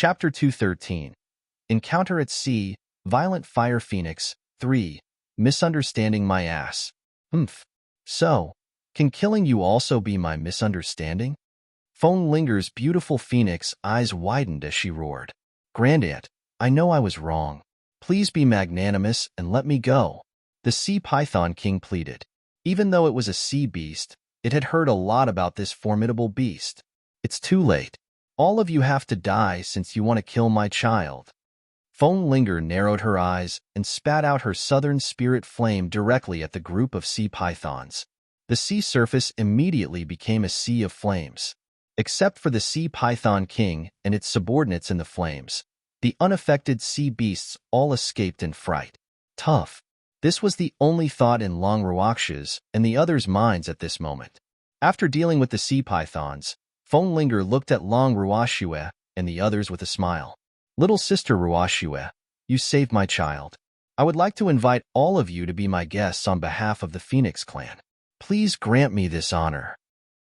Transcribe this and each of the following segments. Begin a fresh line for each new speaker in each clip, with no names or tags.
Chapter 213. Encounter at Sea, Violent Fire Phoenix, 3. Misunderstanding my ass. So, can killing you also be my misunderstanding? Phone Linger's beautiful phoenix eyes widened as she roared. Grandaunt, I know I was wrong. Please be magnanimous and let me go. The Sea Python King pleaded. Even though it was a sea beast, it had heard a lot about this formidable beast. It's too late. All of you have to die since you want to kill my child. Phone Linger narrowed her eyes and spat out her southern spirit flame directly at the group of sea pythons. The sea surface immediately became a sea of flames. Except for the Sea Python King and its subordinates in the flames, the unaffected sea beasts all escaped in fright. Tough. This was the only thought in Long Ruaksha's and the others' minds at this moment. After dealing with the sea pythons, Phone Linger looked at Long Ruashue and the others with a smile. Little sister Ruashue, you saved my child. I would like to invite all of you to be my guests on behalf of the Phoenix clan. Please grant me this honor.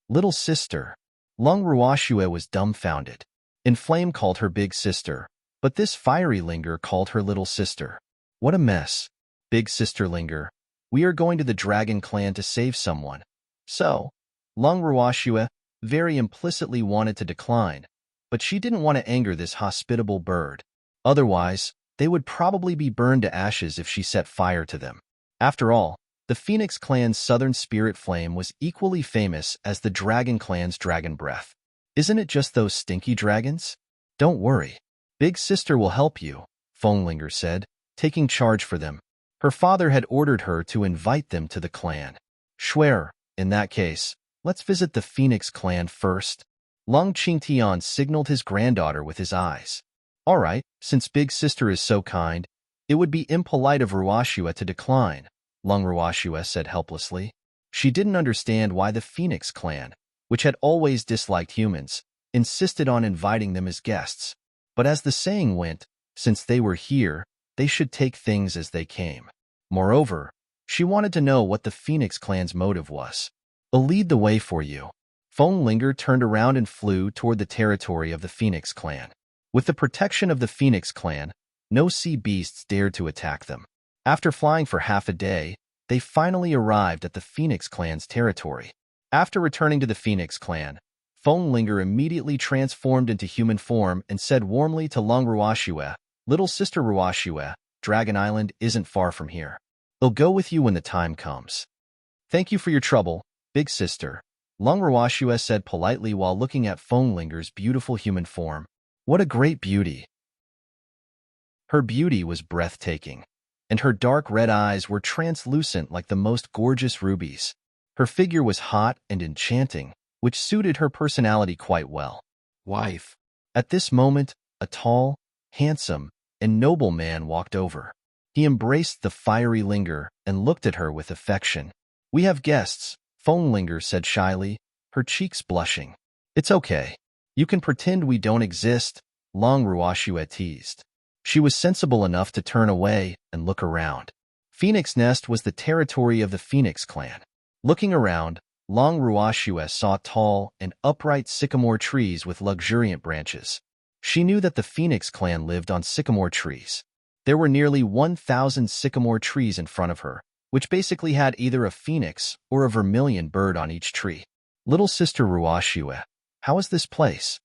Little sister. Long Ruashue was dumbfounded. Inflame called her big sister, but this fiery Linger called her little sister. What a mess. Big sister Linger, we are going to the Dragon Clan to save someone. So, Long Ruashue very implicitly wanted to decline, but she didn't want to anger this hospitable bird. Otherwise, they would probably be burned to ashes if she set fire to them. After all, the Phoenix Clan's southern spirit flame was equally famous as the Dragon Clan's dragon breath. Isn't it just those stinky dragons? Don't worry. Big sister will help you, Phonelinger said, taking charge for them. Her father had ordered her to invite them to the clan. Schwer, in that case, let's visit the Phoenix clan first. Long Qingtian signaled his granddaughter with his eyes. All right, since big sister is so kind, it would be impolite of Ruashua to decline, Long Ruashua said helplessly. She didn't understand why the Phoenix clan, which had always disliked humans, insisted on inviting them as guests. But as the saying went, since they were here, they should take things as they came. Moreover, she wanted to know what the Phoenix clan's motive was. I'll lead the way for you. Phone Linger turned around and flew toward the territory of the Phoenix clan. With the protection of the Phoenix clan, no sea beasts dared to attack them. After flying for half a day, they finally arrived at the Phoenix clan's territory. After returning to the Phoenix clan, Phone Linger immediately transformed into human form and said warmly to Long Ruashue, Little sister Ruashue, Dragon Island isn't far from here. I'll go with you when the time comes. Thank you for your trouble, big sister, Long Ruashue said politely while looking at Phone Linger's beautiful human form. What a great beauty. Her beauty was breathtaking, and her dark red eyes were translucent like the most gorgeous rubies. Her figure was hot and enchanting, which suited her personality quite well. Wife. At this moment, a tall, handsome, and noble man walked over. He embraced the fiery Linger and looked at her with affection. We have guests, Phone Linger said shyly, her cheeks blushing. It's okay. You can pretend we don't exist, Long Ruashue teased. She was sensible enough to turn away and look around. Phoenix Nest was the territory of the Phoenix clan. Looking around, Long Ruashue saw tall and upright sycamore trees with luxuriant branches. She knew that the Phoenix clan lived on sycamore trees. There were nearly 1,000 sycamore trees in front of her, which basically had either a phoenix or a vermilion bird on each tree. Little sister Ruashue, how is this place?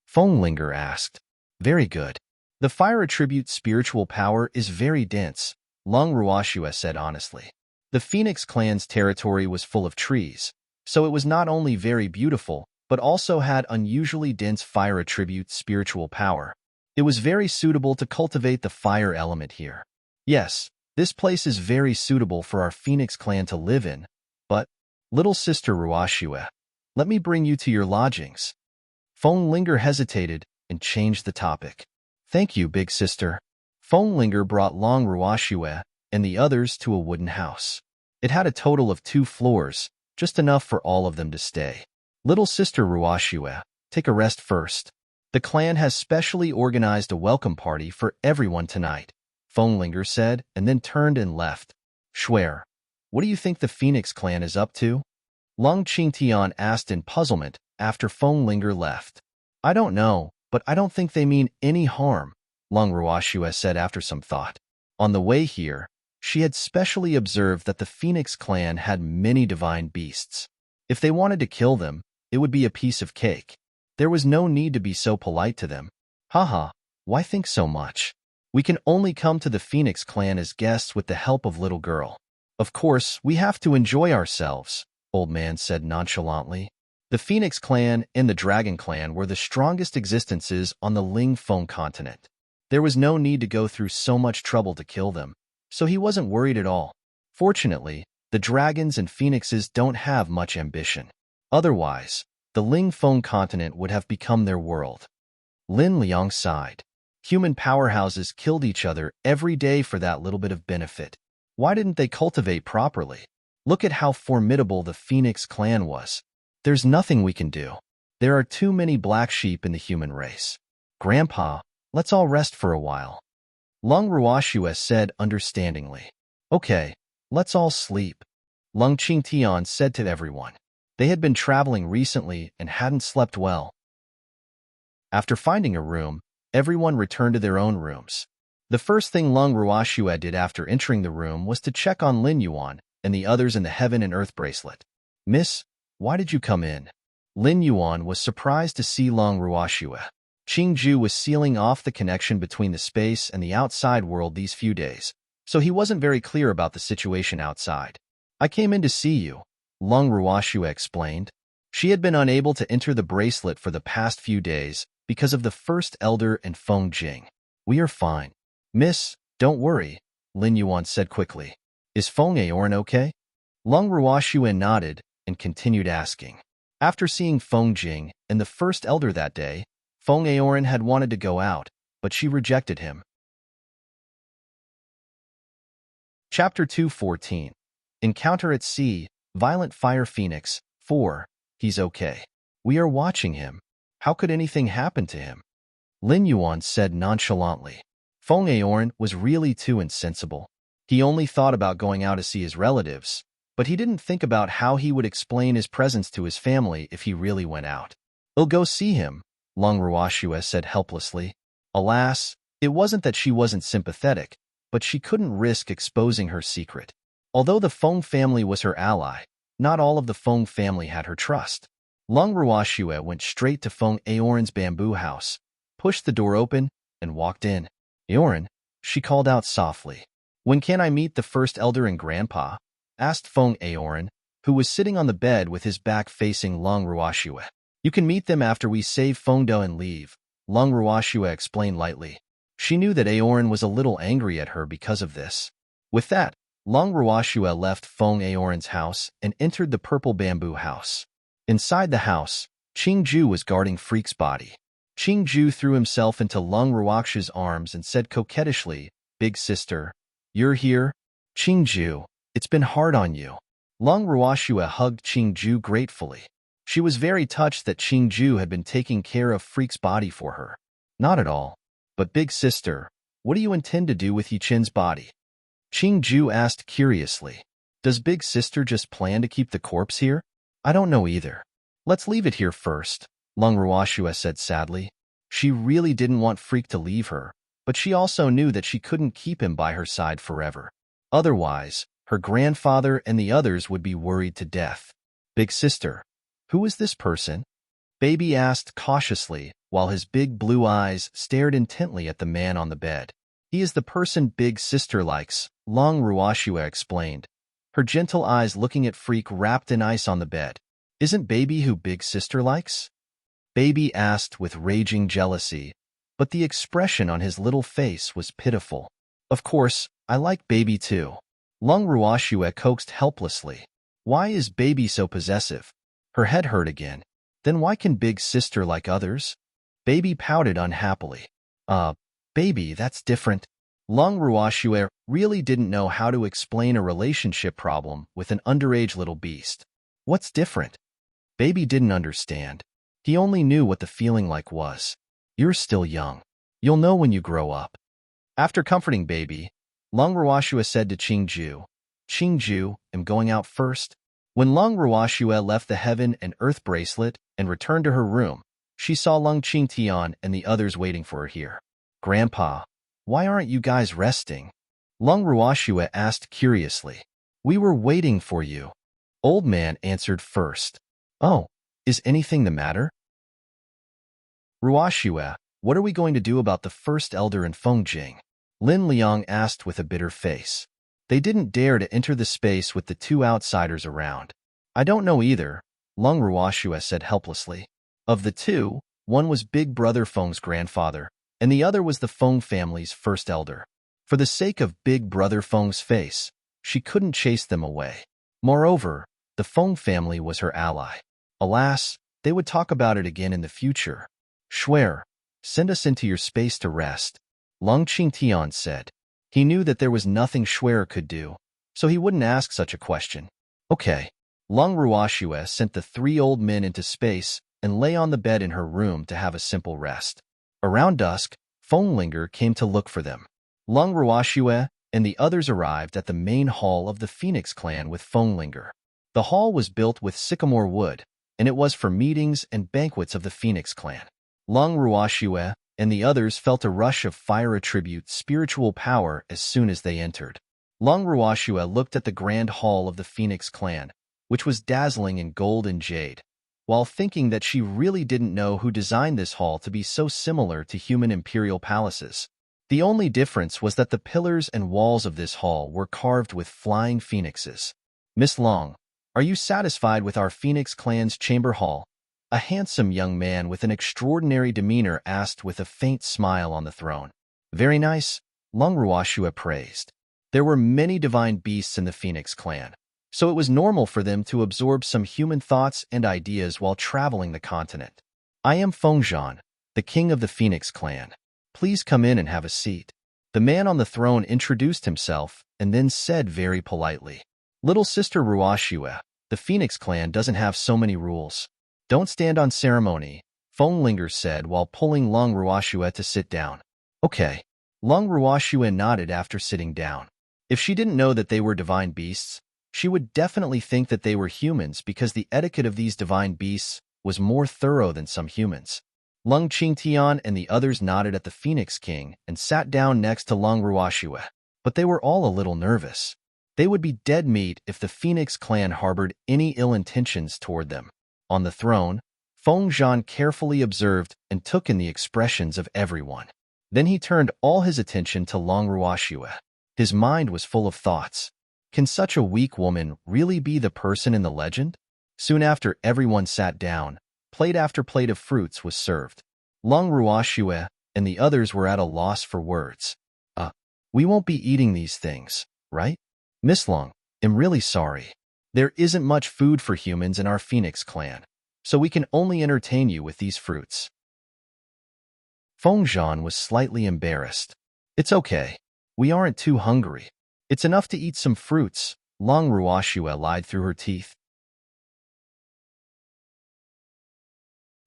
Phone Linger asked. Very good. The fire attribute spiritual power is very dense, Long Ruashue said honestly. The Phoenix clan's territory was full of trees, so it was not only very beautiful, but also had unusually dense fire attribute spiritual power. It was very suitable to cultivate the fire element here. Yes, this place is very suitable for our Phoenix clan to live in, but, little sister Ruashue, let me bring you to your lodgings. Phone Linger hesitated and changed the topic. Thank you, big sister. Phone Linger brought Long Ruashue and the others to a wooden house. It had a total of 2 floors, just enough for all of them to stay. Little sister Ruashue, take a rest first. The clan has specially organized a welcome party for everyone tonight, Phone Linger said, and then turned and left. Schwer, what do you think the Phoenix clan is up to? Long Qingtian asked in puzzlement after Phone Linger left. I don't know, but I don't think they mean any harm, Long Ruoxue said after some thought. On the way here, she had specially observed that the Phoenix clan had many divine beasts. If they wanted to kill them, it would be a piece of cake. There was no need to be so polite to them. Haha, why think so much? We can only come to the Phoenix clan as guests with the help of little girl. Of course, we have to enjoy ourselves, Old Man said nonchalantly. The Phoenix clan and the Dragon clan were the strongest existences on the Ling Feng continent. There was no need to go through so much trouble to kill them, so he wasn't worried at all. Fortunately, the dragons and phoenixes don't have much ambition. Otherwise, the Ling Feng continent would have become their world. Lin Liang sighed. Human powerhouses killed each other every day for that little bit of benefit. Why didn't they cultivate properly? Look at how formidable the Phoenix clan was. There's nothing we can do. There are too many black sheep in the human race. Grandpa, let's all rest for a while. Long Ruoxue said understandingly. Okay, let's all sleep. Lung Qingtian said to everyone. They had been traveling recently and hadn't slept well. After finding a room, everyone returned to their own rooms. The first thing Lung Ruoxue did after entering the room was to check on Lin Yuan and the others in the Heaven and Earth bracelet. Miss, why did you come in? Lin Yuan was surprised to see Long Ruoxue. Qingju was sealing off the connection between the space and the outside world these few days, so he wasn't very clear about the situation outside. I came in to see you, Lung Ruoxue explained. She had been unable to enter the bracelet for the past few days because of the First Elder and Feng Jing. We are fine. Miss, don't worry, Lin Yuan said quickly. Is Feng Aoran okay? Lung Ruoxue nodded and continued asking. After seeing Feng Jing and the First Elder that day, Feng Aoran had wanted to go out, but she rejected him. Chapter 214. Encounter at Sea, Violent Fire Phoenix, 4. He's okay. We are watching him. How could anything happen to him? Lin Yuan said nonchalantly. Feng Aoran was really too insensible. He only thought about going out to see his relatives, but he didn't think about how he would explain his presence to his family if he really went out. I'll go see him, Lung Ruoxue said helplessly. Alas, it wasn't that she wasn't sympathetic, but she couldn't risk exposing her secret. Although the Feng family was her ally, not all of the Feng family had her trust. Lung Ruoxue went straight to Feng Aoran's bamboo house, pushed the door open, and walked in. Aoran, she called out softly. When can I meet the First Elder and Grandpa? Asked Feng Aoran, who was sitting on the bed with his back facing Lung Ruoxue. You can meet them after we save Fengdo and leave, Lung Ruoxue explained lightly. She knew that Aoran was a little angry at her because of this. With that, Lung Ruoxue left Feng Aoran's house and entered the purple bamboo house. Inside the house, Qingju was guarding Freak's body. Qingju threw himself into Lung Ruoxue's arms and said coquettishly, Big sister, you're here? Qingju, it's been hard on you. Lung Ruoxue hugged Qingju gratefully. She was very touched that Qingju had been taking care of Freak's body for her. Not at all. But big sister, what do you intend to do with Yichin's body? Qingju asked curiously. Does big sister just plan to keep the corpse here? I don't know either. Let's leave it here first, Lung Ruoxue said sadly. She really didn't want Freak to leave her, but she also knew that she couldn't keep him by her side forever. Otherwise, her grandfather and the others would be worried to death. Big sister, who is this person? Baby asked cautiously, while his big blue eyes stared intently at the man on the bed. He is the person big sister likes, Lung Ruoxue explained, her gentle eyes looking at Freak wrapped in ice on the bed. Isn't Baby who big sister likes? Baby asked with raging jealousy, but the expression on his little face was pitiful. Of course, I like Baby too. Lung Ruoxue coaxed helplessly. Why is Baby so possessive? Her head hurt again. Then why can big sister like others? Baby pouted unhappily. Baby, that's different. Lung Ruoxue really didn't know how to explain a relationship problem with an underage little beast. What's different? Baby didn't understand. He only knew what the feeling like was. You're still young. You'll know when you grow up. After comforting Baby, Lung Ruoxue said to Qingju, Qingju, I'm going out first. When Lung Ruoxue left the Heaven and Earth bracelet and returned to her room, She saw Lung Qingtian and the others waiting for her here. Grandpa, why aren't you guys resting? Lung Ruoxue asked curiously. We were waiting for you. Old man answered first. Oh, is anything the matter? Ruoxue, what are we going to do about the first elder in Fengjing? Lin Liang asked with a bitter face. They didn't dare to enter the space with the two outsiders around. I don't know either, Lung Ruoxue said helplessly. Of the two, one was Big Brother Feng's grandfather, and the other was the Feng family's first elder. For the sake of Big Brother Feng's face, she couldn't chase them away. Moreover, the Feng family was her ally. Alas, they would talk about it again in the future. Shuer, send us into your space to rest, Lung Qingtian said. He knew that there was nothing Shuer could do, so he wouldn't ask such a question. Okay. Lung Ruoxue sent the three old men into space and lay on the bed in her room to have a simple rest. Around dusk, Fenglinger came to look for them. Lung Ruoxue and the others arrived at the main hall of the Phoenix clan with Fenglinger. The hall was built with sycamore wood, and it was for meetings and banquets of the Phoenix clan. Lung Ruoxue and the others felt a rush of fire attribute spiritual power as soon as they entered. Lung Ruoxue looked at the grand hall of the Phoenix clan, which was dazzling in gold and jade, while thinking that she really didn't know who designed this hall to be so similar to human imperial palaces. The only difference was that the pillars and walls of this hall were carved with flying phoenixes. Miss Long, are you satisfied with our Phoenix clan's chamber hall? A handsome young man with an extraordinary demeanor asked with a faint smile on the throne. Very nice, Lung Ruoxue praised. There were many divine beasts in the Phoenix clan, so it was normal for them to absorb some human thoughts and ideas while traveling the continent. I am Fengjian, the king of the Phoenix clan. Please come in and have a seat. The man on the throne introduced himself and then said very politely, Little sister Ruoxue, the Phoenix clan doesn't have so many rules. Don't stand on ceremony, Fenglinger said while pulling Lung Ruoxue to sit down. Okay. Lung Ruoxue nodded after sitting down. If she didn't know that they were divine beasts, she would definitely think that they were humans because the etiquette of these divine beasts was more thorough than some humans. Lung Qingtian and the others nodded at the Phoenix King and sat down next to Lung Ruoxue, but they were all a little nervous. They would be dead meat if the Phoenix clan harbored any ill intentions toward them. On the throne, Fengjian carefully observed and took in the expressions of everyone. Then he turned all his attention to Lung Ruoxue. His mind was full of thoughts. Can such a weak woman really be the person in the legend? Soon after everyone sat down, plate after plate of fruits was served. Lung Ruoxue and the others were at a loss for words. We won't be eating these things, right? Miss Lung, I'm really sorry. There isn't much food for humans in our Phoenix clan, so we can only entertain you with these fruits. Fengjian was slightly embarrassed. It's okay. We aren't too hungry. It's enough to eat some fruits, Lung Ruoxue lied through her teeth.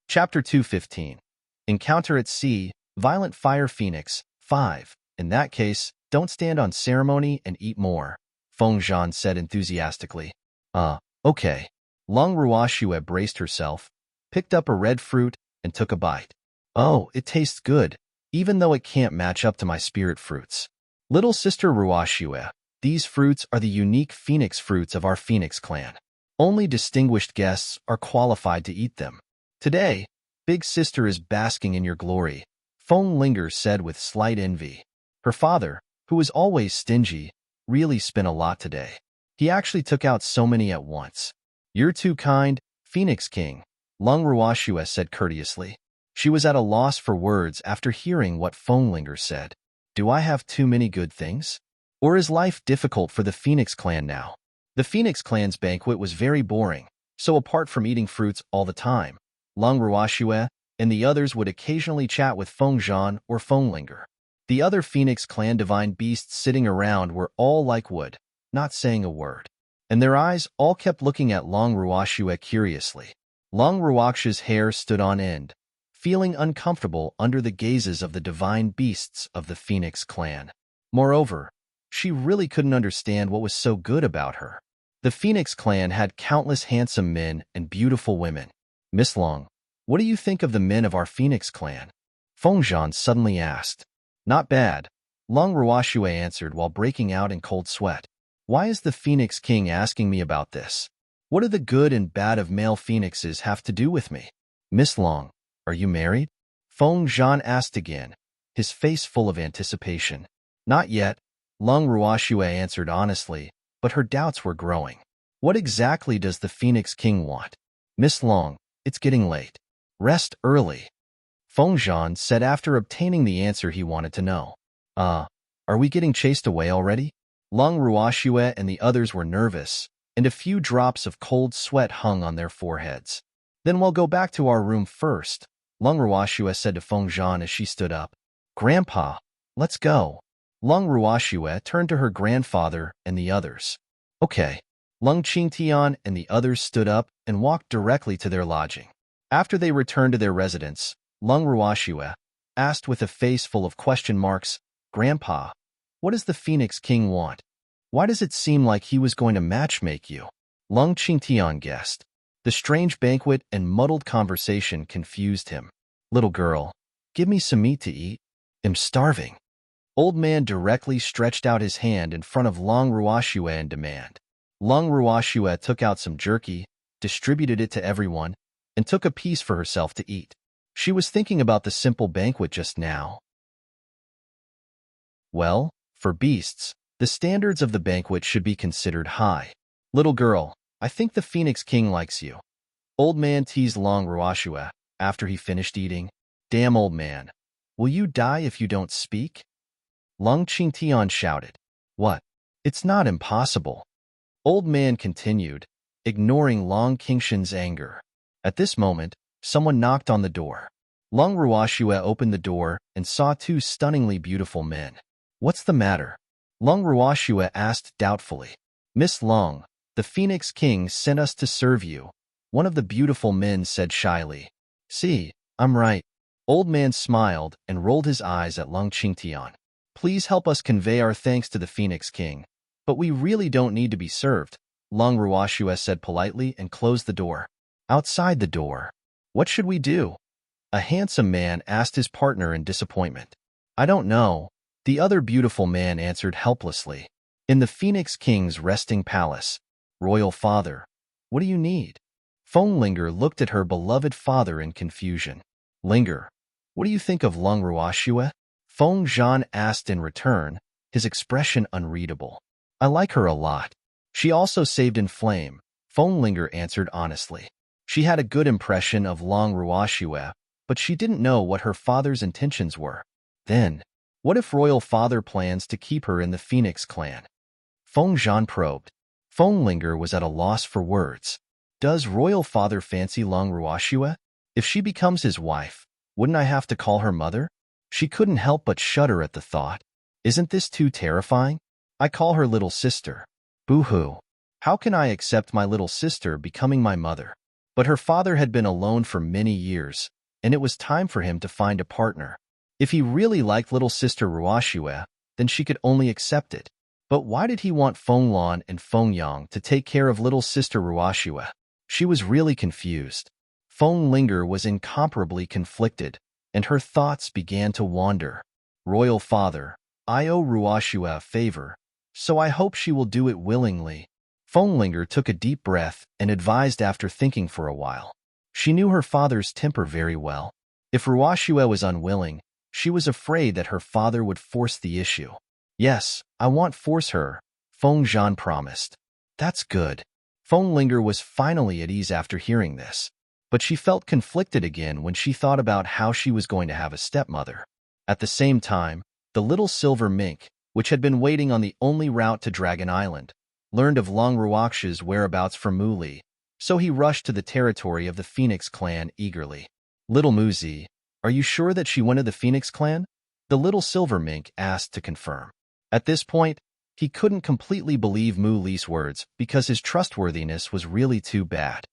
Chapter 215. Encounter at Sea, Violent Fire Phoenix, 5. In that case, don't stand on ceremony and eat more, Fengjian said enthusiastically. Okay. Lung Ruoxue braced herself, picked up a red fruit, and took a bite. Oh, it tastes good, even though it can't match up to my spirit fruits. Little sister Ruoxue, these fruits are the unique phoenix fruits of our Phoenix clan. Only distinguished guests are qualified to eat them. Today, Big Sister is basking in your glory, Fenglinger said with slight envy. Her father, who was always stingy, really spent a lot today. He actually took out so many at once. You're too kind, Phoenix King, Lung Ruoxue said courteously. She was at a loss for words after hearing what Fenglinger said. Do I have too many good things? Or is life difficult for the Phoenix clan now? The Phoenix clan's banquet was very boring, so apart from eating fruits all the time, Lung Ruoxue and the others would occasionally chat with Fengjian or Fenglinger. The other Phoenix clan divine beasts sitting around were all like wood, not saying a word, and their eyes all kept looking at Lung Ruoxue curiously. Lung Ruoxue's hair stood on end, feeling uncomfortable under the gazes of the divine beasts of the Phoenix clan. Moreover, she really couldn't understand what was so good about her. The Phoenix clan had countless handsome men and beautiful women. Miss Long, What do you think of the men of our Phoenix clan? Feng Zhan suddenly asked. Not bad, Lung Ruoxue answered while breaking out in cold sweat. Why is the Phoenix King asking me about this? What do the good and bad of male phoenixes have to do with me? Miss Long, are you married? Feng Zhan asked again, his face full of anticipation. Not yet, Lung Ruoxue answered honestly, but her doubts were growing. What exactly does the Phoenix King want? Miss Long, it's getting late. Rest early. Feng Zhan said after obtaining the answer he wanted to know. Are we getting chased away already? Lung Ruoxue and the others were nervous, and a few drops of cold sweat hung on their foreheads. Then we'll go back to our room first, Lung Ruoxue said to Feng Zhan as she stood up. Grandpa, let's go. Lung Ruoxue turned to her grandfather and the others. Okay. Lung Qingtian and the others stood up and walked directly to their lodging. After they returned to their residence, Lung Ruoxue asked with a face full of question marks, Grandpa, what does the Phoenix King want? Why does it seem like he was going to matchmake you? Lung Qingtian guessed. The strange banquet and muddled conversation confused him. Little girl, give me some meat to eat. I'm starving. Old man directly stretched out his hand in front of Lung Ruoxue and demanded. Lung Ruoxue took out some jerky, distributed it to everyone, and took a piece for herself to eat. She was thinking about the simple banquet just now. Well, for beasts, the standards of the banquet should be considered high. Little girl, I think the Phoenix King likes you. Old man teased Lung Ruoxue after he finished eating. Damn old man, will you die if you don't speak? Lung Qingtian shouted. What? It's not impossible. Old man continued, ignoring Lung Qingshan's anger. At this moment, someone knocked on the door. Lung Ruoxue opened the door and saw two stunningly beautiful men. What's the matter? Lung Ruoxue asked doubtfully. Miss Lung, the Phoenix King sent us to serve you, one of the beautiful men said shyly. See, I'm right. Old man smiled and rolled his eyes at Lung Qingtian. Please help us convey our thanks to the Phoenix King. But we really don't need to be served, Lung Ruoxue said politely and closed the door. Outside the door. What should we do? A handsome man asked his partner in disappointment. I don't know, the other beautiful man answered helplessly. In the Phoenix King's resting palace. Royal father, what do you need? Feng Linger looked at her beloved father in confusion. Linger, what do you think of Lung Ruoxue? Feng Zhan asked in return, his expression unreadable. I like her a lot. She also saved in flame, Feng Linger answered honestly. She had a good impression of Lung Ruoxue, but she didn't know what her father's intentions were. Then, what if Royal Father plans to keep her in the Phoenix clan? Feng Zhan probed. Feng Linger was at a loss for words. Does Royal Father fancy Lung Ruoxue? If she becomes his wife, wouldn't I have to call her mother? She couldn't help but shudder at the thought. Isn't this too terrifying? I call her little sister. Boo-hoo. How can I accept my little sister becoming my mother? But her father had been alone for many years, and it was time for him to find a partner. If he really liked little sister Ruoxue, then she could only accept it. But why did he want Feng Lan and Feng Yang to take care of little sister Ruoxue? She was really confused. Feng Linger was incomparably conflicted, and her thoughts began to wander. Royal Father, I owe Ruoxue a favor, so I hope she will do it willingly. Feng Linger took a deep breath and advised after thinking for a while. She knew her father's temper very well. If Ruoxue was unwilling, she was afraid that her father would force the issue. Yes, I won't force her, Feng Zhan promised. That's good. Feng Linger was finally at ease after hearing this. But she felt conflicted again when she thought about how she was going to have a stepmother. At the same time, the little silver mink, which had been waiting on the only route to Dragon Island, learned of Lung Ruoxue's whereabouts from Mu Li, so he rushed to the territory of the Phoenix clan eagerly. Little Muzi, are you sure that she went to the Phoenix clan? The little silver mink asked to confirm. At this point, he couldn't completely believe Mu Li's words because his trustworthiness was really too bad.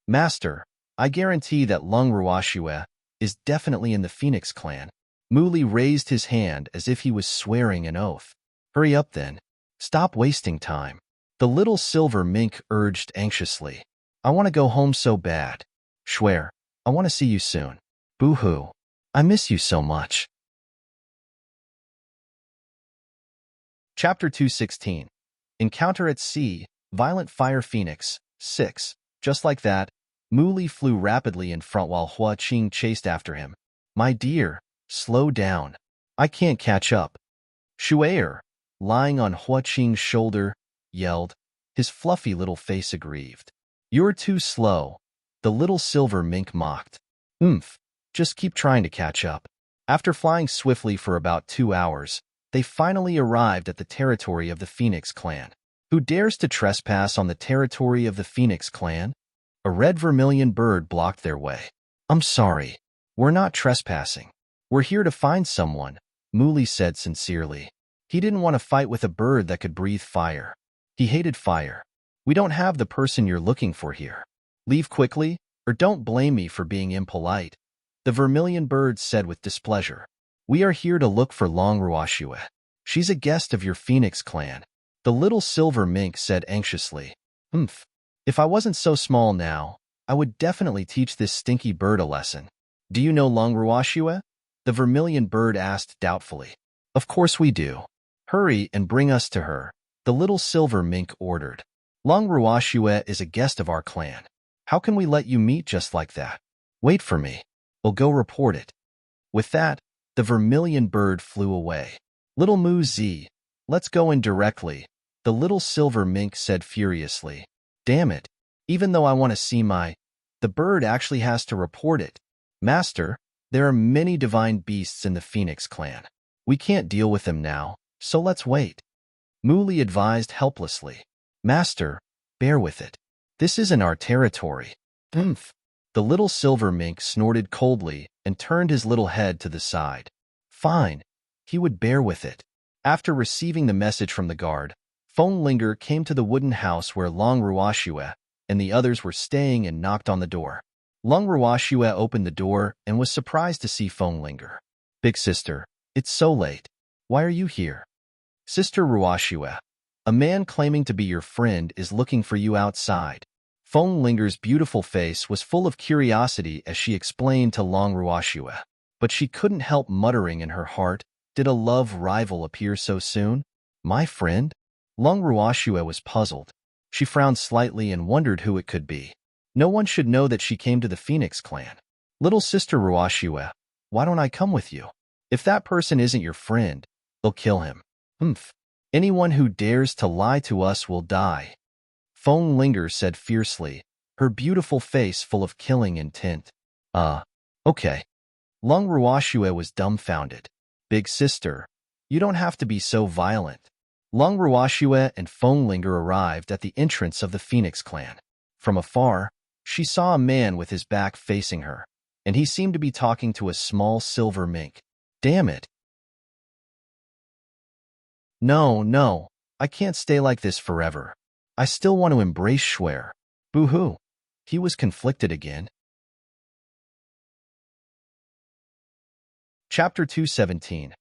Master, I guarantee that Lung Ruoxue is definitely in the Phoenix clan. Mu Li raised his hand as if he was swearing an oath. Hurry up then. Stop wasting time. The little silver mink urged anxiously. I want to go home so bad. Swear, I want to see you soon. Boo-hoo. I miss you so much. Chapter 216. Encounter at Sea, Violent Fire Phoenix, 6. Just like that, Mu Li flew rapidly in front while Hua Qing chased after him. My dear, slow down. I can't catch up. Shu'er, lying on Hua Qing's shoulder, yelled, his fluffy little face aggrieved. You're too slow, the little silver mink mocked. Just keep trying to catch up. After flying swiftly for about 2 hours, they finally arrived at the territory of the Phoenix clan. Who dares to trespass on the territory of the Phoenix clan? A red vermilion bird blocked their way. I'm sorry. We're not trespassing. We're here to find someone, Mu Li said sincerely. He didn't want to fight with a bird that could breathe fire. He hated fire. We don't have the person you're looking for here. Leave quickly, or don't blame me for being impolite, the vermilion bird said with displeasure. We are here to look for Long Ruoxue. She's a guest of your Phoenix clan, the little silver mink said anxiously. If I wasn't so small now, I would definitely teach this stinky bird a lesson. Do you know Long Ruoxue? The vermilion bird asked doubtfully. Of course we do. Hurry and bring us to her, the little silver mink ordered. Long Ruoxue is a guest of our clan. How can we let you meet just like that? Wait for me. We'll go report it. With that, the vermilion bird flew away. Little Mu Zi, let's go in directly, the little silver mink said furiously. Damn it. Even though I want to see the bird actually has to report it. Master, there are many divine beasts in the Phoenix clan. We can't deal with them now, so let's wait. Mu Li advised helplessly. Master, bear with it. This isn't our territory. The little silver mink snorted coldly and turned his little head to the side. Fine. He would bear with it. After receiving the message from the guard, Feng Linger came to the wooden house where Long Ruoxue and the others were staying and knocked on the door. Long Ruoxue opened the door and was surprised to see Feng Linger. Big sister, it's so late. Why are you here? Sister Ruoxue, a man claiming to be your friend is looking for you outside. Feng Linger's beautiful face was full of curiosity as she explained to Long Ruoxue, but she couldn't help muttering in her heart, did a love rival appear so soon? My friend? Long Ruoxue was puzzled. She frowned slightly and wondered who it could be. No one should know that she came to the Phoenix clan. Little sister Ruoxue, why don't I come with you? If that person isn't your friend, they'll kill him. Anyone who dares to lie to us will die. Feng Linger said fiercely, her beautiful face full of killing intent. Okay. Long Ruoxue was dumbfounded. Big sister, you don't have to be so violent. Long Ruoxue and Feng Linger arrived at the entrance of the Phoenix clan. From afar, she saw a man with his back facing her, and he seemed to be talking to a small silver mink. Damn it. No, I can't stay like this forever. I still want to embrace Shu'er. Boo-hoo. He was conflicted again. Chapter 217.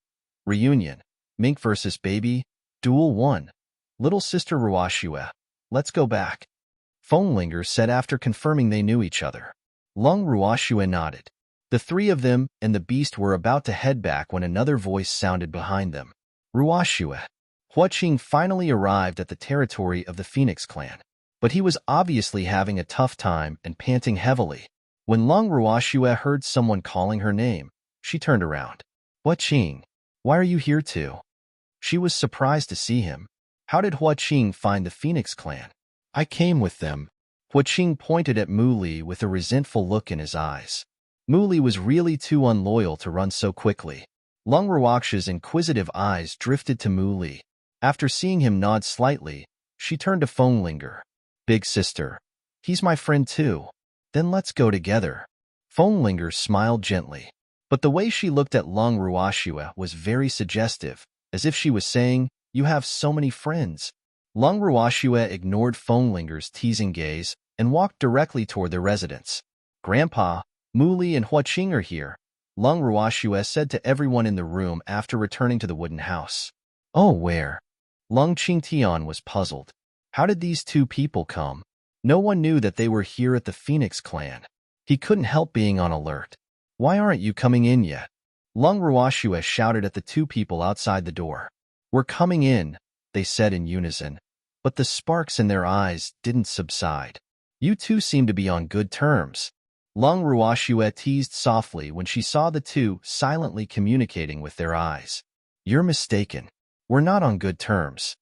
Reunion. Mink vs. Baby. Duel 1. Little sister Ruoxue. Let's go back. Feng Linger said after confirming they knew each other. Long Ruoxue nodded. The three of them and the beast were about to head back when another voice sounded behind them. Ruoxue. Hua Qing finally arrived at the territory of the Phoenix clan, but he was obviously having a tough time and panting heavily. When Long Ruoxue heard someone calling her name, she turned around. Hua Qing, why are you here too? She was surprised to see him. How did Hua Qing find the Phoenix clan? I came with them. Hua Qing pointed at Mu Li with a resentful look in his eyes. Mu Li was really too unloyal to run so quickly. Long Ruoxue's inquisitive eyes drifted to Mu Li. After seeing him nod slightly, she turned to Feng Linger. Big sister, he's my friend too. Then let's go together. Feng Linger smiled gently, but the way she looked at Long Ruoxue was very suggestive, as if she was saying, you have so many friends. Long Ruoxue ignored Feng Linger's teasing gaze and walked directly toward their residence. Grandpa, Mu Li and Hua Qing are here, Long Ruoxue said to everyone in the room after returning to the wooden house. Oh, where? Long Qingtian was puzzled. How did these two people come? No one knew that they were here at the Phoenix clan. He couldn't help being on alert. Why aren't you coming in yet? Lung Ruoxue shouted at the two people outside the door. We're coming in, they said in unison, but the sparks in their eyes didn't subside. You two seem to be on good terms. Lung Ruoxue teased softly when she saw the two silently communicating with their eyes. You're mistaken. We're not on good terms.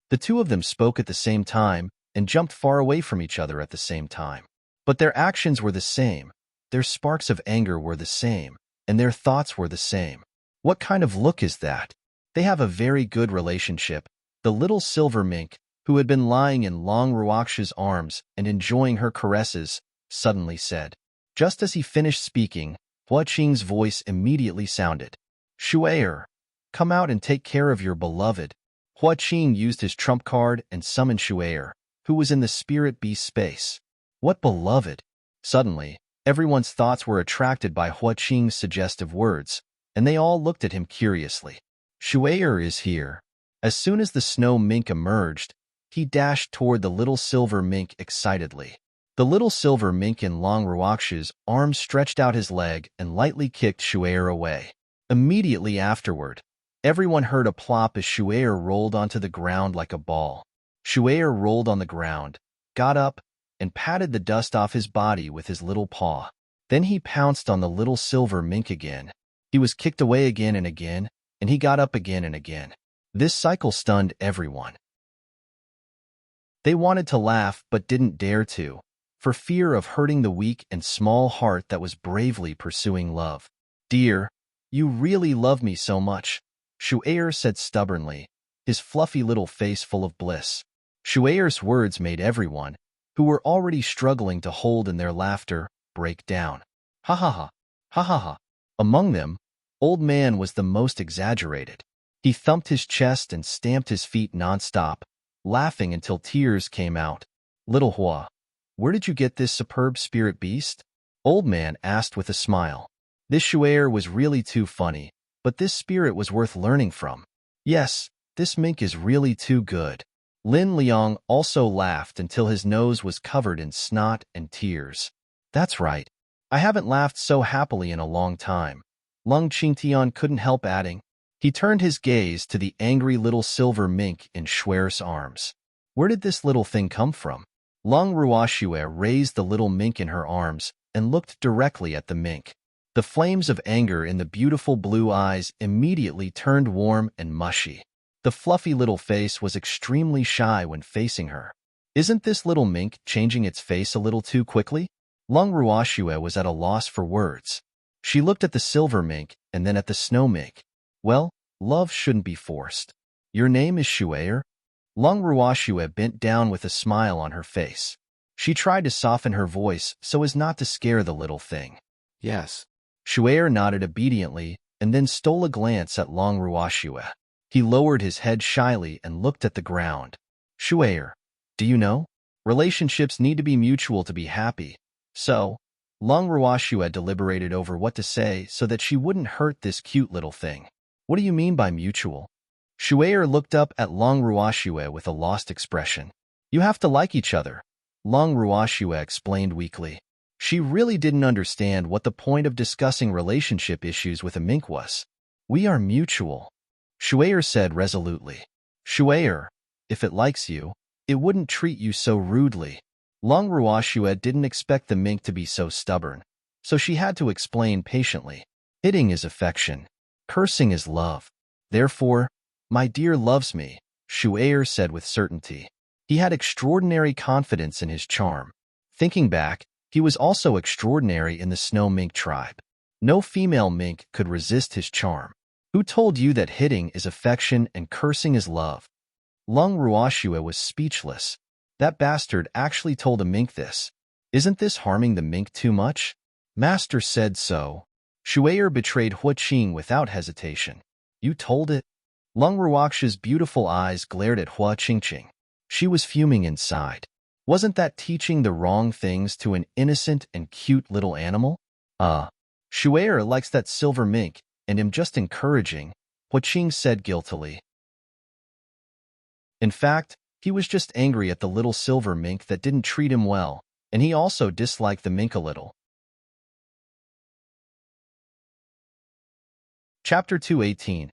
The two of them spoke at the same time and jumped far away from each other at the same time. But their actions were the same, their sparks of anger were the same, and their thoughts were the same. What kind of look is that? They have a very good relationship. The little silver mink, who had been lying in Long Ruoxue's arms and enjoying her caresses, suddenly said. Just as he finished speaking, Hua Qing's voice immediately sounded. Shu'er, come out and take care of your beloved. Hua Qing used his trump card and summoned Shu'er, who was in the spirit beast space. What beloved? Suddenly, everyone's thoughts were attracted by Hua Qing's suggestive words, and they all looked at him curiously. Shu'er is here. As soon as the snow mink emerged, he dashed toward the little silver mink excitedly. The little silver mink in Long Ruoxue's arms stretched out his leg and lightly kicked Shu'er away. Immediately afterward, everyone heard a plop as Shu'er rolled onto the ground like a ball. Shu'er rolled on the ground, got up, and patted the dust off his body with his little paw. Then he pounced on the little silver mink again. He was kicked away again, and he got up again and again. This cycle stunned everyone. They wanted to laugh but didn't dare to, for fear of hurting the weak and small heart that was bravely pursuing love. Dear, you really love me so much, Shu'er said stubbornly, his fluffy little face full of bliss. Shu'er's words made everyone, who were already struggling to hold in their laughter, break down. Ha ha ha, ha ha ha. Among them, Old Man was the most exaggerated. He thumped his chest and stamped his feet nonstop, laughing until tears came out. Little Hua, where did you get this superb spirit beast? Old Man asked with a smile. This Shu'er was really too funny, but this spirit was worth learning from. Yes, this mink is really too good. Lin Liang also laughed until his nose was covered in snot and tears. That's right. I haven't laughed so happily in a long time. Lung Qingtian couldn't help adding. He turned his gaze to the angry little silver mink in Shu'er's arms. Where did this little thing come from? Lung Ruoxue raised the little mink in her arms and looked directly at the mink. The flames of anger in the beautiful blue eyes immediately turned warm and mushy. The fluffy little face was extremely shy when facing her. Isn't this little mink changing its face a little too quickly? Lung Ruoxue was at a loss for words. She looked at the silver mink and then at the snow mink. Well, love shouldn't be forced. Your name is Shu'er? Lung Ruoxue bent down with a smile on her face. She tried to soften her voice so as not to scare the little thing. Yes. Shu'er nodded obediently and then stole a glance at Lung Ruoxue. He lowered his head shyly and looked at the ground. Shu'er, do you know? Relationships need to be mutual to be happy. So, Lung Ruoxue deliberated over what to say so that she wouldn't hurt this cute little thing. What do you mean by mutual? Shu'er looked up at Lung Ruoxue with a lost expression. You have to like each other, Lung Ruoxue explained weakly. She really didn't understand what the point of discussing relationship issues with a mink was. We are mutual, Shu'er said resolutely. Shu'er, if it likes you, it wouldn't treat you so rudely. Lung Ruoxue didn't expect the mink to be so stubborn, so she had to explain patiently. Hitting is affection. Cursing is love. Therefore, my dear loves me, Shu'er said with certainty. He had extraordinary confidence in his charm. Thinking back, he was also extraordinary in the snow mink tribe. No female mink could resist his charm. Who told you that hitting is affection and cursing is love? Lung Ruoxue was speechless. That bastard actually told a mink this. Isn't this harming the mink too much? Master said so. Shu'er betrayed Hua Qing without hesitation. You told it? Lung Ruoxue's beautiful eyes glared at Hua Qingqing. She was fuming inside. Wasn't that teaching the wrong things to an innocent and cute little animal? Shu'er likes that silver mink, and am just encouraging, Hua Qing said guiltily. In fact, he was just angry at the little silver mink that didn't treat him well, and he also disliked the mink a little. Chapter 218.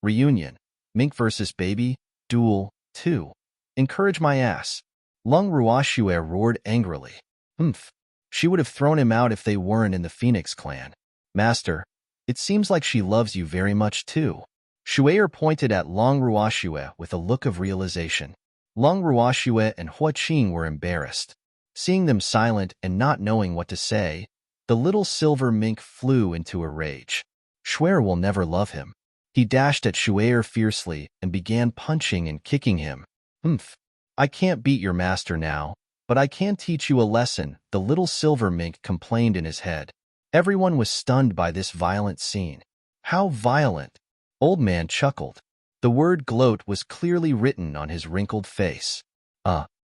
Reunion. Mink vs. Baby. Duel. 2. Encourage my ass. Lung Ruoxue roared angrily. Humph. She would have thrown him out if they weren't in the Phoenix clan. Master, it seems like she loves you very much too. Shue'er pointed at Long Ruoxue with a look of realization. Long Ruoxue and Hua Qing were embarrassed. Seeing them silent and not knowing what to say, the little silver mink flew into a rage. Shue'er will never love him. He dashed at Shue'er fiercely and began punching and kicking him. Humph. I can't beat your master now, but I can teach you a lesson, the little silver mink complained in his head. Everyone was stunned by this violent scene. How violent! Old Man chuckled. The word gloat was clearly written on his wrinkled face.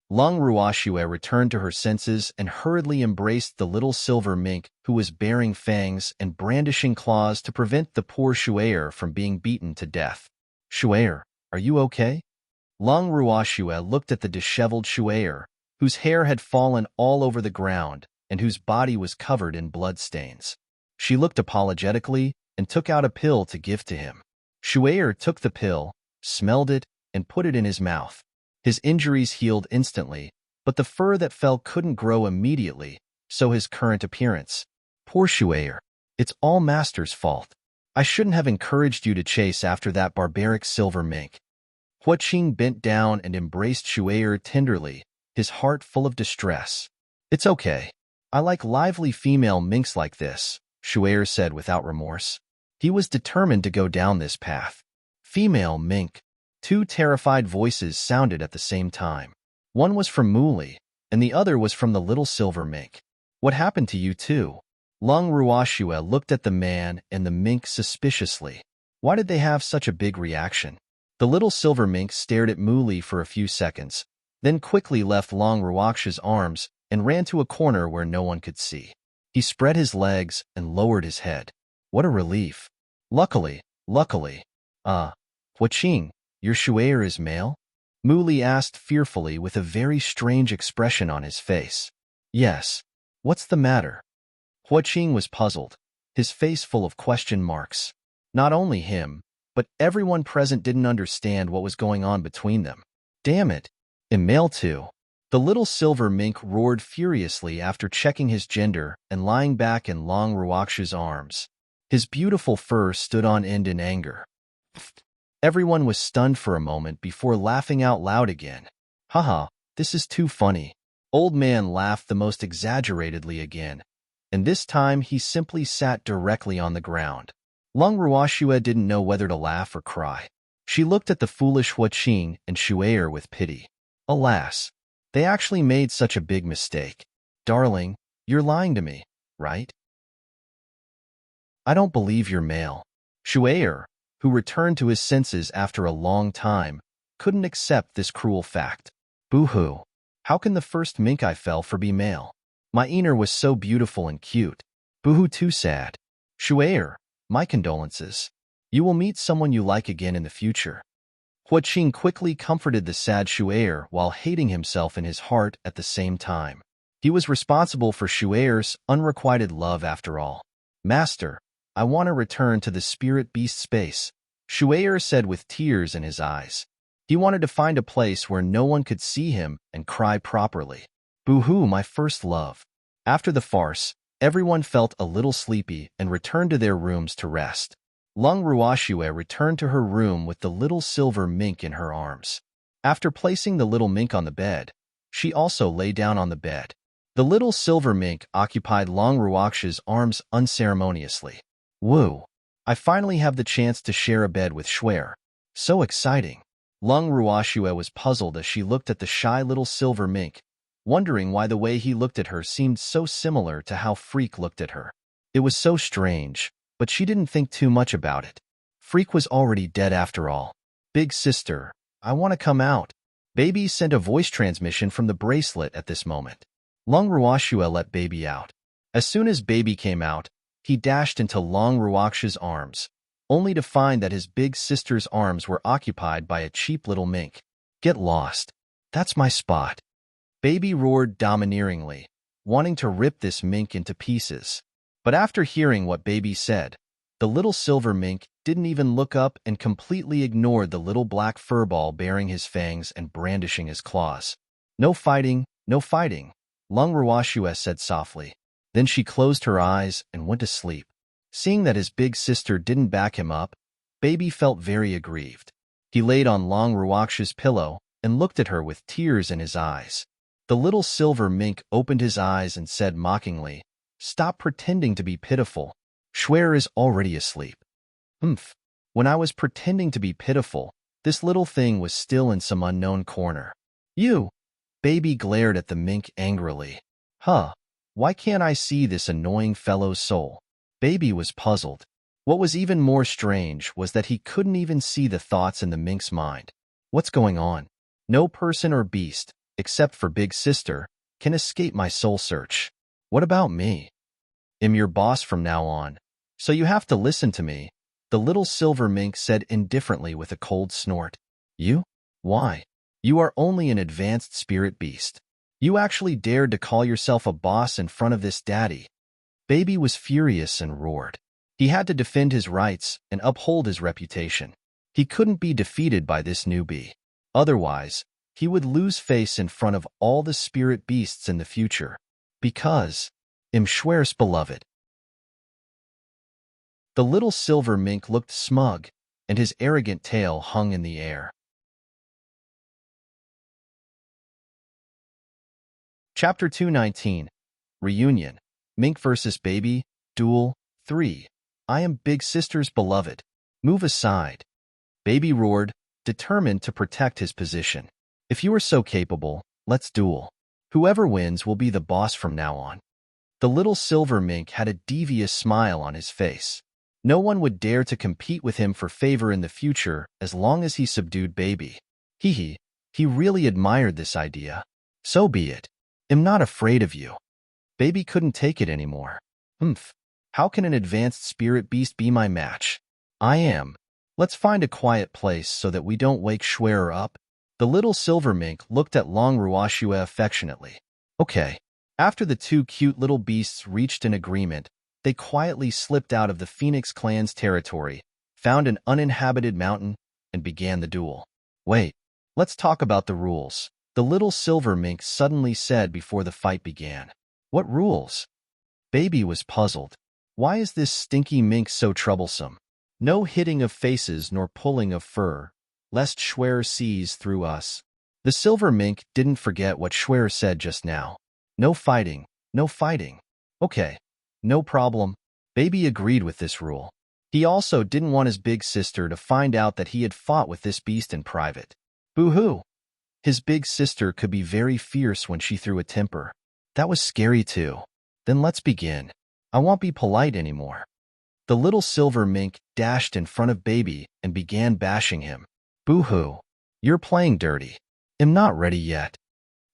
Lung Ruoxue returned to her senses and hurriedly embraced the little silver mink who was baring fangs and brandishing claws to prevent the poor Shue'er from being beaten to death. Shue'er, are you okay? Lung Ruoxue looked at the disheveled Shue'er, whose hair had fallen all over the ground and whose body was covered in bloodstains. She looked apologetically and took out a pill to give to him. Shue'er took the pill, smelled it, and put it in his mouth. His injuries healed instantly, but the fur that fell couldn't grow immediately, so his current appearance. Poor Shue'er. It's all Master's fault. I shouldn't have encouraged you to chase after that barbaric silver mink. Hua Qing bent down and embraced Shue'er tenderly, his heart full of distress. It's okay. I like lively female minks like this, Shue'er said without remorse. He was determined to go down this path. Female mink. Two terrified voices sounded at the same time. One was from Muli, and the other was from the little silver mink. What happened to you two? Lung Ruoxue looked at the man and the mink suspiciously. Why did they have such a big reaction? The little silver mink stared at Muli for a few seconds, then quickly left Long Ruoxue's arms and ran to a corner where no one could see. He spread his legs and lowered his head. What a relief. Luckily. Hua Qing, your Shue'er is male? Muli asked fearfully with a very strange expression on his face. Yes. What's the matter? Hua Qing was puzzled, his face full of question marks. Not only him, but everyone present didn't understand what was going on between them. Damn it. A male too. The little silver mink roared furiously after checking his gender and lying back in Long Ruoxue's arms. His beautiful fur stood on end in anger. Everyone was stunned for a moment before laughing out loud again. Haha, this is too funny. Old Man laughed the most exaggeratedly again, and this time he simply sat directly on the ground. Lung Ruoxue didn't know whether to laugh or cry. She looked at the foolish Hua Qing and Shue'er with pity. Alas, they actually made such a big mistake. Darling, you're lying to me, right? I don't believe you're male. Shue'er, who returned to his senses after a long time, couldn't accept this cruel fact. Boo-hoo. How can the first mink I fell for be male? My inner was so beautiful and cute. Boo-hoo, too sad. Shue'er, my condolences. You will meet someone you like again in the future. Hua Qing quickly comforted the sad Shue'er while hating himself in his heart at the same time. He was responsible for Shue'er's unrequited love after all. Master, I want to return to the spirit beast space, Shue'er said with tears in his eyes. He wanted to find a place where no one could see him and cry properly. Boo-hoo, my first love. After the farce, everyone felt a little sleepy and returned to their rooms to rest. Lung Ruoxue returned to her room with the little silver mink in her arms. After placing the little mink on the bed, she also lay down on the bed. The little silver mink occupied Long Ruoxue's arms unceremoniously. Woo! I finally have the chance to share a bed with Shue'er. So exciting. Lung Ruoxue was puzzled as she looked at the shy little silver mink, wondering why the way he looked at her seemed so similar to how Freak looked at her. It was so strange, but she didn't think too much about it. Freak was already dead after all. Big sister, I want to come out. Baby sent a voice transmission from the bracelet at this moment. Lung Ruoxue let Baby out. As soon as Baby came out, he dashed into Long Ruoxue's arms, only to find that his big sister's arms were occupied by a cheap little mink. Get lost. That's my spot. Baby roared domineeringly, wanting to rip this mink into pieces. But after hearing what Baby said, the little silver mink didn't even look up and completely ignored the little black furball baring his fangs and brandishing his claws. "No fighting, no fighting," Lung Rawashua said softly. Then she closed her eyes and went to sleep. Seeing that his big sister didn't back him up, Baby felt very aggrieved. He laid on Long Rawashua's pillow and looked at her with tears in his eyes. The little silver mink opened his eyes and said mockingly, "Stop pretending to be pitiful. Schwer is already asleep." "Humph. When I was pretending to be pitiful, this little thing was still in some unknown corner." "You!" Baby glared at the mink angrily. "Huh. Why can't I see this annoying fellow's soul?" Baby was puzzled. What was even more strange was that he couldn't even see the thoughts in the mink's mind. "What's going on? No person or beast, except for Big Sister, can escape my soul search. What about me? I'm your boss from now on, so you have to listen to me," the little silver mink said indifferently with a cold snort. "You? Why? You are only an advanced spirit beast. You actually dared to call yourself a boss in front of this daddy." Baby was furious and roared. He had to defend his rights and uphold his reputation. He couldn't be defeated by this newbie. Otherwise, he would lose face in front of all the spirit beasts in the future. Because I'm Schwer's beloved. The little silver mink looked smug, and his arrogant tail hung in the air. Chapter 219, Reunion, Mink vs. Baby, Duel, 3. "I am Big Sister's beloved. Move aside." Baby roared, determined to protect his position. "If you are so capable, let's duel. Whoever wins will be the boss from now on." The little silver mink had a devious smile on his face. No one would dare to compete with him for favor in the future as long as he subdued Baby. He really admired this idea. "So be it. I'm not afraid of you." Baby couldn't take it anymore. "Humph. How can an advanced spirit beast be my match? I am. Let's find a quiet place so that we don't wake Schwerer up." The little silver mink looked at Long Rawashua affectionately. "Okay." After the two cute little beasts reached an agreement, they quietly slipped out of the Phoenix clan's territory, found an uninhabited mountain, and began the duel. "Wait, let's talk about the rules," the little silver mink suddenly said before the fight began. "What rules?" Baby was puzzled. Why is this stinky mink so troublesome? "No hitting of faces nor pulling of fur, lest Schwer sees through us." The silver mink didn't forget what Schwer said just now. "No fighting, no fighting." "Okay, no problem." Baby agreed with this rule. He also didn't want his big sister to find out that he had fought with this beast in private. Boo-hoo. His big sister could be very fierce when she threw a temper. That was scary too. "Then let's begin. I won't be polite anymore." The little silver mink dashed in front of Baby and began bashing him. "Boo-hoo. You're playing dirty. I'm not ready yet."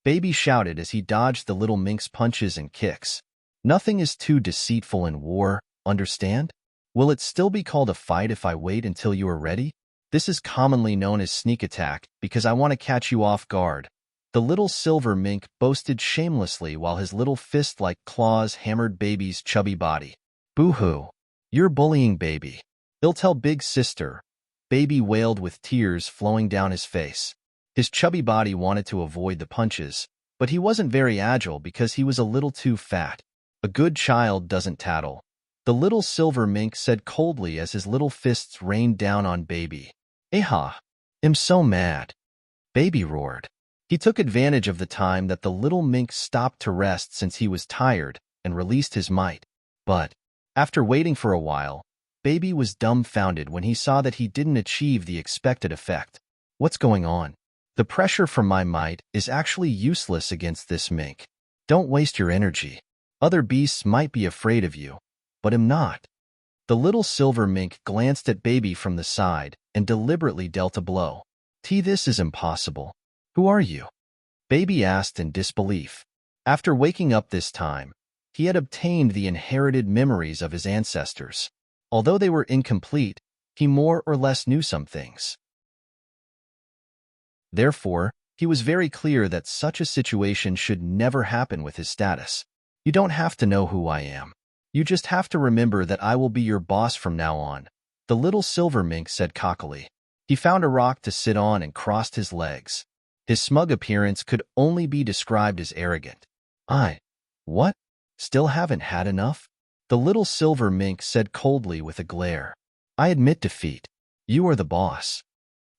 Baby shouted as he dodged the little mink's punches and kicks. "Nothing is too deceitful in war, understand? Will it still be called a fight if I wait until you are ready? This is commonly known as sneak attack because I want to catch you off guard." The little silver mink boasted shamelessly while his little fist-like claws hammered Baby's chubby body. "Boo-hoo. You're bullying Baby. I'll tell Big Sister." Baby wailed with tears flowing down his face. His chubby body wanted to avoid the punches, but he wasn't very agile because he was a little too fat. "A good child doesn't tattle," the little silver mink said coldly as his little fists rained down on Baby. "Eha! I'm so mad." Baby roared. He took advantage of the time that the little mink stopped to rest since he was tired and released his might. But after waiting for a while, Baby was dumbfounded when he saw that he didn't achieve the expected effect. "What's going on? The pressure from my might is actually useless against this mink. Don't waste your energy. Other beasts might be afraid of you, but I'm not." The little silver mink glanced at Baby from the side and deliberately dealt a blow. This is impossible. "Who are you?" Baby asked in disbelief. After waking up this time, he had obtained the inherited memories of his ancestors. Although they were incomplete, he more or less knew some things. Therefore, he was very clear that such a situation should never happen with his status. "You don't have to know who I am. You just have to remember that I will be your boss from now on," The little silver mink said cockily. He found a rock to sit on and crossed his legs. His smug appearance could only be described as arrogant. What? Still haven't had enough? The little silver mink said coldly with a glare. I admit defeat. You are the boss.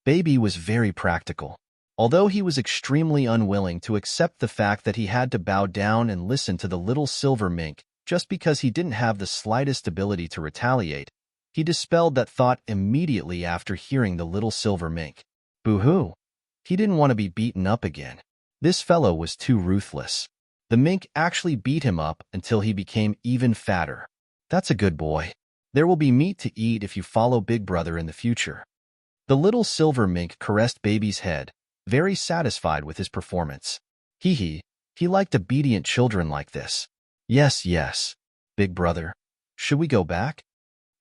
Baby was very practical. Although he was extremely unwilling to accept the fact that he had to bow down and listen to the little silver mink just because he didn't have the slightest ability to retaliate, he dispelled that thought immediately after hearing the little silver mink. Boo-hoo. He didn't want to be beaten up again. This fellow was too ruthless. The mink actually beat him up until he became even fatter. That's a good boy. There will be meat to eat if you follow Big Brother in the future. The little silver mink caressed Baby's head, very satisfied with his performance. He liked obedient children like this. Yes, Big Brother. Should we go back?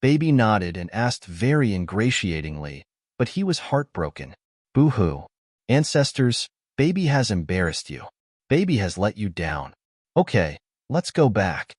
Baby nodded and asked very ingratiatingly, but he was heartbroken. Boo-hoo. Ancestors, Baby has embarrassed you. Baby has let you down. Okay, let's go back.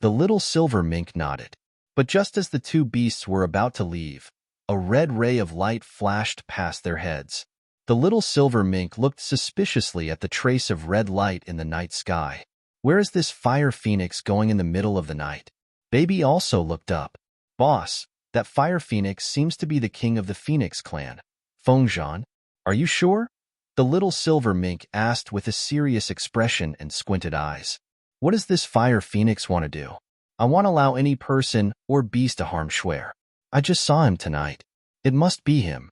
The little silver mink nodded. But just as the two beasts were about to leave, a red ray of light flashed past their heads. The little silver mink looked suspiciously at the trace of red light in the night sky. Where is this fire phoenix going in the middle of the night? Baby also looked up. Boss, that fire phoenix seems to be the king of the Phoenix clan. Fengzhan, are you sure? The little silver mink asked with a serious expression and squinted eyes. What does this fire phoenix want to do? I won't allow any person or beast to harm Schwer. I just saw him tonight. It must be him.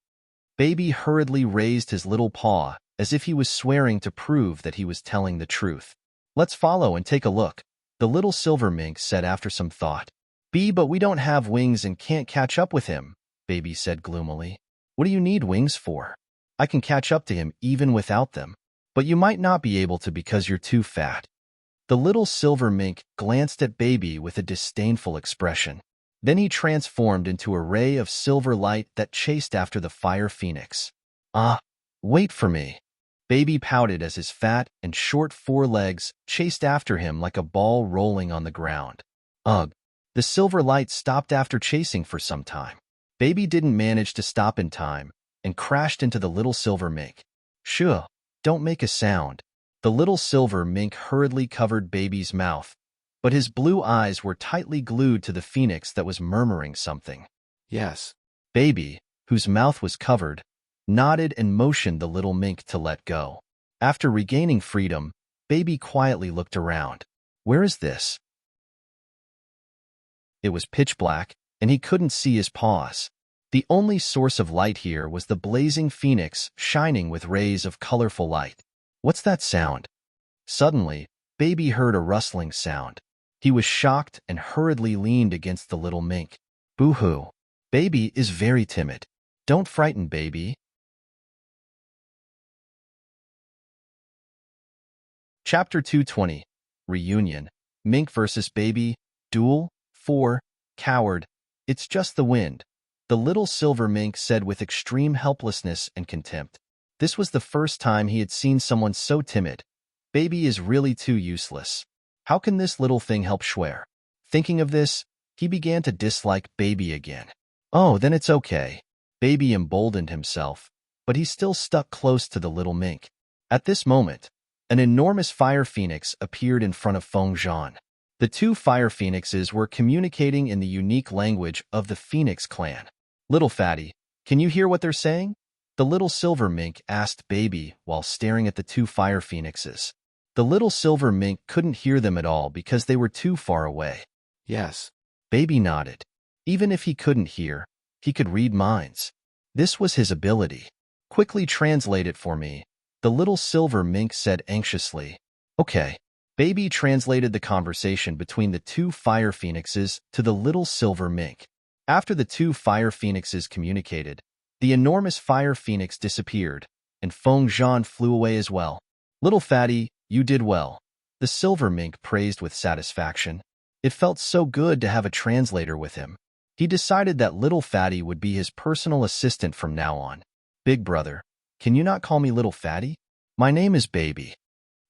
Baby hurriedly raised his little paw as if he was swearing to prove that he was telling the truth. Let's follow and take a look, the little silver mink said after some thought. But we don't have wings and can't catch up with him, Baby said gloomily. What do you need wings for? I can catch up to him even without them. But you might not be able to because you're too fat. The little silver mink glanced at Baby with a disdainful expression. Then he transformed into a ray of silver light that chased after the fire phoenix. Wait for me. Baby pouted as his fat and short forelegs chased after him like a ball rolling on the ground. Ugh. The silver light stopped after chasing for some time. Baby didn't manage to stop in time and crashed into the little silver mink. Shoo, don't make a sound. The little silver mink hurriedly covered Baby's mouth, but his blue eyes were tightly glued to the phoenix that was murmuring something. Yes. Baby, whose mouth was covered, nodded and motioned the little mink to let go. After regaining freedom, Baby quietly looked around. Where is this? It was pitch black, and he couldn't see his paws. The only source of light here was the blazing phoenix shining with rays of colorful light. What's that sound? Suddenly, Baby heard a rustling sound. He was shocked and hurriedly leaned against the little mink. Boo-hoo. Baby is very timid. Don't frighten Baby. Chapter 220. Reunion. Mink vs. Baby. Duel. 4. Coward. It's just the wind. The little silver mink said with extreme helplessness and contempt. This was the first time he had seen someone so timid. Baby is really too useless. How can this little thing help Schwer? Thinking of this, he began to dislike Baby again. Oh, then it's okay. Baby emboldened himself, but he still stuck close to the little mink. At this moment, an enormous fire phoenix appeared in front of Fengzhan. The two fire phoenixes were communicating in the unique language of the Phoenix clan. Little fatty, can you hear what they're saying? The little silver mink asked Baby while staring at the two fire phoenixes. The little silver mink couldn't hear them at all because they were too far away. Yes. Baby nodded. Even if he couldn't hear, he could read minds. This was his ability. Quickly translate it for me, the little silver mink said anxiously. Okay. Baby translated the conversation between the two fire phoenixes to the little silver mink. After the two fire phoenixes communicated, the enormous fire phoenix disappeared, and Fengzhan flew away as well. Little fatty, you did well. The silver mink praised with satisfaction. It felt so good to have a translator with him. He decided that little fatty would be his personal assistant from now on. Big brother, can you not call me little fatty? My name is Baby.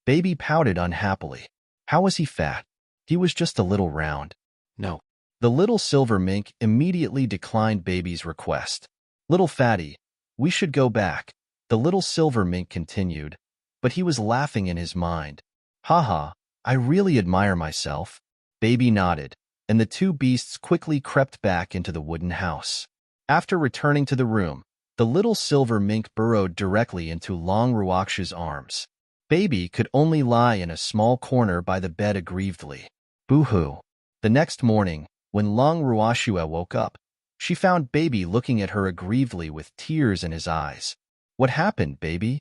Baby pouted unhappily. How was he fat? He was just a little round. No. The little silver mink immediately declined Baby's request. Little fatty, we should go back, the little silver mink continued, but he was laughing in his mind. Haha, I really admire myself. Baby nodded, and the two beasts quickly crept back into the wooden house. After returning to the room, the little silver mink burrowed directly into Long Ruox's arms. Baby could only lie in a small corner by the bed aggrievedly. Boo-hoo. The next morning, when Long Ruoxue woke up, she found Baby looking at her aggrievedly with tears in his eyes. What happened, Baby?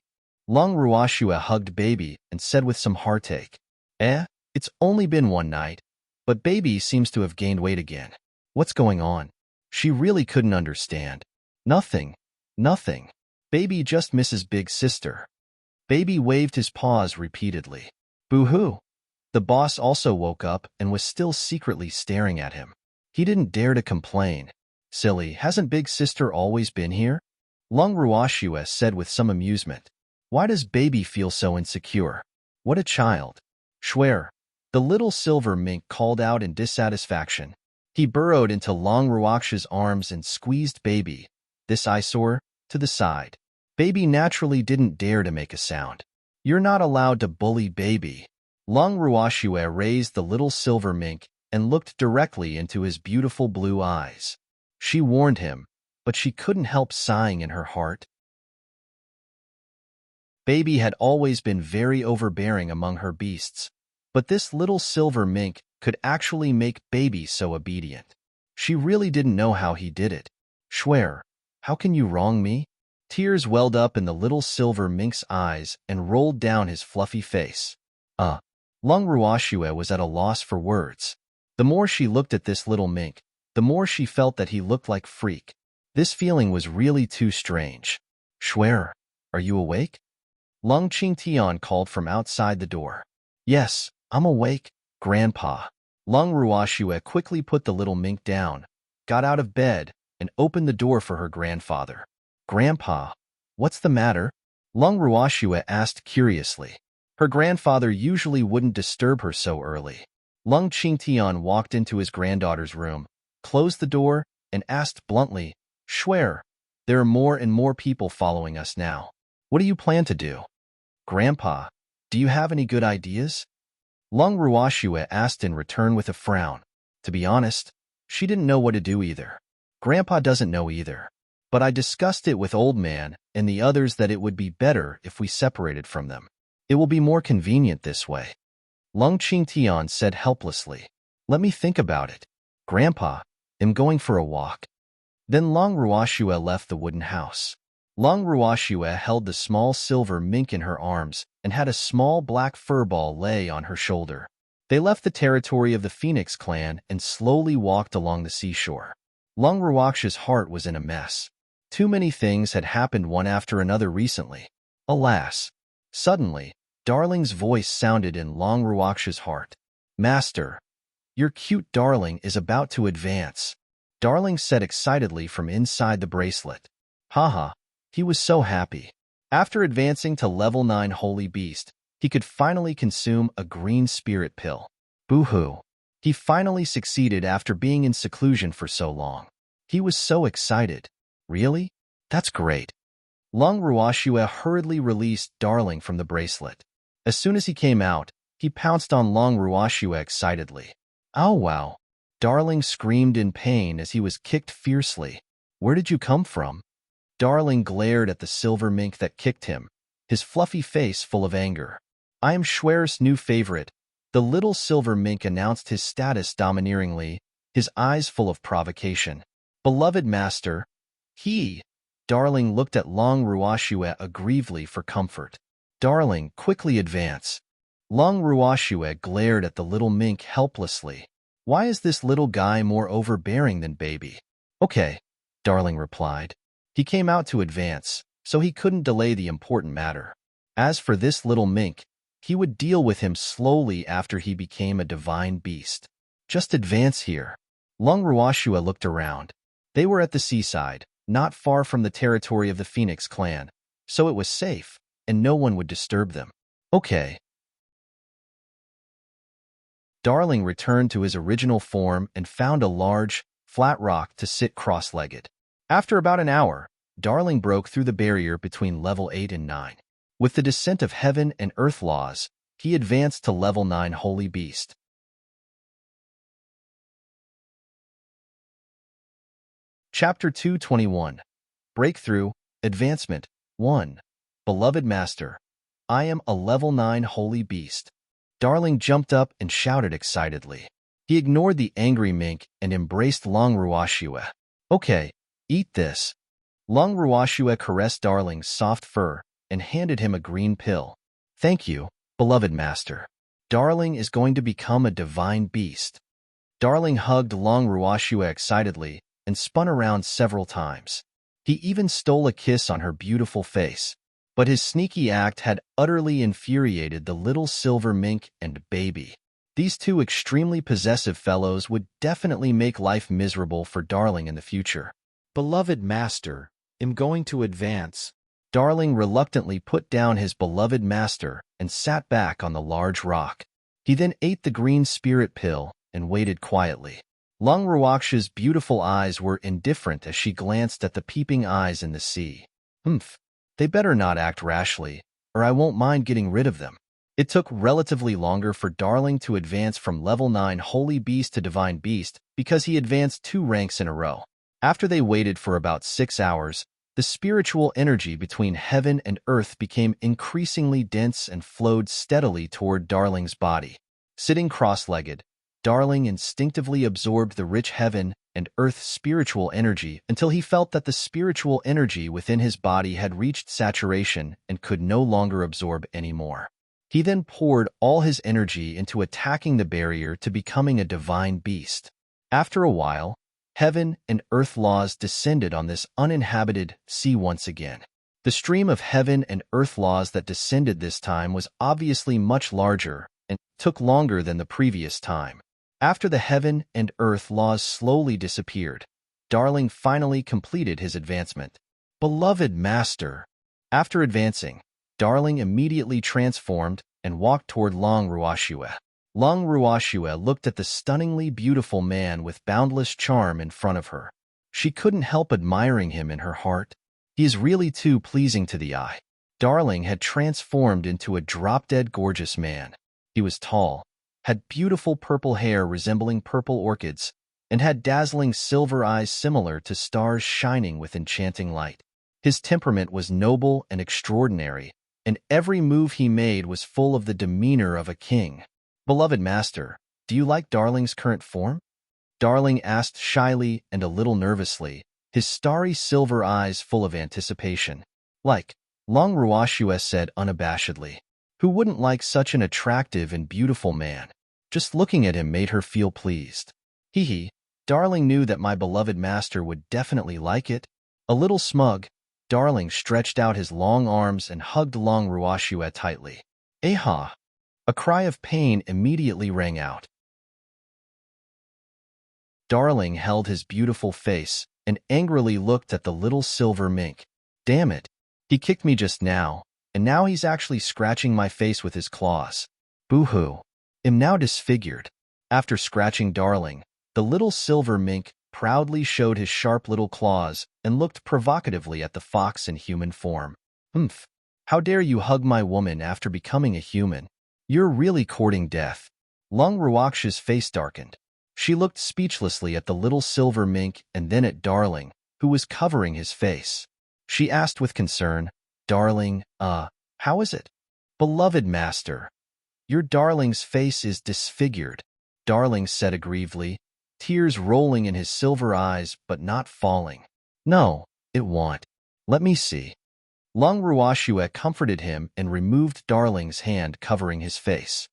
Long Ruoxue hugged Baby and said with some heartache. It's only been one night, but Baby seems to have gained weight again. What's going on? She really couldn't understand. Nothing. Baby just misses big sister. Baby waved his paws repeatedly. Boo-hoo. The boss also woke up and was still secretly staring at him. He didn't dare to complain. Silly, hasn't big sister always been here? Long Ruoxue said with some amusement. Why does Baby feel so insecure? What a child. Schwer. The little silver mink called out in dissatisfaction. He burrowed into Long Ruox's arms and squeezed Baby, this eyesore, to the side. Baby naturally didn't dare to make a sound. You're not allowed to bully Baby. Long Ruoxue raised the little silver mink and looked directly into his beautiful blue eyes. She warned him, but she couldn't help sighing in her heart. Baby had always been very overbearing among her beasts, but this little silver mink could actually make Baby so obedient. She really didn't know how he did it. Schwer, how can you wrong me? Tears welled up in the little silver mink's eyes and rolled down his fluffy face. Long Ruoxue was at a loss for words. The more she looked at this little mink, the more she felt that he looked like freak. This feeling was really too strange. Schwer, are you awake? Lung Qingtian called from outside the door. Yes, I'm awake, Grandpa. Lung Ruoxue quickly put the little mink down, got out of bed, and opened the door for her grandfather. Grandpa, what's the matter? Lung Ruoxue asked curiously. Her grandfather usually wouldn't disturb her so early. Lung Qingtian walked into his granddaughter's room, closed the door, and asked bluntly, Schwer, there are more and more people following us now. What do you plan to do? Grandpa, do you have any good ideas? Lung Ruoxue asked in return with a frown. To be honest, she didn't know what to do either. Grandpa doesn't know either. But I discussed it with Old Man and the others that it would be better if we separated from them. It will be more convenient this way. Lung Qingtian said helplessly. Let me think about it. Grandpa, I'm going for a walk. Then Long Ruoxue left the wooden house. Long Ruoxue held the small silver mink in her arms and had a small black fur ball lay on her shoulder. They left the territory of the Phoenix clan and slowly walked along the seashore. Long Ruox's heart was in a mess. Too many things had happened one after another recently. Alas! Suddenly, Darling's voice sounded in Long Ruox's heart. Master, your cute Darling is about to advance. Darling said excitedly from inside the bracelet. Haha, he was so happy. After advancing to level 9 Holy Beast, he could finally consume a green spirit pill. Boo-hoo. He finally succeeded after being in seclusion for so long. He was so excited. Really? That's great. Long Ruoxue hurriedly released Darling from the bracelet. As soon as he came out, he pounced on Long Ruoxue excitedly. Ow wow. Darling screamed in pain as he was kicked fiercely. Where did you come from? Darling glared at the silver mink that kicked him, his fluffy face full of anger. I am Schwer's new favorite. The little silver mink announced his status domineeringly, his eyes full of provocation. Beloved master, Darling looked at Long Ruoxue aggrievedly for comfort. Darling, quickly advance. Long Ruoxue glared at the little mink helplessly. Why is this little guy more overbearing than Baby? Okay, Darling replied. He came out to advance, so he couldn't delay the important matter. As for this little mink, he would deal with him slowly after he became a divine beast. Just advance here. Long Ruoxue looked around. They were at the seaside, not far from the territory of the Phoenix clan, so it was safe, and no one would disturb them. Okay. Darling returned to his original form and found a large, flat rock to sit cross-legged. After about an hour, Darling broke through the barrier between level 8 and 9. With the descent of heaven and earth laws, he advanced to level 9 Holy Beast. Chapter 221. Breakthrough, Advancement 1. Beloved Master, I am a level 9 Holy Beast. Darling jumped up and shouted excitedly. He ignored the angry mink and embraced Long Ruashue. Okay, eat this. Long Ruashue caressed Darling's soft fur and handed him a green pill. Thank you, beloved master. Darling is going to become a divine beast. Darling hugged Long Ruashue excitedly and spun around several times. He even stole a kiss on her beautiful face. But his sneaky act had utterly infuriated the little silver mink and baby. These two extremely possessive fellows would definitely make life miserable for Darling in the future. Beloved master, am going to advance. Darling reluctantly put down his beloved master and sat back on the large rock. He then ate the green spirit pill and waited quietly. Long Ruaksha's beautiful eyes were indifferent as she glanced at the peeping eyes in the sea. They better not act rashly, or I won't mind getting rid of them. It took relatively longer for Darling to advance from level 9 Holy Beast to Divine Beast because he advanced 2 ranks in a row. After they waited for about 6 hours, the spiritual energy between heaven and earth became increasingly dense and flowed steadily toward Darling's body. Sitting cross-legged, Darling instinctively absorbed the rich heaven and earth spiritual energy until he felt that the spiritual energy within his body had reached saturation and could no longer absorb anymore. He then poured all his energy into attacking the barrier to becoming a divine beast. After a while, heaven and earth laws descended on this uninhabited sea once again. The stream of heaven and earth laws that descended this time was obviously much larger and took longer than the previous time. After the heaven and earth laws slowly disappeared, Darling finally completed his advancement. Beloved master! After advancing, Darling immediately transformed and walked toward Long Ruashue. Long Ruashue looked at the stunningly beautiful man with boundless charm in front of her. She couldn't help admiring him in her heart. He is really too pleasing to the eye. Darling had transformed into a drop-dead gorgeous man. He was tall, had beautiful purple hair resembling purple orchids, and had dazzling silver eyes similar to stars shining with enchanting light. His temperament was noble and extraordinary, and every move he made was full of the demeanor of a king. Beloved master, do you like Darling's current form? Darling asked shyly and a little nervously, his starry silver eyes full of anticipation. Like, Long Ruashue said unabashedly. Who wouldn't like such an attractive and beautiful man? Just looking at him made her feel pleased. Hee. Darling knew that my beloved master would definitely like it. A little smug, Darling stretched out his long arms and hugged Long Ruashue tightly. Aha! A cry of pain immediately rang out. Darling held his beautiful face and angrily looked at the little silver mink. Damn it! He kicked me just now, and now he's actually scratching my face with his claws. Boo-hoo. Am now disfigured. After scratching Darling, the little silver mink proudly showed his sharp little claws and looked provocatively at the fox in human form. How dare you hug my woman after becoming a human? You're really courting death. Long Ruaksha's face darkened. She looked speechlessly at the little silver mink and then at Darling, who was covering his face. She asked with concern, Darling, how is it? Beloved master, your Darling's face is disfigured, Darling said aggrievedly, tears rolling in his silver eyes but not falling. No, it won't. Let me see. Long Ruashue comforted him and removed Darling's hand covering his face.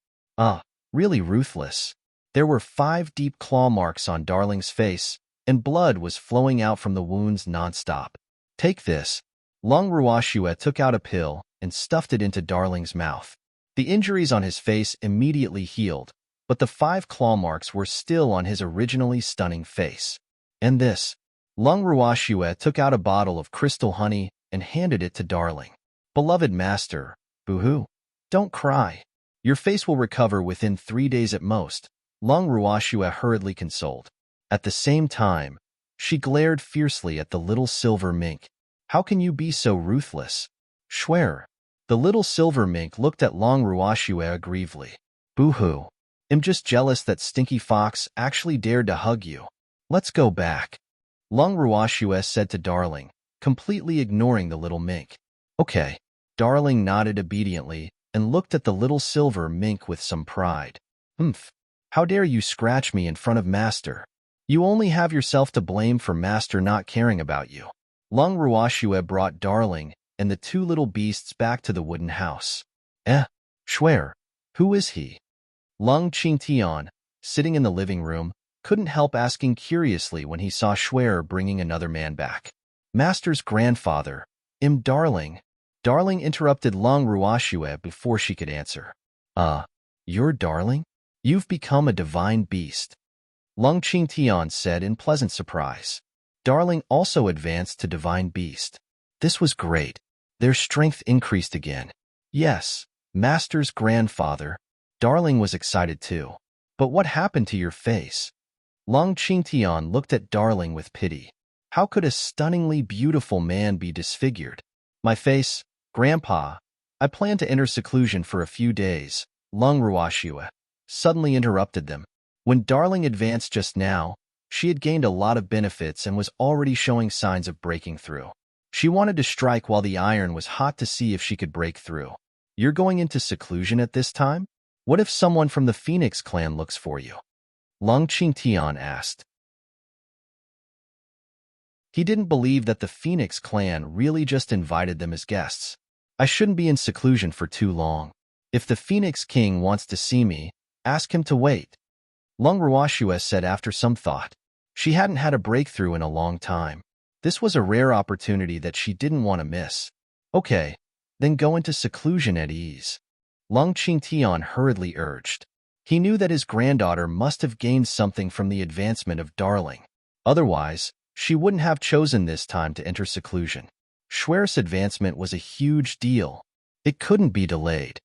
Really ruthless. There were 5 deep claw marks on Darling's face, and blood was flowing out from the wounds nonstop. Take this. Long Ruashue took out a pill and stuffed it into Darling's mouth. The injuries on his face immediately healed, but the 5 claw marks were still on his originally stunning face. And this. Long Ruashue took out a bottle of crystal honey and handed it to Darling. Beloved master, boo-hoo. Don't cry. Your face will recover within 3 days at most, Long Ruoxue hurriedly consoled. At the same time, she glared fiercely at the little silver mink. How can you be so ruthless? Schwer. The little silver mink looked at Long Ruoxue aggrievedly. Boo-hoo. I'm just jealous that Stinky Fox actually dared to hug you. Let's go back. Long Ruoxue said to Darling, completely ignoring the little mink. Okay. Darling nodded obediently and looked at the little silver mink with some pride. Humph. How dare you scratch me in front of Master? You only have yourself to blame for Master not caring about you. Long Ruoxue brought Darling and the two little beasts back to the wooden house. Schwer. Who is he? Long Qingtian, sitting in the living room, couldn't help asking curiously when he saw Schwer bringing another man back. Master's grandfather, Darling. Darling interrupted Long Ruoxue before she could answer. You're Darling? You've become a divine beast. Long Qingtian said in pleasant surprise. Darling also advanced to divine beast. This was great. Their strength increased again. Yes, Master's grandfather. Darling was excited too. But what happened to your face? Long Qingtian looked at Darling with pity. How could a stunningly beautiful man be disfigured? My face, Grandpa. I plan to enter seclusion for a few days. Long Ruoxue suddenly interrupted them. When Darling advanced just now, she had gained a lot of benefits and was already showing signs of breaking through. She wanted to strike while the iron was hot to see if she could break through. You're going into seclusion at this time? What if someone from the Phoenix clan looks for you? Long Qingtian asked. He didn't believe that the Phoenix clan really just invited them as guests. I shouldn't be in seclusion for too long. If the Phoenix King wants to see me, ask him to wait. Long Ruoxue said after some thought. She hadn't had a breakthrough in a long time. This was a rare opportunity that she didn't want to miss. Okay, then go into seclusion at ease. Long Qingtian hurriedly urged. He knew that his granddaughter must have gained something from the advancement of Darling. Otherwise, she wouldn't have chosen this time to enter seclusion. Schwer's advancement was a huge deal. It couldn't be delayed.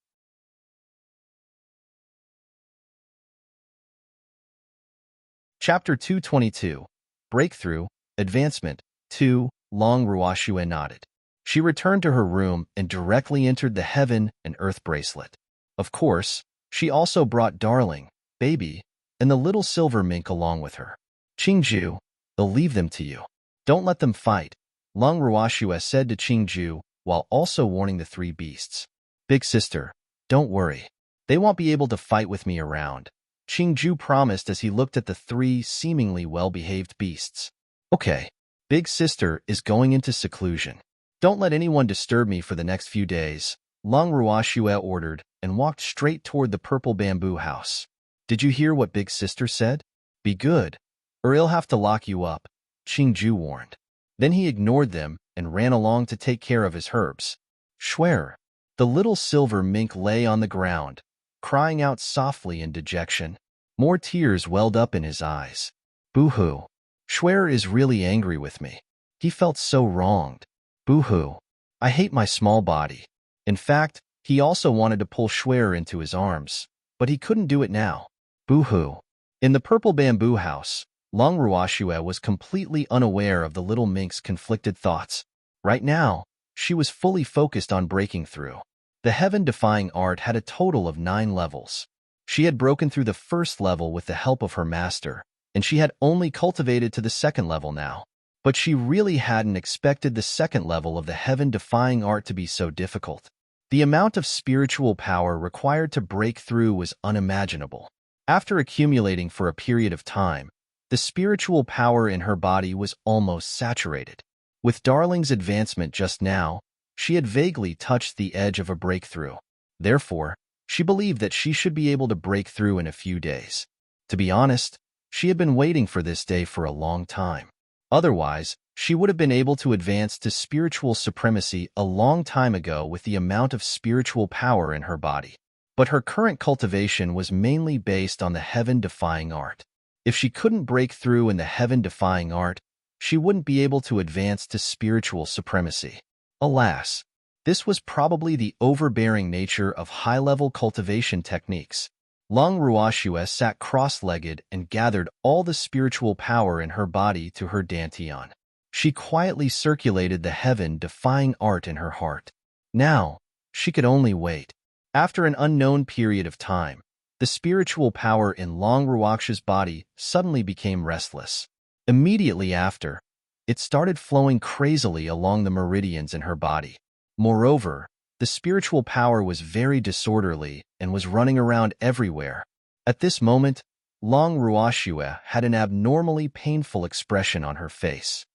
Chapter 222. Breakthrough, Advancement, 2. Long Ruoxue nodded. She returned to her room and directly entered the Heaven and Earth bracelet. Of course, she also brought Darling, Baby, and the little silver mink along with her. Qingju, they'll leave them to you. Don't let them fight, Long Ruoxue said to Qingju, while also warning the three beasts. Big sister, don't worry. They won't be able to fight with me around, Qingju promised as he looked at the three seemingly well-behaved beasts. Okay, Big sister is going into seclusion. Don't let anyone disturb me for the next few days, Long Ruoxue ordered and walked straight toward the purple bamboo house. Did you hear what Big sister said? Be good, or he'll have to lock you up, Qingju warned. Then he ignored them and ran along to take care of his herbs. Schwer. The little silver mink lay on the ground, crying out softly in dejection. More tears welled up in his eyes. Boo-hoo. Schwer is really angry with me. He felt so wronged. Boo-hoo. I hate my small body. In fact, he also wanted to pull Schwer into his arms, but he couldn't do it now. Boo-hoo. In the purple bamboo house, Long Ruoxue was completely unaware of the little mink's conflicted thoughts. Right now, she was fully focused on breaking through. The heaven-defying art had a total of 9 levels. She had broken through the first level with the help of her master, and she had only cultivated to the second level now. But she really hadn't expected the second level of the heaven-defying art to be so difficult. The amount of spiritual power required to break through was unimaginable. After accumulating for a period of time, the spiritual power in her body was almost saturated. With Darling's advancement just now, she had vaguely touched the edge of a breakthrough. Therefore, she believed that she should be able to break through in a few days. To be honest, she had been waiting for this day for a long time. Otherwise, she would have been able to advance to spiritual supremacy a long time ago with the amount of spiritual power in her body. But her current cultivation was mainly based on the heaven-defying art. If she couldn't break through in the heaven-defying art, she wouldn't be able to advance to spiritual supremacy. Alas, this was probably the overbearing nature of high-level cultivation techniques. Long Ruoxue sat cross-legged and gathered all the spiritual power in her body to her dantian. She quietly circulated the heaven-defying art in her heart. Now, she could only wait. After an unknown period of time, the spiritual power in Long Ruoxue's body suddenly became restless. Immediately after, it started flowing crazily along the meridians in her body. Moreover, the spiritual power was very disorderly and was running around everywhere. At this moment, Long Ruoxue had an abnormally painful expression on her face.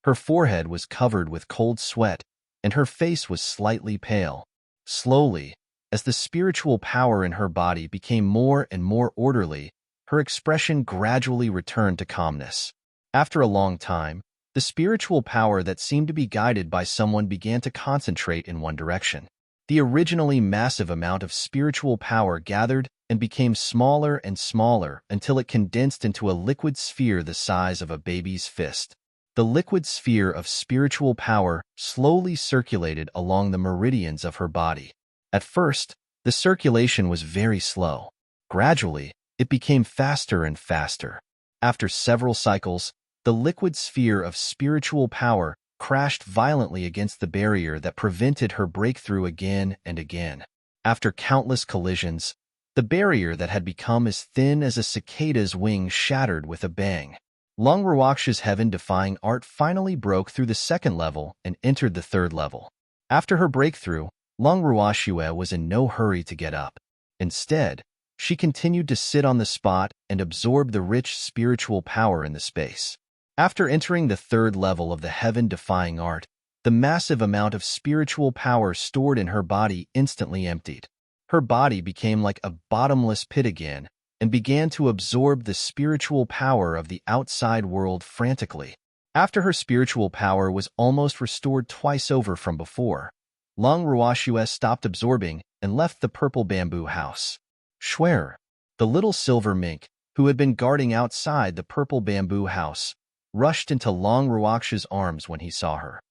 Her forehead was covered with cold sweat, and her face was slightly pale. Slowly, as the spiritual power in her body became more and more orderly, her expression gradually returned to calmness. After a long time, the spiritual power that seemed to be guided by someone began to concentrate in one direction. The originally massive amount of spiritual power gathered and became smaller and smaller until it condensed into a liquid sphere the size of a baby's fist. The liquid sphere of spiritual power slowly circulated along the meridians of her body. At first, the circulation was very slow. Gradually, it became faster and faster. After several cycles, the liquid sphere of spiritual power crashed violently against the barrier that prevented her breakthrough again and again. After countless collisions, the barrier that had become as thin as a cicada's wing shattered with a bang. Long Ruoxue's heaven-defying art finally broke through the second level and entered the third level. After her breakthrough, Long Ruoxue was in no hurry to get up. Instead, she continued to sit on the spot and absorb the rich spiritual power in the space. After entering the third level of the heaven-defying art, the massive amount of spiritual power stored in her body instantly emptied. Her body became like a bottomless pit again and began to absorb the spiritual power of the outside world frantically. After her spiritual power was almost restored twice over from before, Long Ruoxue stopped absorbing and left the purple bamboo house. Schwer, the little silver mink, who had been guarding outside the purple bamboo house, rushed into Long Ruoxue's arms when he saw her.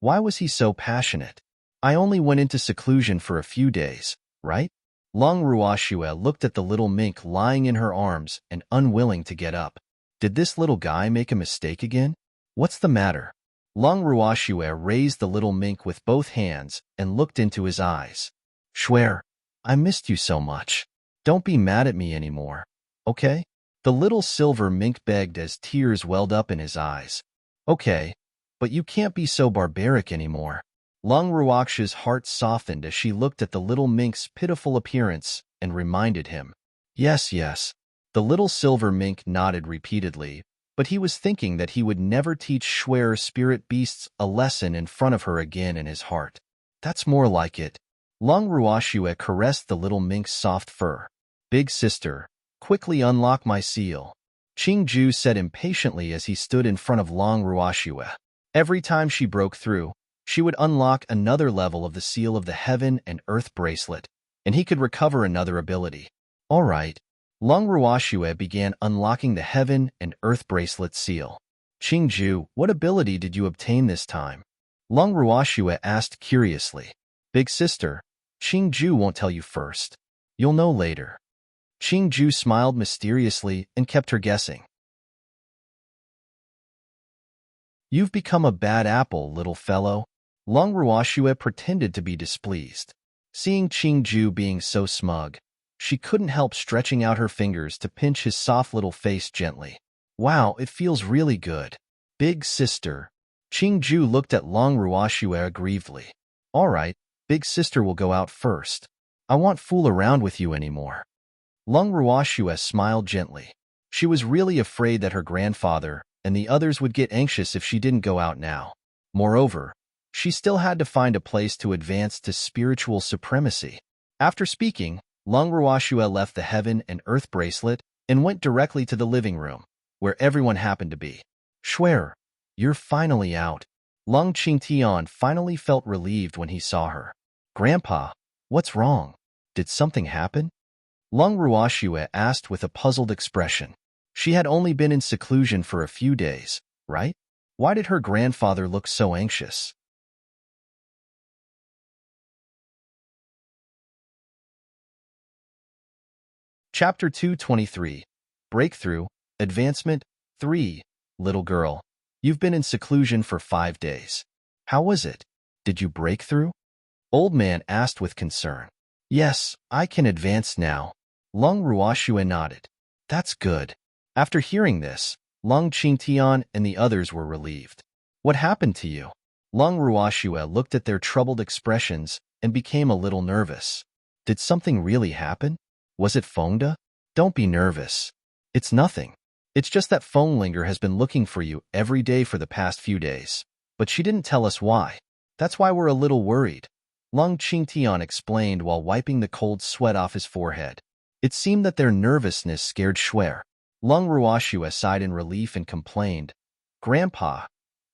Why was he so passionate? I only went into seclusion for a few days, right? Long Ruoxue looked at the little mink lying in her arms and unwilling to get up. Did this little guy make a mistake again? What's the matter? Long Ruoxue raised the little mink with both hands and looked into his eyes. Schwer, I missed you so much. Don't be mad at me anymore, okay? The little silver mink begged as tears welled up in his eyes. Okay, but you can't be so barbaric anymore. Long Ruoxue's heart softened as she looked at the little mink's pitiful appearance and reminded him. Yes, yes. The little silver mink nodded repeatedly, but he was thinking that he would never teach Schwer spirit beasts a lesson in front of her again in his heart. That's more like it. Long Ruoxue caressed the little mink's soft fur. Big sister, quickly unlock my seal, Qingju said impatiently as he stood in front of Long Ruoxue. Every time she broke through, she would unlock another level of the seal of the heaven and earth bracelet, and he could recover another ability. All right. Long Ruoxue began unlocking the heaven and earth bracelet seal. Qingju, what ability did you obtain this time? Long Ruoxue asked curiously. Big sister, Qingju won't tell you first. You'll know later. Qingju smiled mysteriously and kept her guessing. You've become a bad apple, little fellow. Long Ruoxue pretended to be displeased. Seeing Qingju being so smug, she couldn't help stretching out her fingers to pinch his soft little face gently. Wow, it feels really good. Big sister. Qingju looked at Long Ruoxue aggrievedly. All right, big sister will go out first. I won't fool around with you anymore. Long Ruoxue smiled gently. She was really afraid that her grandfather and the others would get anxious if she didn't go out now. Moreover, she still had to find a place to advance to spiritual supremacy. After speaking, Long Ruoxue left the heaven and earth bracelet and went directly to the living room, where everyone happened to be. Schwer, you're finally out. Long Qingtian finally felt relieved when he saw her. Grandpa, what's wrong? Did something happen? Long Ruoxue asked with a puzzled expression. She had only been in seclusion for a few days, right? Why did her grandfather look so anxious? Chapter 223. Breakthrough, Advancement 3. Little girl, you've been in seclusion for 5 days. How was it? Did you break through? Old man asked with concern. Yes, I can advance now. Lung Ruoxue nodded. That's good. After hearing this, Lung Qingtian and the others were relieved. What happened to you? Lung Ruoxue looked at their troubled expressions and became a little nervous. Did something really happen? Was it Fengda? Don't be nervous. It's nothing. It's just that Fenglinger has been looking for you every day for the past few days. But she didn't tell us why. That's why we're a little worried. Lung Qingtian explained while wiping the cold sweat off his forehead. It seemed that their nervousness scared Shuer. Lung Ruoxue sighed in relief and complained, Grandpa,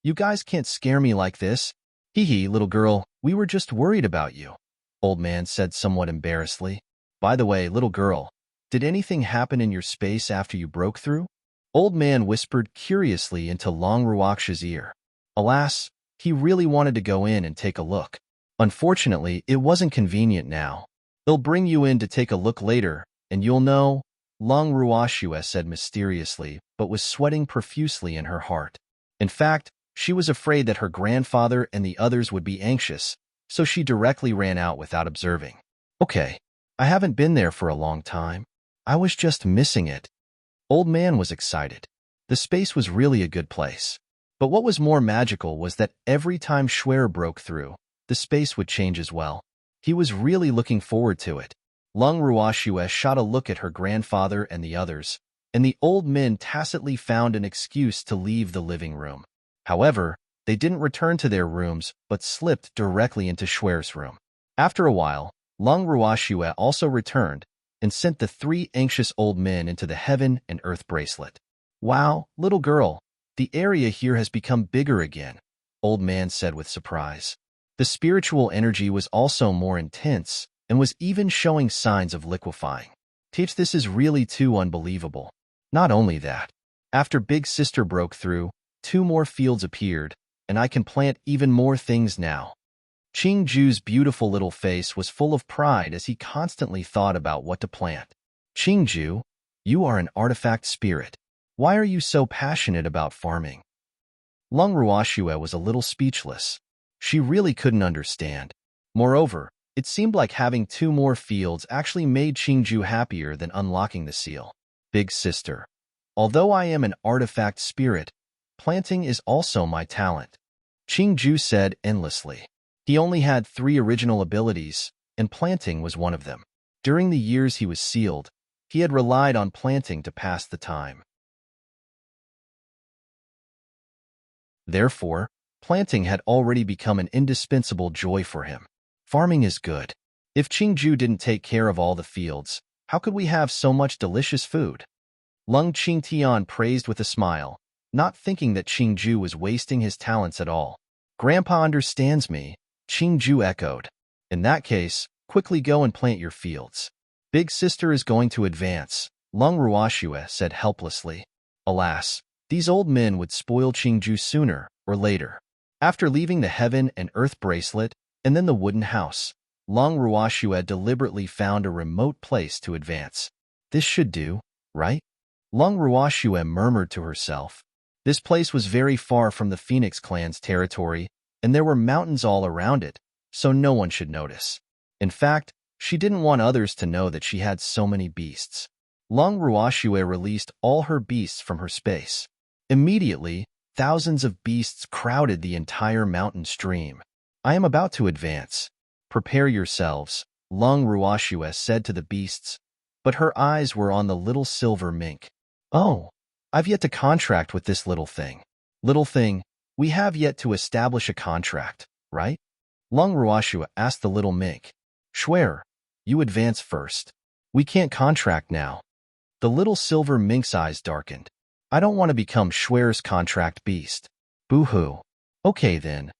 you guys can't scare me like this. Hee, little girl, we were just worried about you. Old man said somewhat embarrassedly. By the way, little girl, did anything happen in your space after you broke through? Old man whispered curiously into Long Ruoxue's ear. Alas, he really wanted to go in and take a look. Unfortunately, it wasn't convenient now. They'll bring you in to take a look later, and you'll know, Long Ruoxue said mysteriously, but was sweating profusely in her heart. In fact, she was afraid that her grandfather and the others would be anxious, so she directly ran out without observing. Okay, I haven't been there for a long time. I was just missing it. Old man was excited. The space was really a good place. But what was more magical was that every time Shuer broke through, the space would change as well. He was really looking forward to it. Lung Ruoxue shot a look at her grandfather and the others, and the old men tacitly found an excuse to leave the living room. However, they didn't return to their rooms, but slipped directly into Shuer's room. After a while, Lung Ruoxue also returned and sent the 3 anxious old men into the heaven and earth bracelet. Wow, little girl, the area here has become bigger again, old man said with surprise. The spiritual energy was also more intense and was even showing signs of liquefying. Teach, this is really too unbelievable. Not only that, after Big Sister broke through, 2 more fields appeared, and I can plant even more things now. Qingju's beautiful little face was full of pride as he constantly thought about what to plant. Qingju, you are an artifact spirit. Why are you so passionate about farming? Lung Ruoxue was a little speechless. She really couldn't understand. Moreover, it seemed like having 2 more fields actually made Qingju happier than unlocking the seal. Big Sister, although I am an artifact spirit, planting is also my talent. Qingju said endlessly. He only had 3 original abilities, and planting was one of them. During the years he was sealed, he had relied on planting to pass the time. Therefore, planting had already become an indispensable joy for him. Farming is good. If Qingju didn't take care of all the fields, how could we have so much delicious food? Lung Qingtian praised with a smile, not thinking that Qingju was wasting his talents at all. Grandpa understands me, Qingju echoed. In that case, quickly go and plant your fields. Big Sister is going to advance, Lung Ruoxue said helplessly. Alas, these old men would spoil Qingju sooner or later. After leaving the heaven and earth bracelet, and then the wooden house, Lung Ruoxue deliberately found a remote place to advance. This should do, right? Lung Ruoxue murmured to herself. This place was very far from the Phoenix clan's territory, and there were mountains all around it, so no one should notice. In fact, she didn't want others to know that she had so many beasts. Lung Ruoxue released all her beasts from her space. Immediately, thousands of beasts crowded the entire mountain stream. I am about to advance. Prepare yourselves, Lung Ruoxue said to the beasts, but her eyes were on the little silver mink. Oh, I've yet to contract with this little thing. Little thing, we have yet to establish a contract, right? Lung Ruoxue asked the little mink. Shuer, you advance first. We can't contract now. The little silver mink's eyes darkened. I don't want to become Shuer's contract beast. Boo-hoo. Okay then.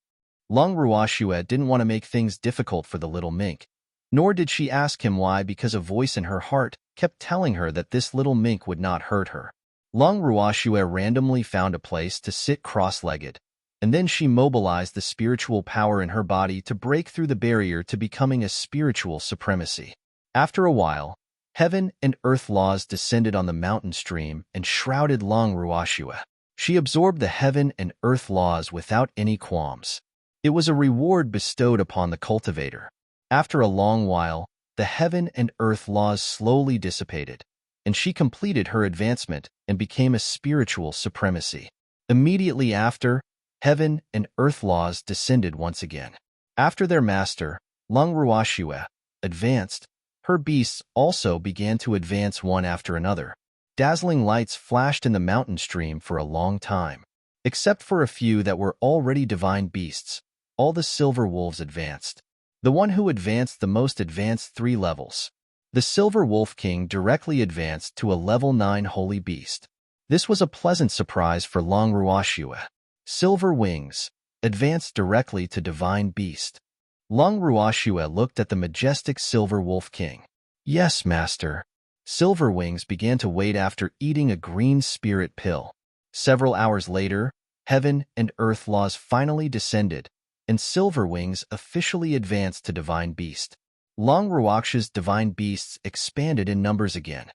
Lung Ruoxue didn't want to make things difficult for the little mink, nor did she ask him why, because a voice in her heart kept telling her that this little mink would not hurt her. Lung Ruoxue randomly found a place to sit cross-legged, and then she mobilized the spiritual power in her body to break through the barrier to becoming a spiritual supremacy. After a while, Heaven and earth laws descended on the mountain stream and shrouded Long Ruashua. She absorbed the heaven and earth laws without any qualms. It was a reward bestowed upon the cultivator. After a long while, the heaven and earth laws slowly dissipated, and she completed her advancement and became a spiritual supremacy. Immediately after, heaven and earth laws descended once again. After their master, Long Ruashua, advanced, her beasts also began to advance one after another. Dazzling lights flashed in the mountain stream for a long time. Except for a few that were already divine beasts, all the silver wolves advanced. The one who advanced the most advanced 3 levels. The Silver Wolf King directly advanced to a level 9 holy beast. This was a pleasant surprise for Long Ruashua. Silver Wings advanced directly to divine beast. Long Ruashua looked at the majestic Silver Wolf King. Yes, master. Silver Wings began to wait after eating a green spirit pill. Several hours later, heaven and earth laws finally descended, and Silver Wings officially advanced to divine beast. Long Ruaksha's divine beasts expanded in numbers again.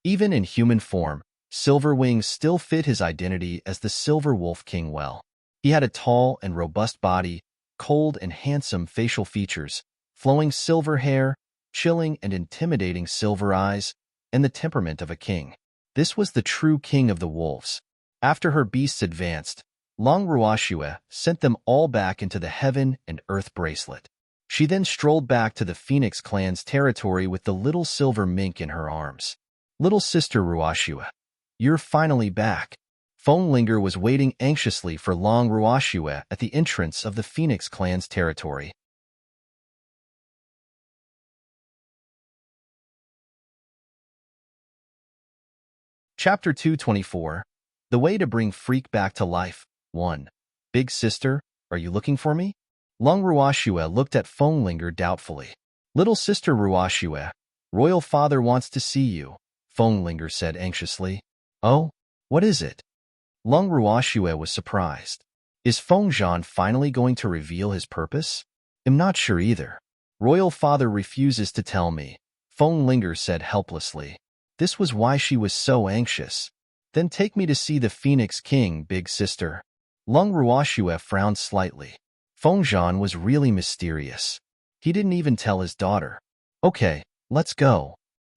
Even in human form, Silver Wings still fit his identity as the Silver Wolf King well. He had a tall and robust body, cold and handsome facial features, flowing silver hair, chilling and intimidating silver eyes, and the temperament of a king. This was the true king of the wolves. After her beasts advanced, Long Ruashua sent them all back into the heaven and earth bracelet. She then strolled back to the Phoenix clan's territory with the little silver mink in her arms. Little sister Ruashua, you're finally back. Phonelinger was waiting anxiously for Long Ruashua at the entrance of the Phoenix clan's territory. Chapter 224. The Way to Bring Freak Back to Life. 1. Big sister, are you looking for me? Long Ruashua looked at Phonelinger doubtfully. Little sister Ruashua, royal father wants to see you, Phonelinger said anxiously. Oh, what is it? Long Ruashua was surprised. Is Phongzhan finally going to reveal his purpose? I'm not sure either. Royal father refuses to tell me, Phonelinger said helplessly. This was why she was so anxious. Then take me to see the Phoenix King, big sister. Long Ruashua frowned slightly. Phongzhan was really mysterious. He didn't even tell his daughter. Okay, let's go.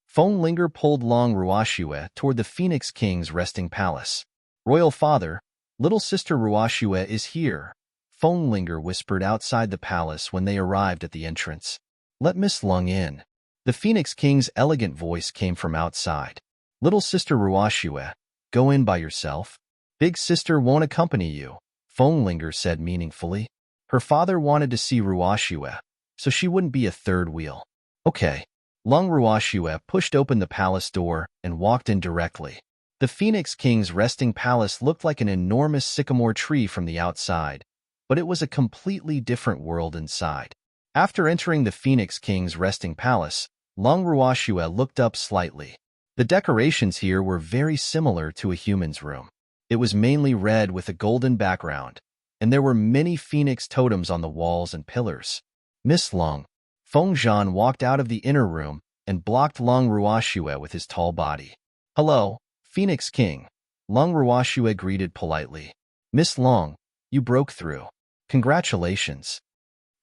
Phonelinger pulled Long Ruashua toward the Phoenix King's resting palace. Royal father, little sister Ruashua is here, Phonelinger whispered outside the palace when they arrived at the entrance. Let Miss Lung in. The Phoenix King's elegant voice came from outside. Little sister Ruashua, go in by yourself. Big sister won't accompany you, Phonelinger said meaningfully. Her father wanted to see Ruashua, so she wouldn't be a third wheel. Okay. Long Ruashua pushed open the palace door and walked in directly. The Phoenix King's resting palace looked like an enormous sycamore tree from the outside, but it was a completely different world inside. After entering the Phoenix King's resting palace, Long Ruashua looked up slightly. The decorations here were very similar to a human's room. It was mainly red with a golden background, and there were many phoenix totems on the walls and pillars. Miss Long, Phongzhan walked out of the inner room and blocked Long Ruashua with his tall body. Hello, Phoenix King, Long Ruashua greeted politely. Miss Long, you broke through. Congratulations.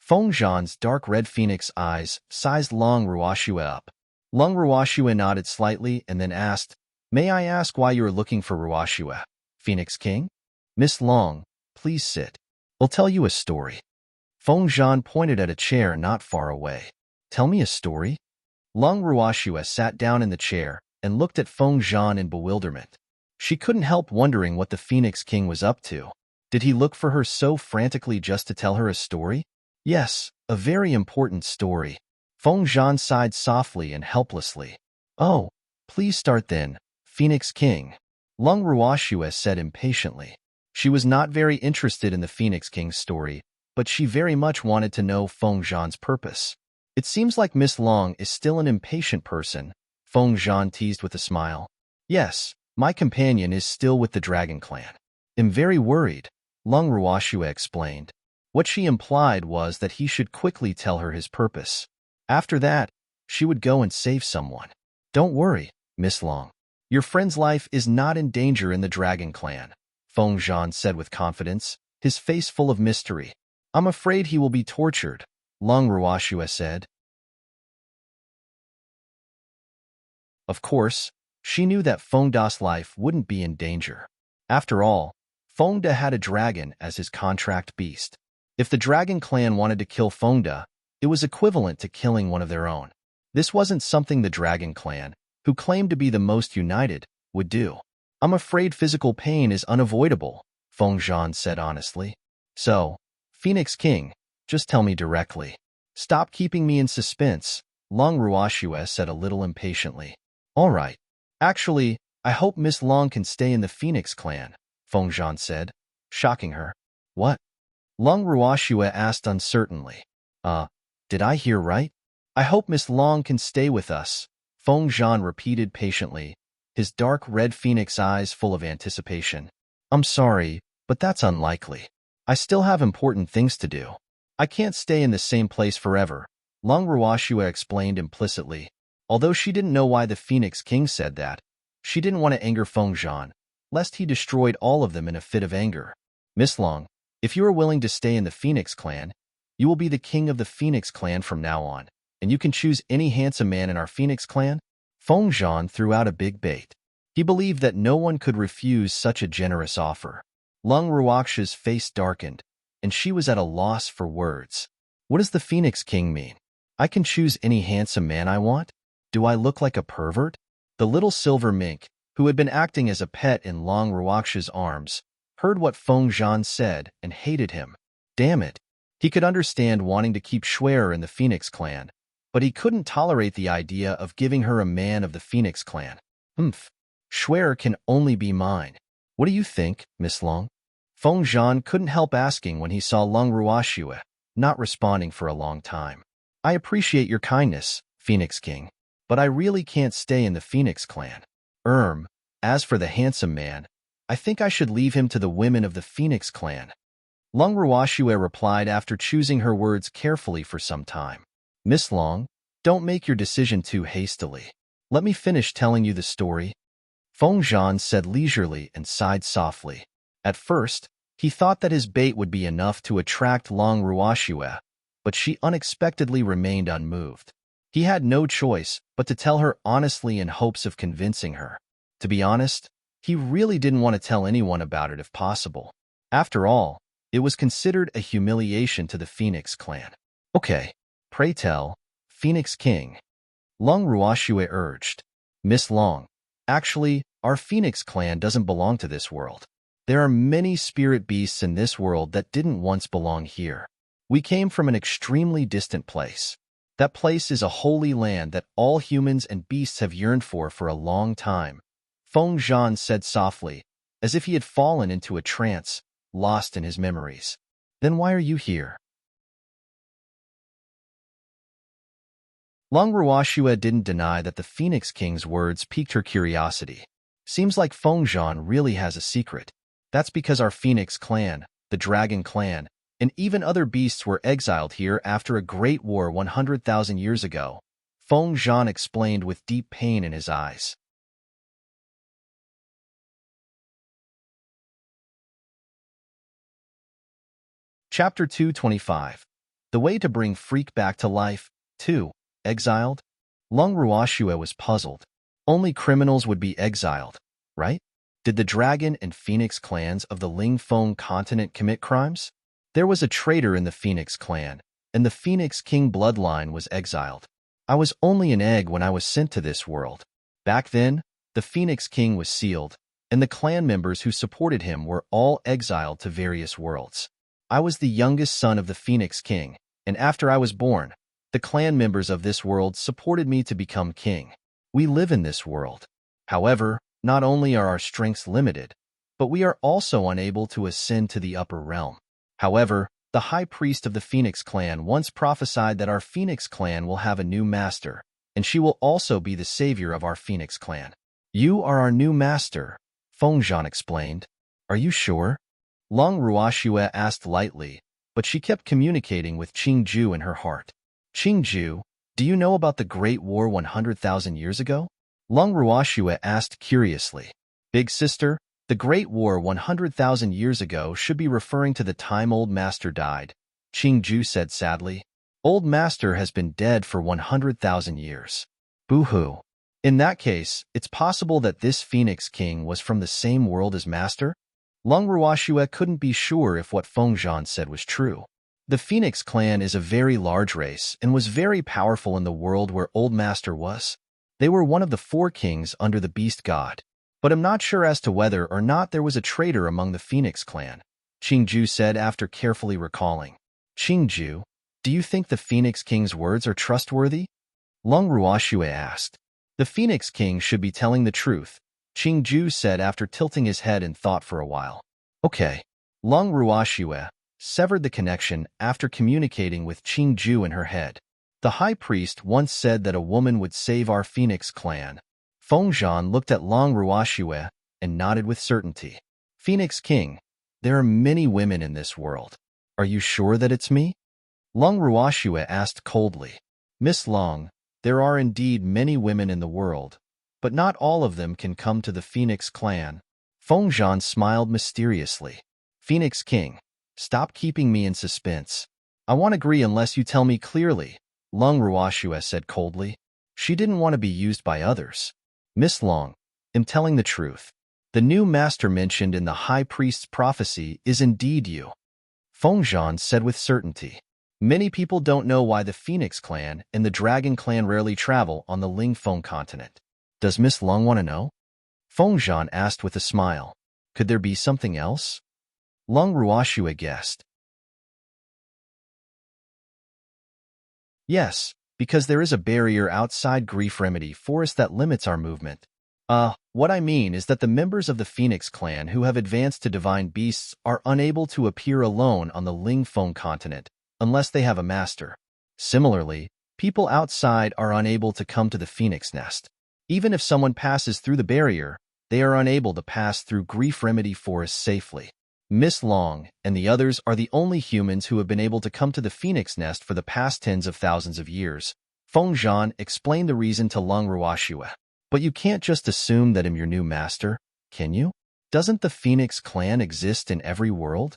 Phongzhan's dark red phoenix eyes sized Long Ruashua up. Long Ruashua nodded slightly and then asked, May I ask why you are looking for Ruashua, Phoenix King? Miss Long, please sit. I'll tell you a story. Phongzhan pointed at a chair not far away. Tell me a story? Long Ruashua sat down in the chair and looked at Phongzhan in bewilderment. She couldn't help wondering what the Phoenix King was up to. Did he look for her so frantically just to tell her a story? Yes, a very important story. Phongzhan sighed softly and helplessly. Oh, please start then, Phoenix King. Long Ruashua said impatiently. She was not very interested in the Phoenix King's story, but she very much wanted to know Phongzhan's purpose. It seems like Miss Long is still an impatient person, Phongzhan teased with a smile. Yes, my companion is still with the Dragon Clan. I'm very worried, Long Ruashua explained. What she implied was that he should quickly tell her his purpose. After that, she would go and save someone. Don't worry, Miss Long. Your friend's life is not in danger in the Dragon Clan, Feng Zhan said with confidence, his face full of mystery. I'm afraid he will be tortured, Long Ruoxue said. Of course, she knew that Feng Da's life wouldn't be in danger. After all, Feng Da had a dragon as his contract beast. If the Dragon Clan wanted to kill Feng Da, it was equivalent to killing one of their own. This wasn't something the Dragon Clan, who claimed to be the most united, would do. I'm afraid physical pain is unavoidable, Feng Zhan said honestly. So, Phoenix King, just tell me directly. Stop keeping me in suspense, Long Ruoxue said a little impatiently. All right. Actually, I hope Miss Long can stay in the Phoenix Clan, Feng Zhan said, shocking her. What? Long Ruoxue asked uncertainly. Did I hear right? I hope Miss Long can stay with us, Feng Zhan repeated patiently, his dark red phoenix eyes full of anticipation. I'm sorry, but that's unlikely. I still have important things to do. I can't stay in the same place forever, Long Ruoxue explained implicitly. Although she didn't know why the Phoenix King said that, she didn't want to anger Feng Zhan, lest he destroyed all of them in a fit of anger. Miss Long, if you are willing to stay in the Phoenix Clan, you will be the king of the Phoenix Clan from now on, and you can choose any handsome man in our Phoenix Clan. Feng Zhan threw out a big bait. He believed that no one could refuse such a generous offer. Long Ruoxue's face darkened, and she was at a loss for words. What does the Phoenix King mean? I can choose any handsome man I want? Do I look like a pervert? The little silver mink, who had been acting as a pet in Long Ruoxue's arms, heard what Feng Zhan said and hated him. Damn it. He could understand wanting to keep Schwer in the Phoenix Clan, but he couldn't tolerate the idea of giving her a man of the Phoenix Clan. Schwer can only be mine. What do you think, Miss Long? Feng Zhan couldn't help asking when he saw Long Ruoxue, not responding for a long time. I appreciate your kindness, Phoenix King, but I really can't stay in the Phoenix Clan. As for the handsome man, I think I should leave him to the women of the Phoenix Clan. Long Ruoxue replied after choosing her words carefully for some time. Miss Long, don't make your decision too hastily. Let me finish telling you the story. Feng Zhan said leisurely and sighed softly. At first, he thought that his bait would be enough to attract Long Ruoxue, but she unexpectedly remained unmoved. He had no choice but to tell her honestly in hopes of convincing her. To be honest, he really didn't want to tell anyone about it if possible. After all, it was considered a humiliation to the Phoenix Clan. Okay, pray tell, Phoenix King. Long Ruoxue urged. Miss Long, actually, our Phoenix Clan doesn't belong to this world. There are many spirit beasts in this world that didn't once belong here. We came from an extremely distant place. That place is a holy land that all humans and beasts have yearned for a long time, Feng Zhan said softly, as if he had fallen into a trance, lost in his memories. Then why are you here? Long Ruoxue didn't deny that the Phoenix King's words piqued her curiosity. Seems like Feng Zhan really has a secret. That's because our Phoenix Clan, the Dragon Clan, and even other beasts were exiled here after a great war 100,000 years ago, Feng Zhan explained with deep pain in his eyes. Chapter 225. The Way to Bring Freak Back to Life. 2. Exiled? Long Ruoxue was puzzled. Only criminals would be exiled, right? Did the Dragon and Phoenix clans of the Lingfeng continent commit crimes? There was a traitor in the Phoenix clan, and the Phoenix King bloodline was exiled. I was only an egg when I was sent to this world. Back then, the Phoenix King was sealed, and the clan members who supported him were all exiled to various worlds. I was the youngest son of the Phoenix King, and after I was born, the clan members of this world supported me to become king. We live in this world. However, not only are our strengths limited, but we are also unable to ascend to the upper realm. However, the high priest of the Phoenix clan once prophesied that our Phoenix clan will have a new master, and she will also be the savior of our Phoenix clan. You are our new master, Feng Zhan explained. Are you sure? Long Ruoxue asked lightly, but she kept communicating with Qingju in her heart. Qingju, Do you know about the Great War 100,000 years ago? Lung Ruoxue asked curiously. Big sister, the Great War 100,000 years ago should be referring to the time Old Master died, Qingju said sadly. Old Master has been dead for 100,000 years. Boo-hoo. In that case, it's possible that this Phoenix King was from the same world as Master? Lung Ruoxue couldn't be sure if what Feng Zhan said was true. The Phoenix clan is a very large race and was very powerful in the world where Old Master was. They were one of the 4 kings under the Beast God. But I'm not sure as to whether or not there was a traitor among the Phoenix clan, Qingju said after carefully recalling. Qingju, do you think the Phoenix King's words are trustworthy? Lung Ruoxue asked. The Phoenix King should be telling the truth, Qingju said after tilting his head in thought for a while. Okay. Lung Ruoxue severed the connection after communicating with Qingju in her head. The high priest once said that a woman would save our Phoenix clan. Feng Zhan looked at Lung Ruoxue and nodded with certainty. Phoenix King, there are many women in this world. Are you sure that it's me? Lung Ruoxue asked coldly. Miss Lung, there are indeed many women in the world, but not all of them can come to the Phoenix clan. Feng Zhan smiled mysteriously. Phoenix King, stop keeping me in suspense. I won't agree unless you tell me clearly, Lung Ruoxue said coldly. She didn't want to be used by others. Miss Lung, I'm telling the truth. The new master mentioned in the high priest's prophecy is indeed you. Feng Zhan said with certainty. Many people don't know why the Phoenix clan and the Dragon clan rarely travel on the Lingfeng continent. Does Miss Lung want to know? Feng Zhan asked with a smile. Could there be something else? Lung Ruoxue guessed. Yes, because there is a barrier outside Grief Remedy Forest that limits our movement. What I mean is that the members of the Phoenix clan who have advanced to divine beasts are unable to appear alone on the Lingfeng continent, unless they have a master. Similarly, people outside are unable to come to the Phoenix Nest. Even if someone passes through the barrier, they are unable to pass through Grief Remedy Forest safely. Miss Long and the others are the only humans who have been able to come to the Phoenix Nest for the past tens of thousands of years. Feng Zhan explained the reason to Lung Ruoxue. But you can't just assume that I'm your new master, can you? Doesn't the Phoenix clan exist in every world?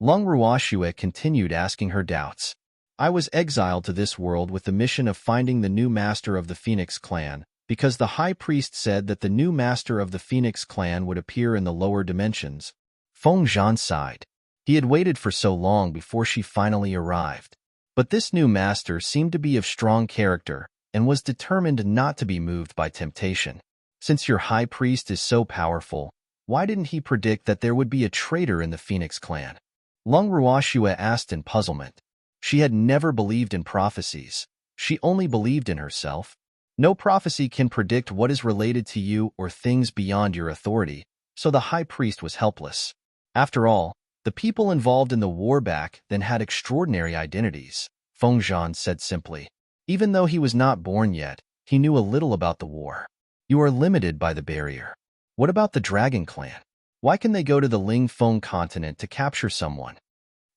Lung Ruoxue continued asking her doubts. I was exiled to this world with the mission of finding the new master of the Phoenix clan, because the high priest said that the new master of the Phoenix clan would appear in the lower dimensions. Feng Zhan sighed. He had waited for so long before she finally arrived. But this new master seemed to be of strong character and was determined not to be moved by temptation. Since your high priest is so powerful, why didn't he predict that there would be a traitor in the Phoenix clan? Lung Ruoxue asked in puzzlement. She had never believed in prophecies. She only believed in herself. No prophecy can predict what is related to you or things beyond your authority, so the high priest was helpless. After all, the people involved in the war back then had extraordinary identities, Feng Zhan said simply. Even though he was not born yet, he knew a little about the war. You are limited by the barrier. What about the Dragon clan? Why can they go to the Lingfeng continent to capture someone?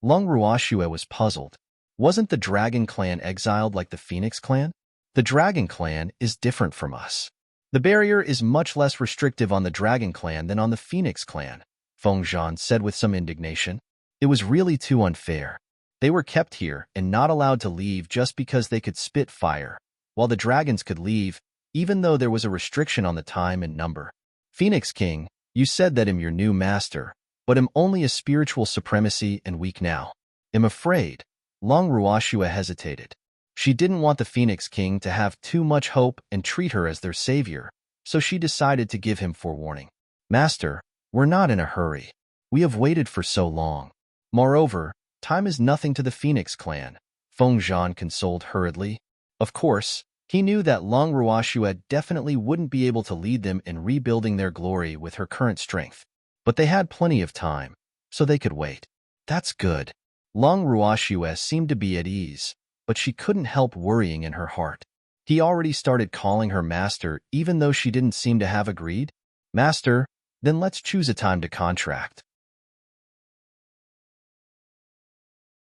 Lung Ruoxue was puzzled. Wasn't the Dragon clan exiled like the Phoenix clan? The Dragon clan is different from us. The barrier is much less restrictive on the Dragon clan than on the Phoenix clan, Feng Zhan said with some indignation. It was really too unfair. They were kept here and not allowed to leave just because they could spit fire, while the dragons could leave, even though there was a restriction on the time and number. Phoenix King, you said that I'm your new master, but I'm only a spiritual supremacy and weak now. I'm afraid. Lung Ruoxue hesitated. She didn't want the Phoenix King to have too much hope and treat her as their savior, so she decided to give him forewarning. Master, we're not in a hurry. We have waited for so long. Moreover, time is nothing to the Phoenix clan, Feng Zhan consoled hurriedly. Of course, he knew that Lung Ruoxue definitely wouldn't be able to lead them in rebuilding their glory with her current strength. But they had plenty of time, so they could wait. That's good. Lung Ruoxue seemed to be at ease, but she couldn't help worrying in her heart. He already started calling her master even though she didn't seem to have agreed. Master, then let's choose a time to contract.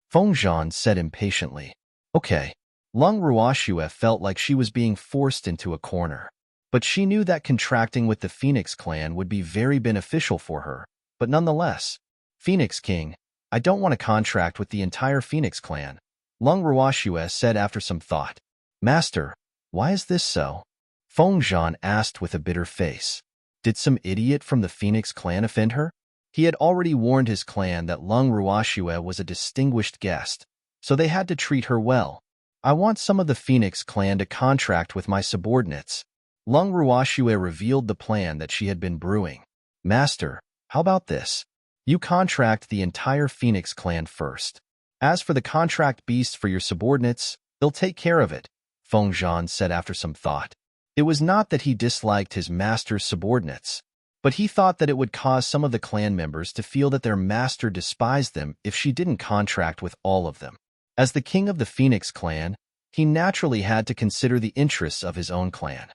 Feng Zhan said impatiently. Okay, Lung Ruoxue felt like she was being forced into a corner. But she knew that contracting with the Phoenix clan would be very beneficial for her. But nonetheless, Phoenix King, I don't want to contract with the entire Phoenix clan, Lung Ruoxue said after some thought. Master, why is this so? Feng Zhan asked with a bitter face. Did some idiot from the Phoenix clan offend her? He had already warned his clan that Lung Ruoxue was a distinguished guest, so they had to treat her well. I want some of the Phoenix clan to contract with my subordinates. Lung Ruoxue revealed the plan that she had been brewing. Master, how about this? You contract the entire Phoenix clan first. As for the contract beasts for your subordinates, they'll take care of it, Feng Zhan said after some thought. It was not that he disliked his master's subordinates, but he thought that it would cause some of the clan members to feel that their master despised them if she didn't contract with all of them. As the king of the Phoenix clan, he naturally had to consider the interests of his own clan.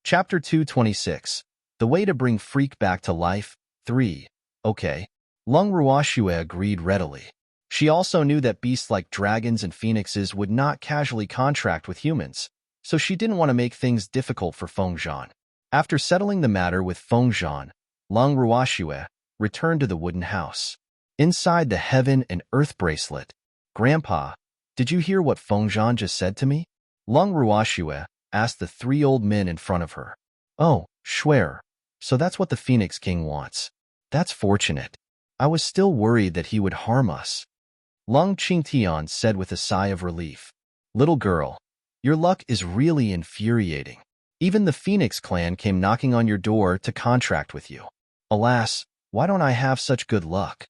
Chapter 226. The Way to Bring Freak Back to Life, 3. Okay. Lung Ruoxue agreed readily. She also knew that beasts like dragons and phoenixes would not casually contract with humans, so she didn't want to make things difficult for Feng Zhan. After settling the matter with Feng Zhan, Lung Ruoxue returned to the wooden house. Inside the Heaven and Earth bracelet. Grandpa, did you hear what Feng Zhan just said to me? Lung Ruoxue asked the three old men in front of her. Oh, Shuer, so that's what the Phoenix King wants. That's fortunate. I was still worried that he would harm us. Lung Qingtian said with a sigh of relief. Little girl, your luck is really infuriating. Even the Phoenix clan came knocking on your door to contract with you. Alas, why don't I have such good luck?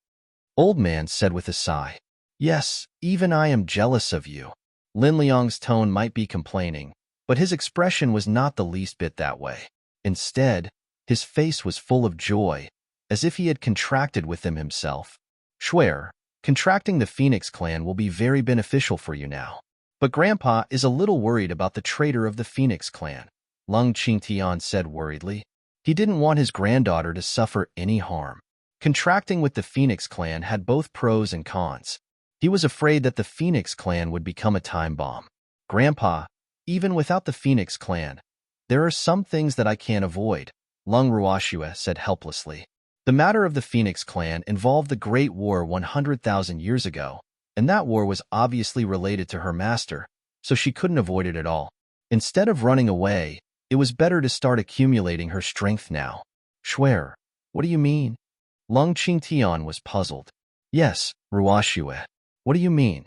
Old man said with a sigh. Yes, even I am jealous of you. Lin Liang's tone might be complaining, but his expression was not the least bit that way. Instead, his face was full of joy, as if he had contracted with them himself. Shuer, contracting the Phoenix clan will be very beneficial for you now. But Grandpa is a little worried about the traitor of the Phoenix clan, Lung Qingtian said worriedly. He didn't want his granddaughter to suffer any harm. Contracting with the Phoenix clan had both pros and cons. He was afraid that the Phoenix clan would become a time bomb. Grandpa, even without the Phoenix clan, there are some things that I can't avoid, Lung Ruoxue said helplessly. The matter of the Phoenix clan involved the Great War 100,000 years ago, and that war was obviously related to her master, so she couldn't avoid it at all. Instead of running away, it was better to start accumulating her strength now. Shuer, what do you mean? Lung Qingtian was puzzled. Yes, Ruoxue. What do you mean?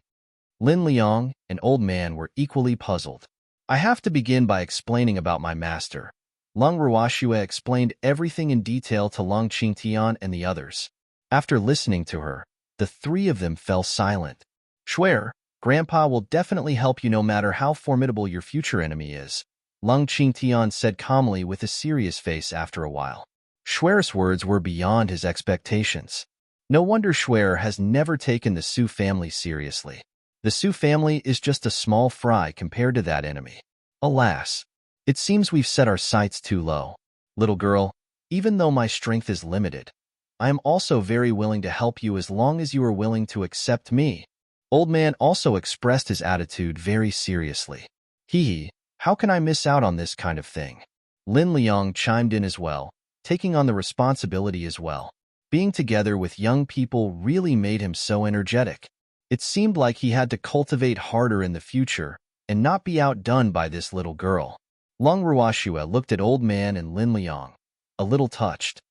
Lin Liang and Old Man were equally puzzled. I have to begin by explaining about my master. Lung Ruoxue explained everything in detail to Lung Qingtian and the others. After listening to her, the three of them fell silent. Shuer, Grandpa will definitely help you no matter how formidable your future enemy is, Lung Qingtian said calmly with a serious face after a while. Shuer's words were beyond his expectations. No wonder Shuer has never taken the Su family seriously. The Su family is just a small fry compared to that enemy. Alas, it seems we've set our sights too low. Little girl, even though my strength is limited, I am also very willing to help you as long as you are willing to accept me. Old Man also expressed his attitude very seriously. Hee, how can I miss out on this kind of thing? Lin Liang chimed in as well, taking on the responsibility as well. Being together with young people really made him so energetic. It seemed like he had to cultivate harder in the future and not be outdone by this little girl. Lung Ruoxue looked at Old Man and Lin Liang, a little touched.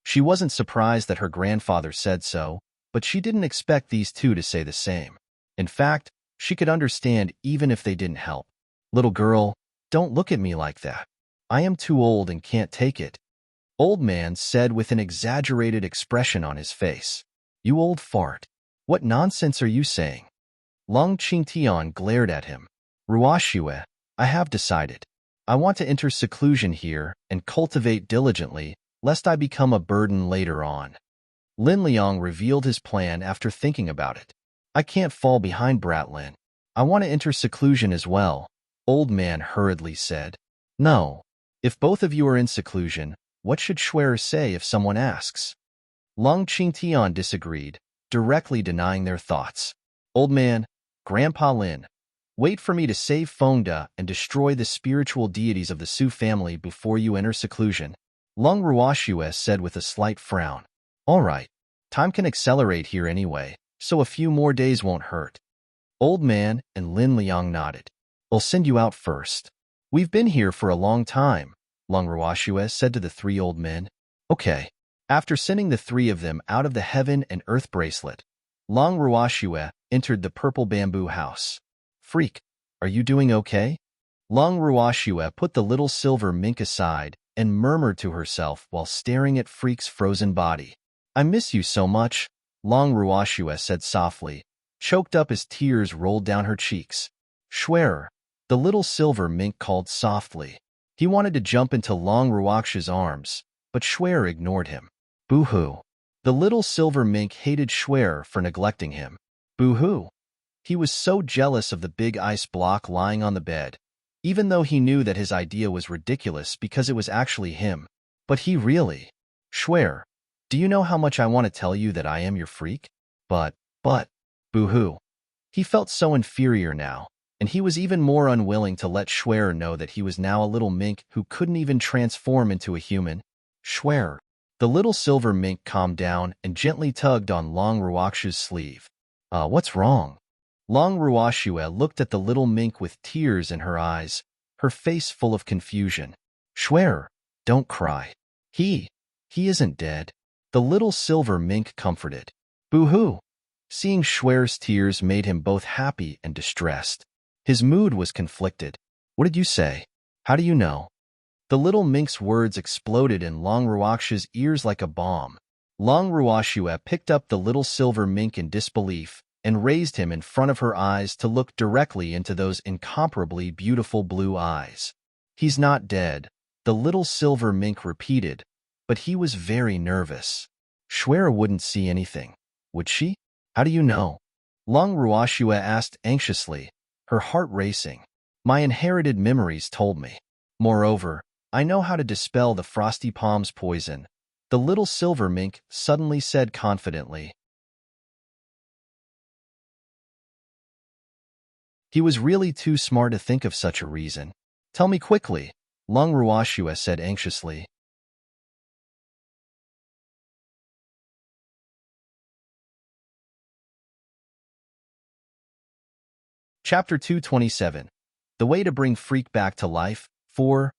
She wasn't surprised that her grandfather said so, but she didn't expect these two to say the same. In fact, she could understand even if they didn't help. Little girl, don't look at me like that. I am too old and can't take it. Old Man said with an exaggerated expression on his face. You old fart. What nonsense are you saying? Lung Qingtian glared at him. Ruoxue, I have decided. I want to enter seclusion here and cultivate diligently, lest I become a burden later on. Lin Liang revealed his plan after thinking about it. I can't fall behind Bratlin. I want to enter seclusion as well, Old Man hurriedly said. No. If both of you are in seclusion, what should Schwer say if someone asks? Long Qingtian disagreed, directly denying their thoughts. Old man, Grandpa Lin, wait for me to save Fengda and destroy the spiritual deities of the Su family before you enter seclusion, Long Ruoxue said with a slight frown. All right, time can accelerate here anyway, so a few more days won't hurt. Old man and Lin Liang nodded. I'll send you out first. We've been here for a long time, Long Ruoxue said to the three old men. Okay. After sending the three of them out of the heaven and earth bracelet, Long Ruoxue entered the purple bamboo house. Freak, are you doing okay? Long Ruoxue put the little silver mink aside and murmured to herself while staring at Freak's frozen body. I miss you so much, Long Ruoxue said softly, choked up as tears rolled down her cheeks. Schwerer, the little silver mink called softly. He wanted to jump into Long Ruoxue's arms, but Schwerer ignored him. Boo-hoo. The little silver mink hated Schwerer for neglecting him. Boo-hoo. He was so jealous of the big ice block lying on the bed, even though he knew that his idea was ridiculous because it was actually him. But he really... Schwerer, do you know how much I want to tell you that I am your freak? But, boo-hoo. He felt so inferior now, and he was even more unwilling to let Schwerer know that he was now a little mink who couldn't even transform into a human. Schwerer. The little silver mink calmed down and gently tugged on Long Ruoxue's sleeve. What's wrong? Long Ruoxue looked at the little mink with tears in her eyes, her face full of confusion. Schwerer, don't cry. He isn't dead. The little silver mink comforted. Boo-hoo. Seeing Schwerer's tears made him both happy and distressed. His mood was conflicted. What did you say? How do you know? The little mink's words exploded in Long Ruoxue's ears like a bomb. Long Ruoxue picked up the little silver mink in disbelief and raised him in front of her eyes to look directly into those incomparably beautiful blue eyes. He's not dead, the little silver mink repeated, but he was very nervous. Schwerer wouldn't see anything, would she? How do you know? Long Ruoxue asked anxiously, her heart racing. My inherited memories told me. Moreover, I know how to dispel the frosty palm's poison, the little silver mink suddenly said confidently. He was really too smart to think of such a reason. Tell me quickly, Long Ruoxue said anxiously. Chapter 227. The Way to Bring Freak Back to Life. 4.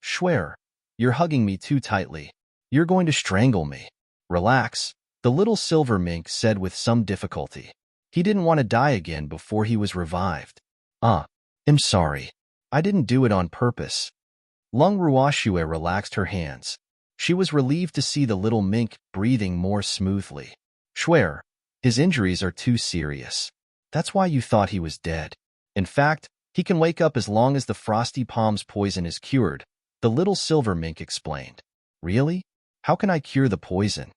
Schwerer, you're hugging me too tightly. You're going to strangle me. Relax, the little silver mink said with some difficulty. He didn't want to die again before he was revived. I'm sorry. I didn't do it on purpose. Long Ruoxue relaxed her hands. She was relieved to see the little mink breathing more smoothly. Schwerer, his injuries are too serious. That's why you thought he was dead. In fact, he can wake up as long as the frosty palm's poison is cured, the little silver mink explained. Really? How can I cure the poison?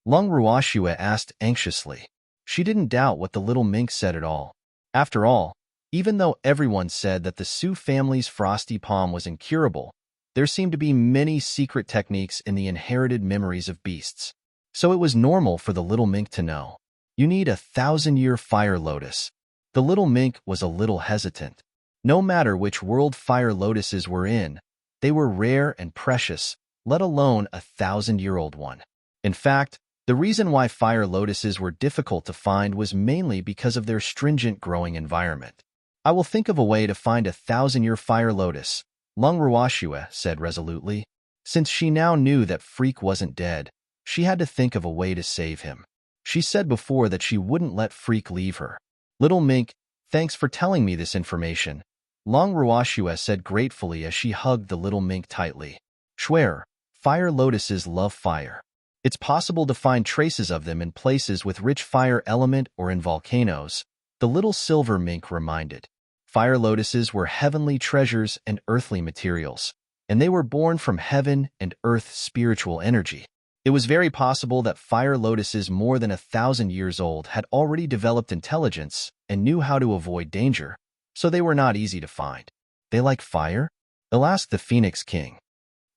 Long Ruoxue asked anxiously. She didn't doubt what the little mink said at all. After all, even though everyone said that the Su family's frosty palm was incurable, there seemed to be many secret techniques in the inherited memories of beasts. So it was normal for the little mink to know. You need a 1,000-year fire lotus. The little mink was a little hesitant. No matter which world fire lotuses were in, they were rare and precious, let alone a 1,000-year-old one. In fact, the reason why fire lotuses were difficult to find was mainly because of their stringent growing environment. I will think of a way to find a 1,000-year fire lotus, Long Ruoxue said resolutely. Since she now knew that Freak wasn't dead, she had to think of a way to save him. She said before that she wouldn't let Freak leave her. Little mink, thanks for telling me this information, Long Ruoxue said gratefully as she hugged the little mink tightly. Schwerer, fire lotuses love fire. It's possible to find traces of them in places with rich fire element or in volcanoes, the little silver mink reminded. Fire lotuses were heavenly treasures and earthly materials, and they were born from heaven and earth spiritual energy. It was very possible that fire lotuses more than 1,000 years old had already developed intelligence and knew how to avoid danger, so they were not easy to find. They like fire? I'll ask the Phoenix King.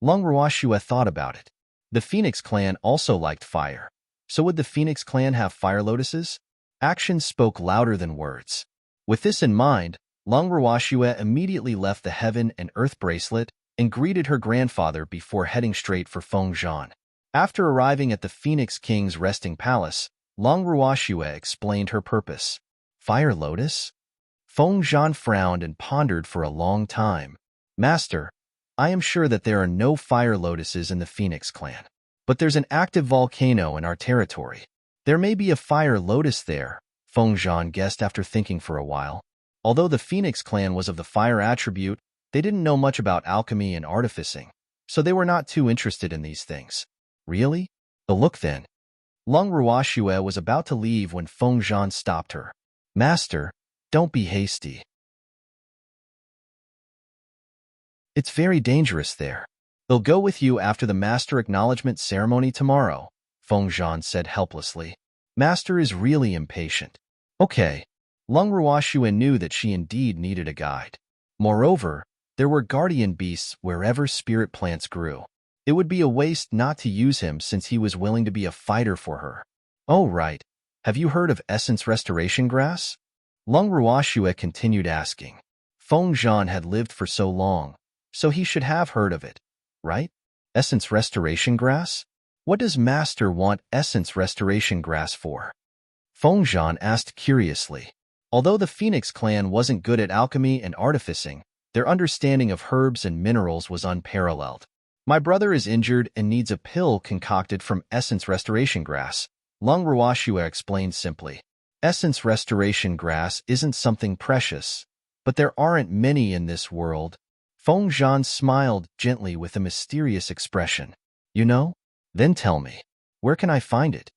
Long Ruashue thought about it. The Phoenix clan also liked fire. So would the Phoenix clan have fire lotuses? Actions spoke louder than words. With this in mind, Long Ruashue immediately left the Heaven and Earth bracelet and greeted her grandfather before heading straight for Feng Zhan. After arriving at the Phoenix King's resting palace, Long Ruashue explained her purpose. Fire lotus? Feng Zhan frowned and pondered for a long time. Master, I am sure that there are no fire lotuses in the Phoenix clan. But there's an active volcano in our territory. There may be a fire lotus there, Feng Zhan guessed after thinking for a while. Although the Phoenix clan was of the fire attribute, they didn't know much about alchemy and artificing, so they were not too interested in these things. Really? Look then. Long Ruashue was about to leave when Feng Zhan stopped her. Master, don't be hasty. It's very dangerous there. They'll go with you after the Master Acknowledgement ceremony tomorrow, Feng Zhan said helplessly. Master is really impatient. Okay. Long Ruashue knew that she indeed needed a guide. Moreover, there were guardian beasts wherever spirit plants grew. It would be a waste not to use him since he was willing to be a fighter for her. Oh, right. Have you heard of essence restoration grass? Long Ruashue continued asking. Feng Zhan had lived for so long, so he should have heard of it, right? Essence restoration grass? What does Master want essence restoration grass for? Feng Zhan asked curiously. Although the Phoenix clan wasn't good at alchemy and artificing, their understanding of herbs and minerals was unparalleled. My brother is injured and needs a pill concocted from essence restoration grass, Long Ruashue explained simply. Essence restoration grass isn't something precious, but there aren't many in this world. Feng Zhan smiled gently with a mysterious expression. You know? Then tell me, where can I find it?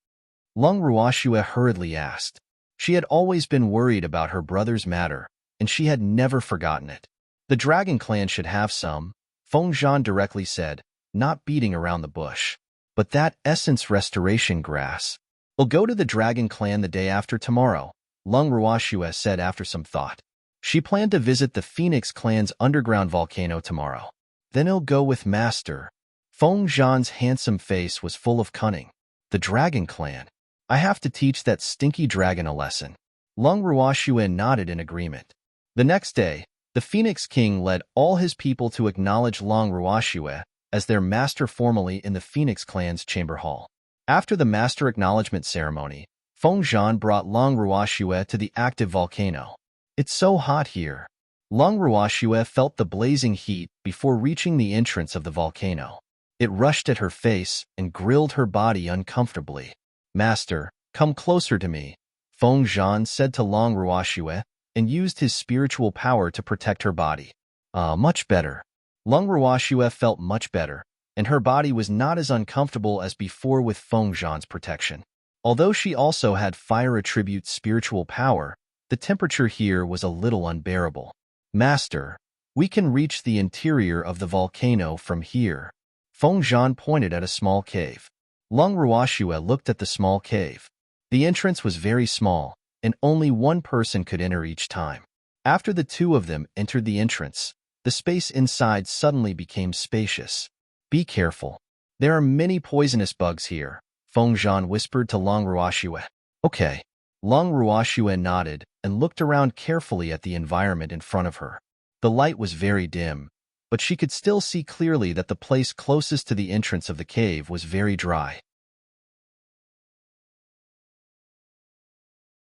Long Ruashue hurriedly asked. She had always been worried about her brother's matter, and she had never forgotten it. The Dragon Clan should have some, Feng Zhan directly said, not beating around the bush. But that essence restoration grass. I'll go to the Dragon Clan the day after tomorrow, Long Ruashue said after some thought. She planned to visit the Phoenix Clan's underground volcano tomorrow. Then he'll go with Master. Feng Zhan's handsome face was full of cunning. The Dragon Clan. I have to teach that stinky dragon a lesson. Long Ruashue nodded in agreement. The next day, the Phoenix King led all his people to acknowledge Long Ruashue as their master formally in the Phoenix Clan's chamber hall. After the master acknowledgement ceremony, Feng Zhan brought Long Ruashue to the active volcano. It's so hot here. Long Ruashue felt the blazing heat before reaching the entrance of the volcano. It rushed at her face and grilled her body uncomfortably. Master, come closer to me, Feng Zhan said to Long Ruashue, and used his spiritual power to protect her body. Much better. Long Ruashue felt much better, and her body was not as uncomfortable as before with Feng Zhan's protection. Although she also had fire attribute spiritual power, the temperature here was a little unbearable. Master, we can reach the interior of the volcano from here. Feng Zhan pointed at a small cave. Long Ruashue looked at the small cave. The entrance was very small, and only one person could enter each time. After the two of them entered the entrance, the space inside suddenly became spacious. Be careful. There are many poisonous bugs here, Feng Zhan whispered to Long Ruashue. Okay. Long Ruashue nodded and looked around carefully at the environment in front of her. The light was very dim, but she could still see clearly that the place closest to the entrance of the cave was very dry.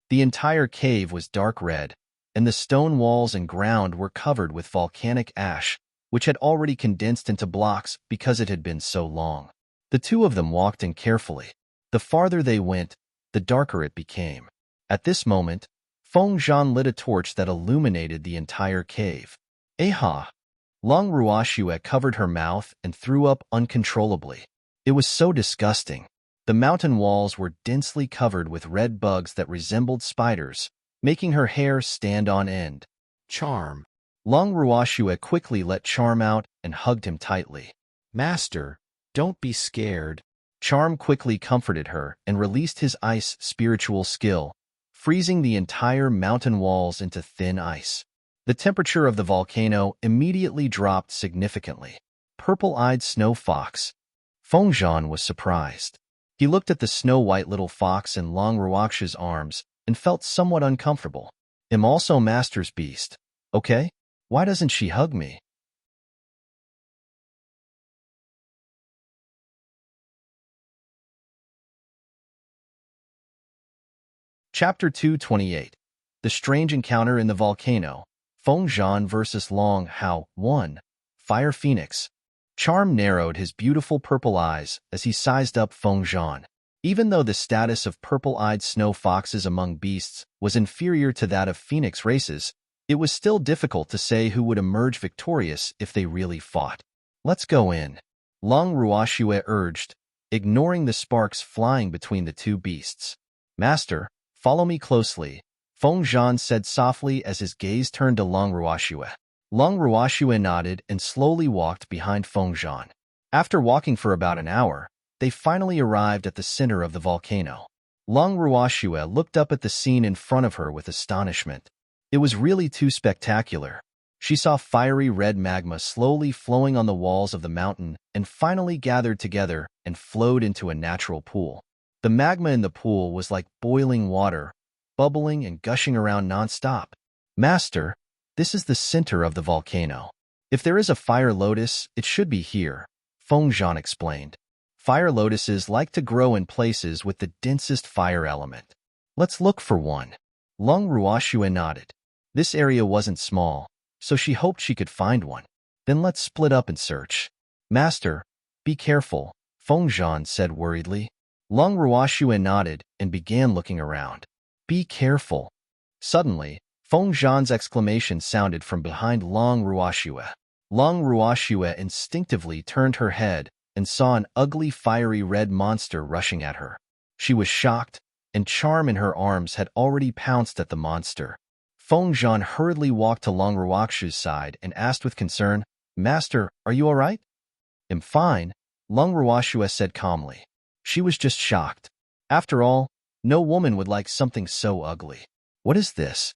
The entire cave was dark red, and the stone walls and ground were covered with volcanic ash, which had already condensed into blocks because it had been so long. The two of them walked in carefully. The farther they went, the darker it became. At this moment, Feng Zhan lit a torch that illuminated the entire cave. Aha! Long Ruashue covered her mouth and threw up uncontrollably. It was so disgusting. The mountain walls were densely covered with red bugs that resembled spiders, making her hair stand on end. Charm. Long Ruashue quickly let Charm out and hugged him tightly. Master, don't be scared. Charm quickly comforted her and released his ice spiritual skill, freezing the entire mountain walls into thin ice. The temperature of the volcano immediately dropped significantly. Purple-eyed snow fox. Fengzhan was surprised. He looked at the snow-white little fox in Long Ruox's arms and felt somewhat uncomfortable. I'm also Master's beast. Okay? Why doesn't she hug me? Chapter 228. The Strange Encounter in the Volcano. Fengzhan versus Long Hao 1. Fire Phoenix. Charm narrowed his beautiful purple eyes as he sized up Fengzhan. Even though the status of purple-eyed snow foxes among beasts was inferior to that of phoenix races, it was still difficult to say who would emerge victorious if they really fought. Let's go in, Long Ruoxue urged, ignoring the sparks flying between the two beasts. Master, follow me closely, Fengzhan said softly as his gaze turned to Long Ruoxue. Long Ruoxue nodded and slowly walked behind Fengzhan. After walking for about an hour, they finally arrived at the center of the volcano. Long Ruoxue looked up at the scene in front of her with astonishment. It was really too spectacular. She saw fiery red magma slowly flowing on the walls of the mountain and finally gathered together and flowed into a natural pool. The magma in the pool was like boiling water, bubbling and gushing around nonstop. Master, this is the center of the volcano. If there is a fire lotus, it should be here, Fengzhan explained. Fire lotuses like to grow in places with the densest fire element. Let's look for one. Long Ruoxue nodded. This area wasn't small, so she hoped she could find one. Then let's split up and search. Master, be careful, Fengzhan said worriedly. Long Ruoxue nodded and began looking around. Be careful. Suddenly, Fengzhan's exclamation sounded from behind Long Ruoxue. Long Ruoxue instinctively turned her head and saw an ugly fiery red monster rushing at her. She was shocked, and Charm in her arms had already pounced at the monster. Fengzhan hurriedly walked to Long Ruoxu's side and asked with concern, Master, are you all right? I'm fine, Long Ruoxue said calmly. She was just shocked. After all, no woman would like something so ugly. What is this?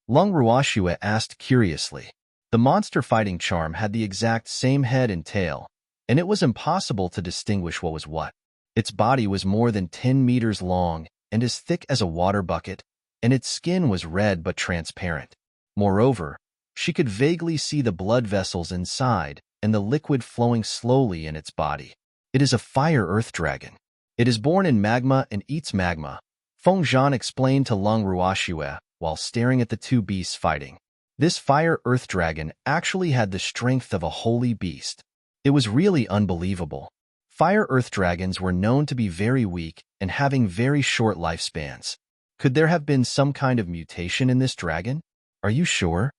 Long Ruoxue asked curiously. The monster-fighting Charm had the exact same head and tail, and it was impossible to distinguish what was what. Its body was more than 10 meters long and as thick as a water bucket, and its skin was red but transparent. Moreover, she could vaguely see the blood vessels inside and the liquid flowing slowly in its body. It is a fire-earth dragon. It is born in magma and eats magma, Fengzhan explained to Long Ruoxue while staring at the two beasts fighting. This fire-earth dragon actually had the strength of a holy beast. It was really unbelievable. Fire-earth dragons were known to be very weak and having very short lifespans. Could there have been some kind of mutation in this dragon? Are you sure?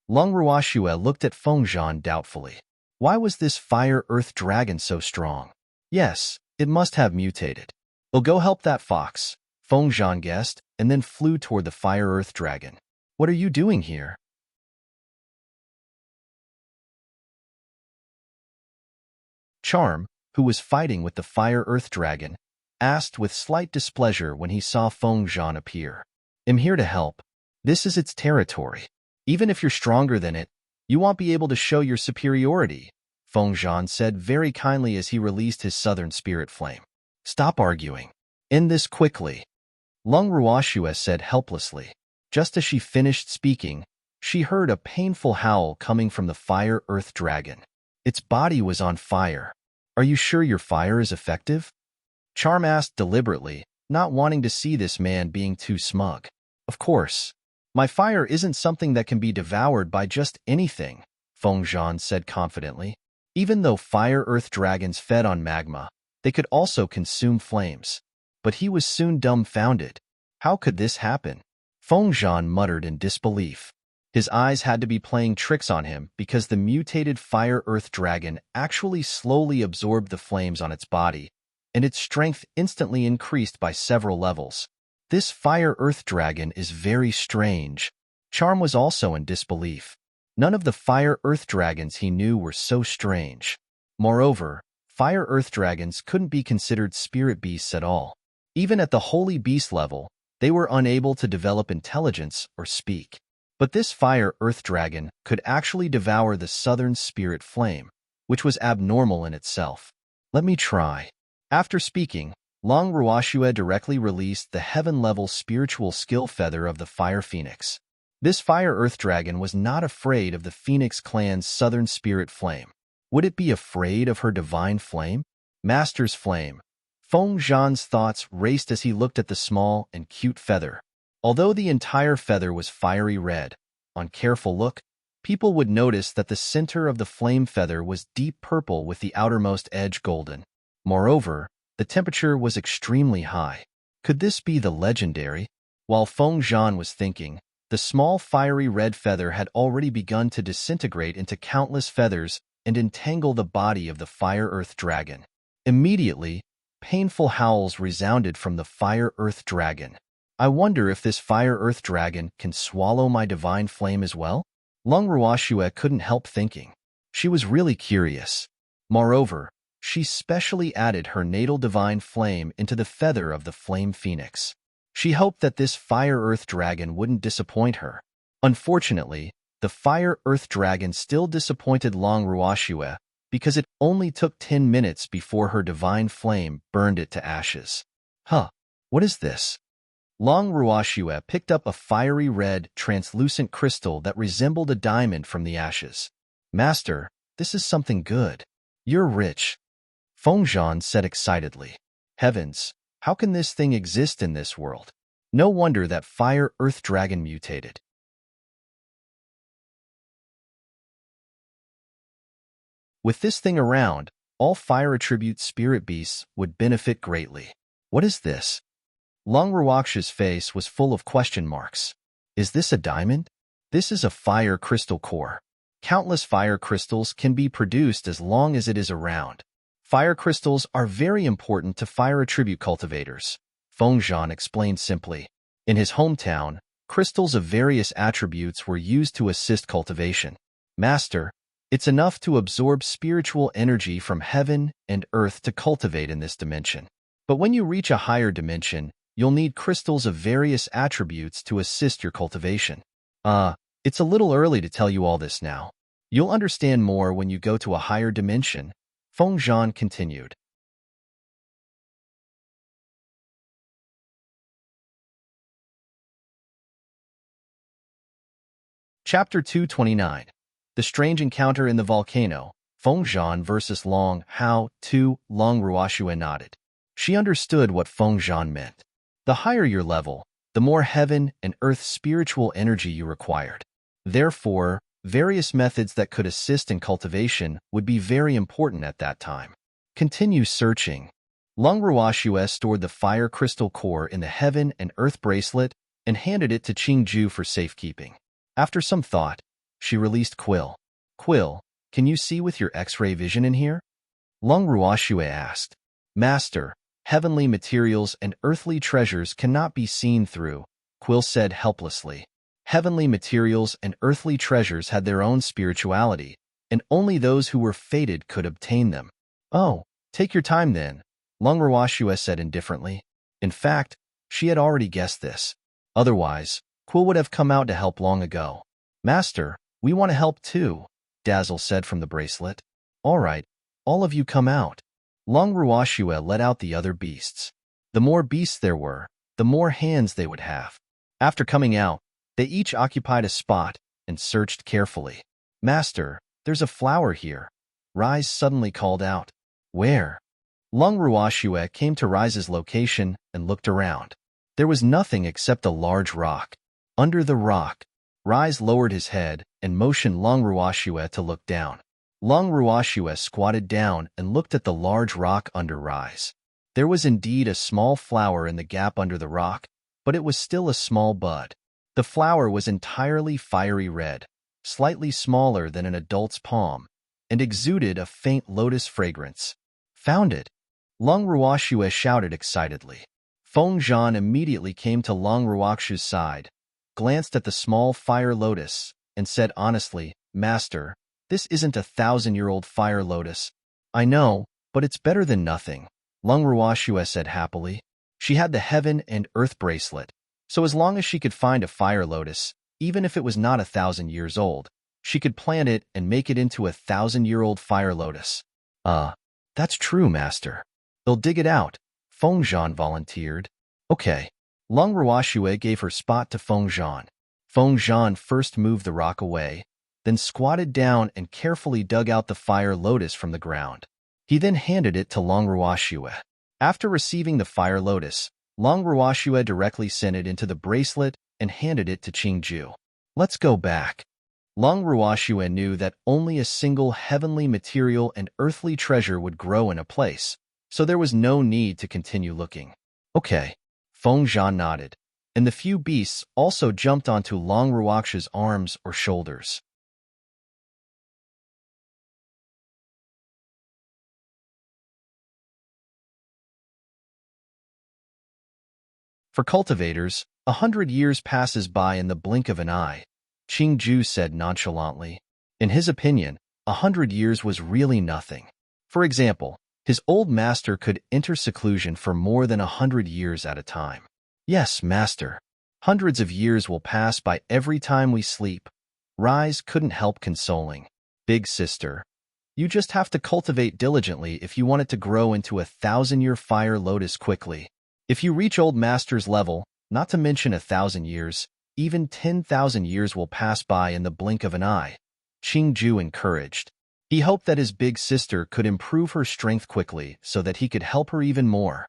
Long Ruoxue looked at Fengzhan doubtfully. Why was this fire-earth dragon so strong? Yes, it must have mutated. We'll go help that fox, Fengzhan guessed, and then flew toward the fire-earth dragon. What are you doing here? Charm, who was fighting with the fire-earth dragon, asked with slight displeasure when he saw Fengzhan appear. I'm here to help. This is its territory. Even if you're stronger than it, you won't be able to show your superiority, Fengzhan said very kindly as he released his southern spirit flame. Stop arguing. End this quickly. Long Ruoxue said helplessly. Just as she finished speaking, she heard a painful howl coming from the fire-earth dragon. Its body was on fire. Are you sure your fire is effective? Charm asked deliberately, not wanting to see this man being too smug. Of course. My fire isn't something that can be devoured by just anything, Fengzhan said confidently. Even though fire-earth dragons fed on magma, they could also consume flames. But he was soon dumbfounded. How could this happen? Fengzhan muttered in disbelief. His eyes had to be playing tricks on him because the mutated fire-earth dragon actually slowly absorbed the flames on its body, and its strength instantly increased by several levels. This fire-earth dragon is very strange. Charm was also in disbelief. None of the fire-earth dragons he knew were so strange. Moreover, fire-earth dragons couldn't be considered spirit beasts at all. Even at the holy beast level, they were unable to develop intelligence or speak. But this fire-earth dragon could actually devour the southern spirit flame, which was abnormal in itself. Let me try. After speaking, Long Ruoxue directly released the heaven-level spiritual skill feather of the fire phoenix. This fire-earth dragon was not afraid of the Phoenix clan's southern spirit flame. Would it be afraid of her divine flame? Master's flame. Feng Zhan's thoughts raced as he looked at the small and cute feather. Although the entire feather was fiery red, on careful look, people would notice that the center of the flame feather was deep purple with the outermost edge golden. Moreover, the temperature was extremely high. Could this be the legendary? While Feng Zhan was thinking, the small fiery red feather had already begun to disintegrate into countless feathers and entangle the body of the fire-earth dragon. Immediately, painful howls resounded from the fire-earth dragon. I wonder if this fire-earth dragon can swallow my divine flame as well? Long Ruoxue couldn't help thinking. She was really curious. Moreover, she specially added her natal divine flame into the feather of the flame phoenix. She hoped that this fire-earth dragon wouldn't disappoint her. Unfortunately, the fire-earth dragon still disappointed Long Ruoxue because it only took 10 minutes before her divine flame burned it to ashes. What is this? Long Ruoxue picked up a fiery red, translucent crystal that resembled a diamond from the ashes. Master, this is something good. You're rich. Feng Zhan said excitedly. Heavens, how can this thing exist in this world? No wonder that fire-earth dragon mutated. With this thing around, all fire attribute spirit beasts would benefit greatly. What is this? Long Ruoxue's face was full of question marks. Is this a diamond? This is a fire crystal core. Countless fire crystals can be produced as long as it is around. Fire crystals are very important to fire attribute cultivators. Feng Zhan explained simply. In his hometown, crystals of various attributes were used to assist cultivation. Master, it's enough to absorb spiritual energy from heaven and earth to cultivate in this dimension. But when you reach a higher dimension, you'll need crystals of various attributes to assist your cultivation. It's a little early to tell you all this now. You'll understand more when you go to a higher dimension, Feng Zhan continued. Chapter 229. The Strange Encounter in the Volcano, Feng Zhan versus Long Hao 2. Long Ruoxue nodded. She understood what Feng Zhan meant. The higher your level, the more heaven and earth spiritual energy you required. Therefore, various methods that could assist in cultivation would be very important at that time. Continue searching. Long Ruoxue stored the fire crystal core in the heaven and earth bracelet and handed it to Qingju for safekeeping. After some thought, she released Quill. Quill, can you see with your X-ray vision in here? Long Ruoxue asked. Master, heavenly materials and earthly treasures cannot be seen through, Quill said helplessly. Heavenly materials and earthly treasures had their own spirituality, and only those who were fated could obtain them. Oh, take your time then, Long Ruoxue said indifferently. In fact, she had already guessed this. Otherwise, Quill would have come out to help long ago. Master, we want to help too, Dazzle said from the bracelet. All right, all of you come out. Long Ruoxue let out the other beasts. The more beasts there were, the more hands they would have. After coming out, they each occupied a spot and searched carefully. Master, there's a flower here, Rise suddenly called out. Where? Long Ruoxue came to Rise's location and looked around. There was nothing except a large rock. Under the rock, Rise lowered his head and motioned Long Ruoxue to look down. Long Ruoxue squatted down and looked at the large rock under Rise. There was indeed a small flower in the gap under the rock, but it was still a small bud. The flower was entirely fiery red, slightly smaller than an adult's palm, and exuded a faint lotus fragrance. Found it! Long Ruoxue shouted excitedly. Feng Zhan immediately came to Long Ruoxue's side, glanced at the small fire lotus, and said honestly, Master, this isn't a 1,000-year-old fire lotus. I know, but it's better than nothing, Long Ruoxue said happily. She had the heaven and earth bracelet, so as long as she could find a fire lotus, even if it was not 1,000 years old. She could plant it and make it into a 1,000-year-old fire lotus. That's true, master. They'll dig it out, Feng Zhan volunteered. Okay. Long Ruoxue gave her spot to Feng Zhan. Feng Zhan first moved the rock away, then squatted down and carefully dug out the fire lotus from the ground. He then handed it to Long Ruoxue. After receiving the fire lotus, Long Ruoxue directly sent it into the bracelet and handed it to Qingju. Let's go back. Long Ruoxue knew that only a single heavenly material and earthly treasure would grow in a place, so there was no need to continue looking. Okay, Feng Zhan nodded, and the few beasts also jumped onto Long Ruoxue's arms or shoulders. For cultivators, 100 years passes by in the blink of an eye, Qingju said nonchalantly. In his opinion, 100 years was really nothing. For example, his old master could enter seclusion for more than 100 years at a time. Yes, master. Hundreds of years will pass by every time we sleep. Rise couldn't help consoling. Big sister, you just have to cultivate diligently if you want it to grow into a 1,000-year fire lotus quickly. If you reach old master's level, not to mention 1,000 years, even 10,000 years will pass by in the blink of an eye, Qingju encouraged. He hoped that his big sister could improve her strength quickly so that he could help her even more.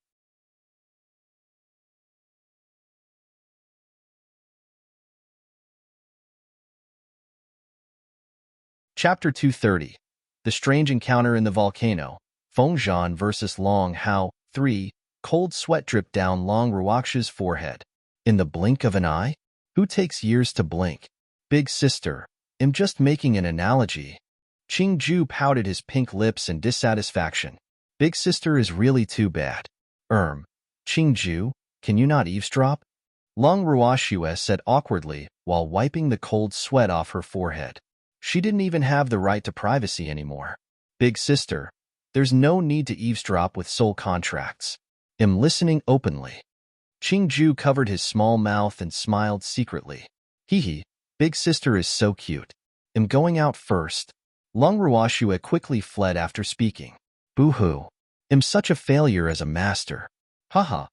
Chapter 230. The Strange Encounter in the Volcano, Feng Zhan versus Long Hao. 3. Cold sweat dripped down Long Ruoxue's forehead. In the blink of an eye? Who takes years to blink? Big sister, I'm just making an analogy. Qingju pouted his pink lips in dissatisfaction. Big sister is really too bad. Qingju, can you not eavesdrop? Long Ruoxue said awkwardly while wiping the cold sweat off her forehead. She didn't even have the right to privacy anymore. Big sister, there's no need to eavesdrop with soul contracts. I'm listening openly. Qingju covered his small mouth and smiled secretly. Hee, big sister is so cute. I'm going out first. Long Ruoxue quickly fled after speaking. Boo-hoo. I'm such a failure as a master. Haha.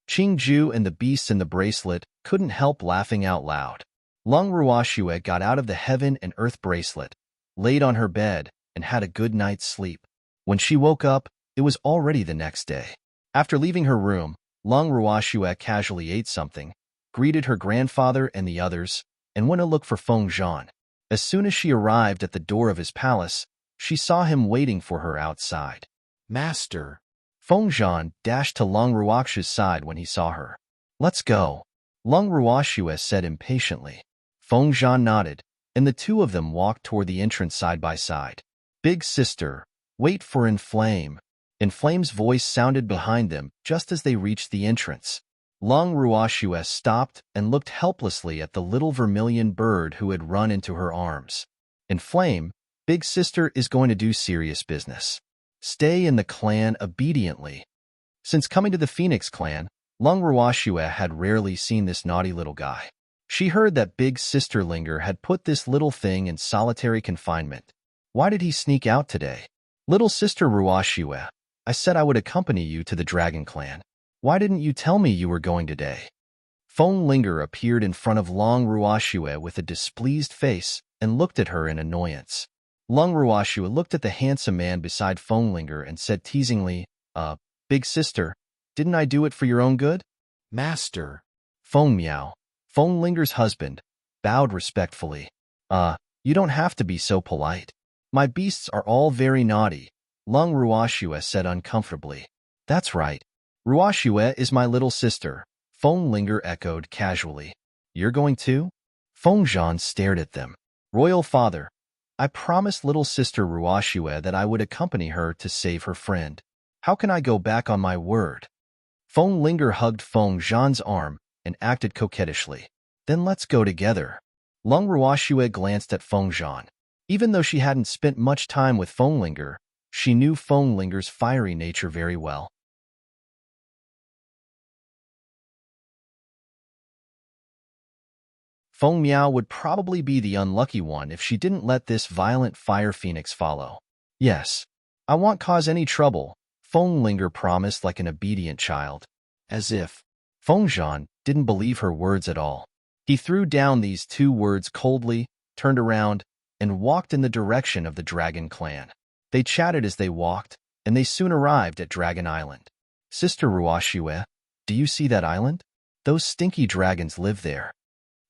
Qingju and the beasts in the bracelet couldn't help laughing out loud. Long Ruoxue got out of the heaven and earth bracelet, laid on her bed, and had a good night's sleep. When she woke up, it was already the next day. After leaving her room, Long Ruoxue casually ate something, greeted her grandfather and the others, and went to look for Feng Zhan. As soon as she arrived at the door of his palace, she saw him waiting for her outside. Master. Feng Zhan dashed to Long Ruoxue's side when he saw her. Let's go. Long Ruoxue said impatiently. Feng Zhan nodded, and the two of them walked toward the entrance side by side. Big sister, wait for Inflame. Inflame's voice sounded behind them just as they reached the entrance. Long Ruoxue stopped and looked helplessly at the little vermilion bird who had run into her arms. Inflame, big sister is going to do serious business. Stay in the clan obediently. Since coming to the Phoenix clan, Long Ruoxue had rarely seen this naughty little guy. She heard that big sister Linger had put this little thing in solitary confinement. Why did he sneak out today? Little sister Ruoxue, I said I would accompany you to the Dragon Clan. Why didn't you tell me you were going today? Feng Linger appeared in front of Long Ruoxue with a displeased face and looked at her in annoyance. Long Ruoxue looked at the handsome man beside Feng Linger and said teasingly, big sister, didn't I do it for your own good? Master. Feng Miao, Feng Linger's husband, bowed respectfully. You don't have to be so polite. My beasts are all very naughty, Long Ruoxue said uncomfortably. That's right. Ruoxue is my little sister, Feng Linger echoed casually. You're going too? Feng Zhan stared at them. Royal father, I promised little sister Ruoxue that I would accompany her to save her friend. How can I go back on my word? Feng Linger hugged Feng Zhan's arm and acted coquettishly. Then let's go together. Long Ruoxue glanced at Feng Zhan. Even though she hadn't spent much time with Feng Linger, she knew Feng Linger's fiery nature very well. Feng Miao would probably be the unlucky one if she didn't let this violent fire phoenix follow. Yes, I won't cause any trouble, Feng Linger promised like an obedient child. As if Feng Zhan didn't believe her words at all. He threw down these two words coldly, turned around, and walked in the direction of the Dragon Clan. They chatted as they walked, and they soon arrived at Dragon Island. Sister Ruoxue, do you see that island? Those stinky dragons live there.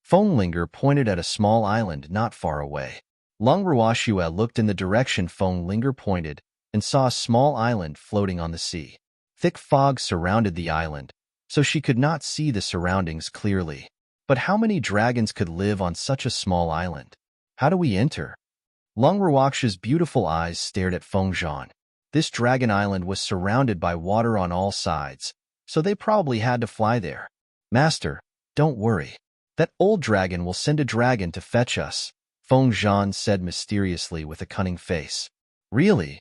Feng Linger pointed at a small island not far away. Lung Ruoxue looked in the direction Feng Linger pointed and saw a small island floating on the sea. Thick fog surrounded the island, so she could not see the surroundings clearly. But how many dragons could live on such a small island? How do we enter? Lung Ruoxue's beautiful eyes stared at Feng Zhan. This dragon island was surrounded by water on all sides, so they probably had to fly there. Master, don't worry. That old dragon will send a dragon to fetch us, Feng Zhan said mysteriously with a cunning face. Really?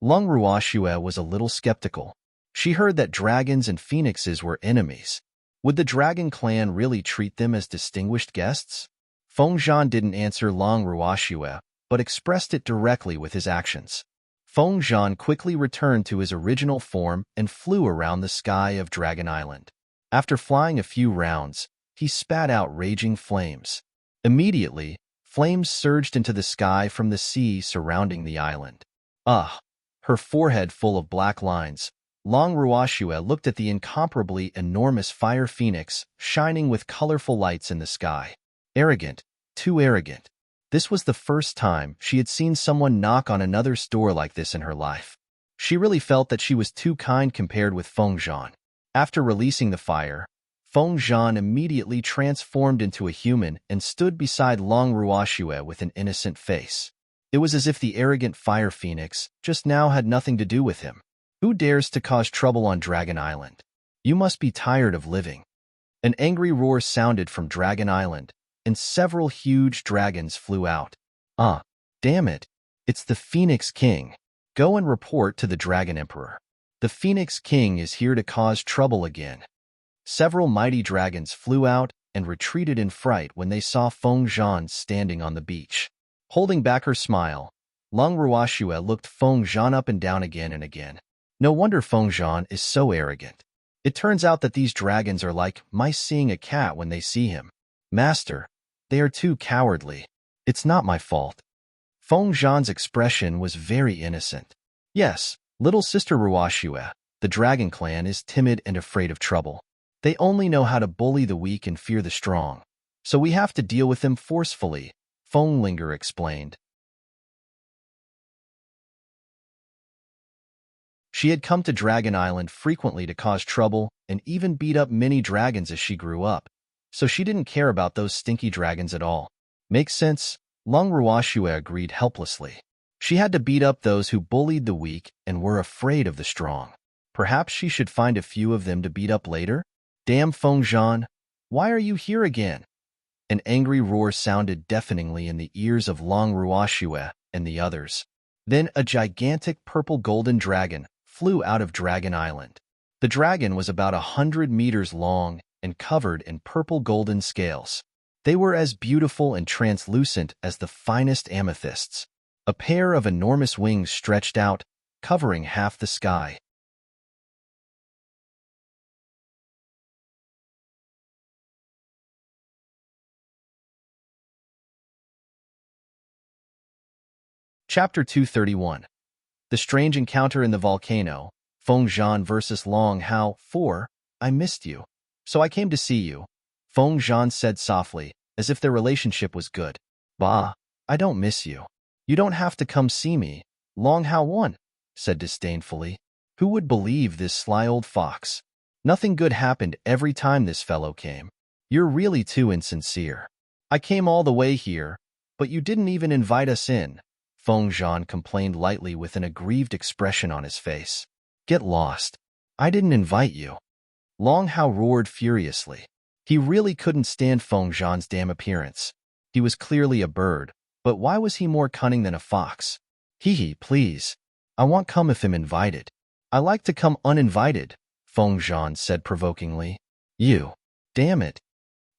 Lung Ruoxue was a little skeptical. She heard that dragons and phoenixes were enemies. Would the Dragon Clan really treat them as distinguished guests? Feng Zhan didn't answer Lung Ruoxue, but expressed it directly with his actions. Feng Zhan quickly returned to his original form and flew around the sky of Dragon Island. After flying a few rounds, he spat out raging flames. Immediately, flames surged into the sky from the sea surrounding the island. Her forehead full of black lines, Lung Ruoxue looked at the incomparably enormous fire phoenix shining with colorful lights in the sky. Arrogant, too arrogant. This was the first time she had seen someone knock on another's door like this in her life. She really felt that she was too kind compared with Feng Zhan. After releasing the fire, Feng Zhan immediately transformed into a human and stood beside Lung Ruoxue with an innocent face. It was as if the arrogant fire phoenix just now had nothing to do with him. Who dares to cause trouble on Dragon Island? You must be tired of living. An angry roar sounded from Dragon Island, and several huge dragons flew out. Damn it. It's the Phoenix King. Go and report to the Dragon Emperor. The Phoenix King is here to cause trouble again. Several mighty dragons flew out and retreated in fright when they saw Feng Zhan standing on the beach. Holding back her smile, Lung Ruoxue looked Feng Zhan up and down again and again. No wonder Feng Zhan is so arrogant. It turns out that these dragons are like mice seeing a cat when they see him. Master, they are too cowardly. It's not my fault. Feng Zhan's expression was very innocent. Yes, little sister Ruoxue, the Dragon Clan is timid and afraid of trouble. They only know how to bully the weak and fear the strong. So we have to deal with them forcefully, Feng Linger explained. She had come to Dragon Island frequently to cause trouble and even beat up many dragons as she grew up, so she didn't care about those stinky dragons at all. Makes sense, Lung Ruoxue agreed helplessly. She had to beat up those who bullied the weak and were afraid of the strong. Perhaps she should find a few of them to beat up later? Damn Feng Zhan, why are you here again? An angry roar sounded deafeningly in the ears of Lung Ruoxue and the others. Then a gigantic purple-golden dragon flew out of Dragon Island. The dragon was about 100 meters long and covered in purple-golden scales. They were as beautiful and translucent as the finest amethysts. A pair of enormous wings stretched out, covering half the sky. Chapter 231. The Strange Encounter in the Volcano, Feng Zhan versus Long Hao. 4. I missed you, so I came to see you, Feng Zhan said softly, as if their relationship was good. Bah, I don't miss you. You don't have to come see me, Long Hao 1, said disdainfully. Who would believe this sly old fox? Nothing good happened every time this fellow came. You're really too insincere. I came all the way here, but you didn't even invite us in, Feng Zhan complained lightly with an aggrieved expression on his face. Get lost. I didn't invite you. Long Hao roared furiously. He really couldn't stand Feng Zhan's damn appearance. He was clearly a bird, but why was he more cunning than a fox? Hee, please. I won't come if I'm invited. I like to come uninvited, Feng Zhan said provokingly. You. Damn it.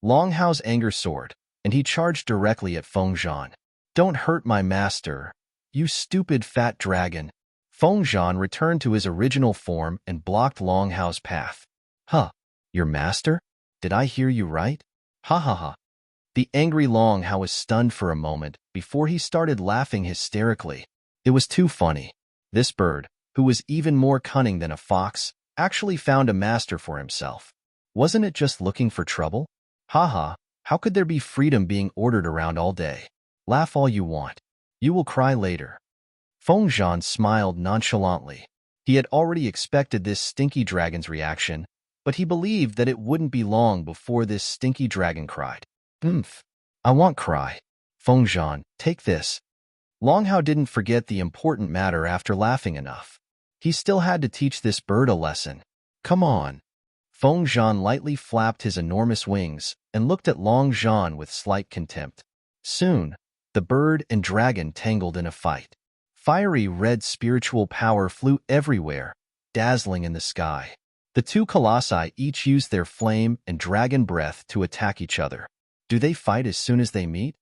Long Hao's anger soared. and he charged directly at Feng Zhan. "Don't hurt my master, you stupid fat dragon." Feng Zhan returned to his original form and blocked Long Hao's path. "Huh, your master? Did I hear you right? Ha ha ha." The angry Long Hao was stunned for a moment before he started laughing hysterically. It was too funny. This bird, who was even more cunning than a fox, actually found a master for himself. Wasn't it just looking for trouble? Ha ha, how could there be freedom being ordered around all day? Laugh all you want. You will cry later. Feng Zhan smiled nonchalantly. He had already expected this stinky dragon's reaction, but he believed that it wouldn't be long before this stinky dragon cried. "Oomph, I want cry. Feng Zhan, take this." Long Hao didn't forget the important matter after laughing enough. He still had to teach this bird a lesson. "Come on." Feng Zhan lightly flapped his enormous wings and looked at Long Zhan with slight contempt. Soon, the bird and dragon tangled in a fight. Fiery red spiritual power flew everywhere, dazzling in the sky. The two colossi each used their flame and dragon breath to attack each other. Do they fight as soon as they meet?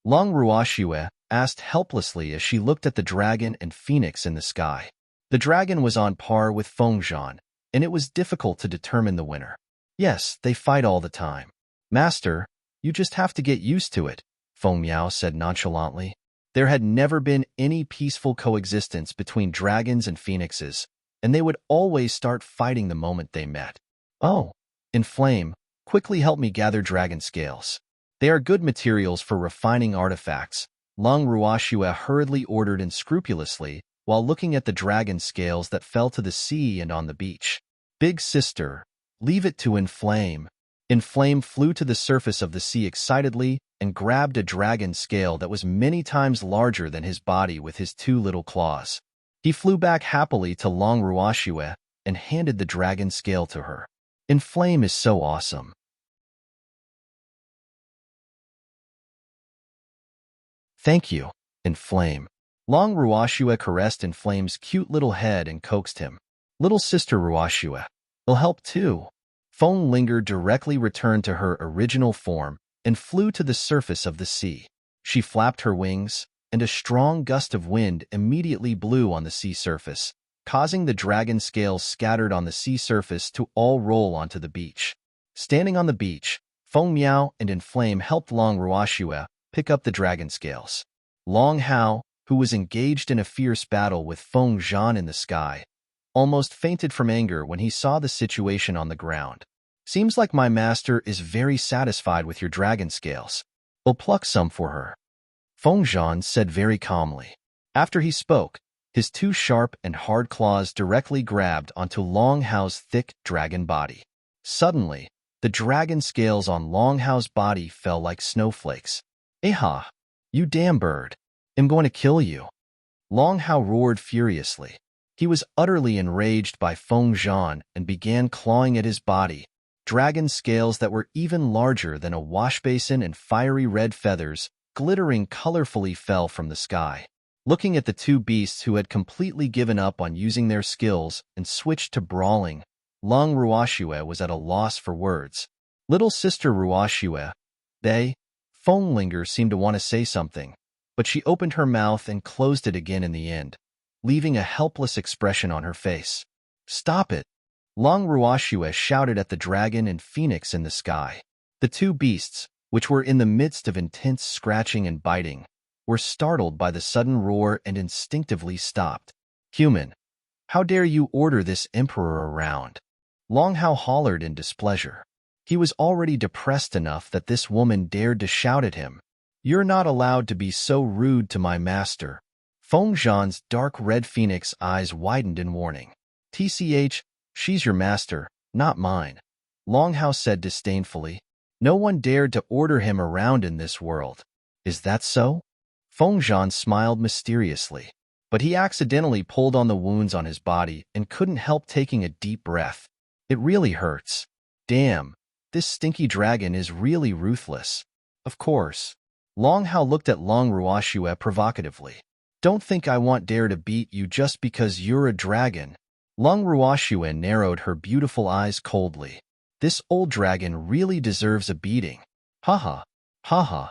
Long Ruoxue asked helplessly as she looked at the dragon and phoenix in the sky. The dragon was on par with Feng Zhan, and it was difficult to determine the winner. "Yes, they fight all the time. Master, you just have to get used to it," Feng Miao said nonchalantly. There had never been any peaceful coexistence between dragons and phoenixes, and they would always start fighting the moment they met. "Oh, Inflame, quickly help me gather dragon scales. They are good materials for refining artifacts," Long Ruoxue hurriedly ordered unscrupulously while looking at the dragon scales that fell to the sea and on the beach. "Big sister, leave it to Inflame." Inflame flew to the surface of the sea excitedly and grabbed a dragon scale that was many times larger than his body with his two little claws. He flew back happily to Long Ruoxue and handed the dragon scale to her. "Inflame is so awesome." "Thank you, Inflame." Long Ruoxue caressed Inflame's cute little head and coaxed him. "Little sister Ruoxue, it'll help too." Feng Linger directly returned to her original form and flew to the surface of the sea. She flapped her wings, and a strong gust of wind immediately blew on the sea surface, causing the dragon scales scattered on the sea surface to all roll onto the beach. Standing on the beach, Feng Miao and Inflame helped Long Ruoxue pick up the dragon scales. Long Hao, who was engaged in a fierce battle with Feng Zhan in the sky, almost fainted from anger when he saw the situation on the ground. "Seems like my master is very satisfied with your dragon scales. We'll pluck some for her," Feng Zhan said very calmly. After he spoke, his two sharp and hard claws directly grabbed onto Long Hao's thick dragon body. Suddenly, the dragon scales on Long Hao's body fell like snowflakes. "Eha! You damn bird! I'm going to kill you!" Long Hao roared furiously. He was utterly enraged by Feng Zhan and began clawing at his body. Dragon scales that were even larger than a washbasin and fiery red feathers, glittering colorfully, fell from the sky. Looking at the two beasts who had completely given up on using their skills and switched to brawling, Long Ruoxue was at a loss for words. "Little sister Ruoxue, Feng Linger seemed to want to say something, but she opened her mouth and closed it again in the end, leaving a helpless expression on her face. "Stop it!" Long Ruoxue shouted at the dragon and phoenix in the sky. The two beasts, which were in the midst of intense scratching and biting, were startled by the sudden roar and instinctively stopped. "Human, how dare you order this emperor around?" Long Hao hollered in displeasure. He was already depressed enough that this woman dared to shout at him. "You're not allowed to be so rude to my master." Feng Zhan's dark red phoenix eyes widened in warning. "TCH, she's your master, not mine," Long Hao said disdainfully. "No one dared to order him around in this world. Is that so?" Feng Zhan smiled mysteriously, but he accidentally pulled on the wounds on his body and couldn't help taking a deep breath. "It really hurts. Damn, this stinky dragon is really ruthless." "Of course." Long Hao looked at Long Ruoxue provocatively. "Don't think I won't dare to beat you just because you're a dragon." Long Ruoxue narrowed her beautiful eyes coldly. "This old dragon really deserves a beating. Haha, Haha.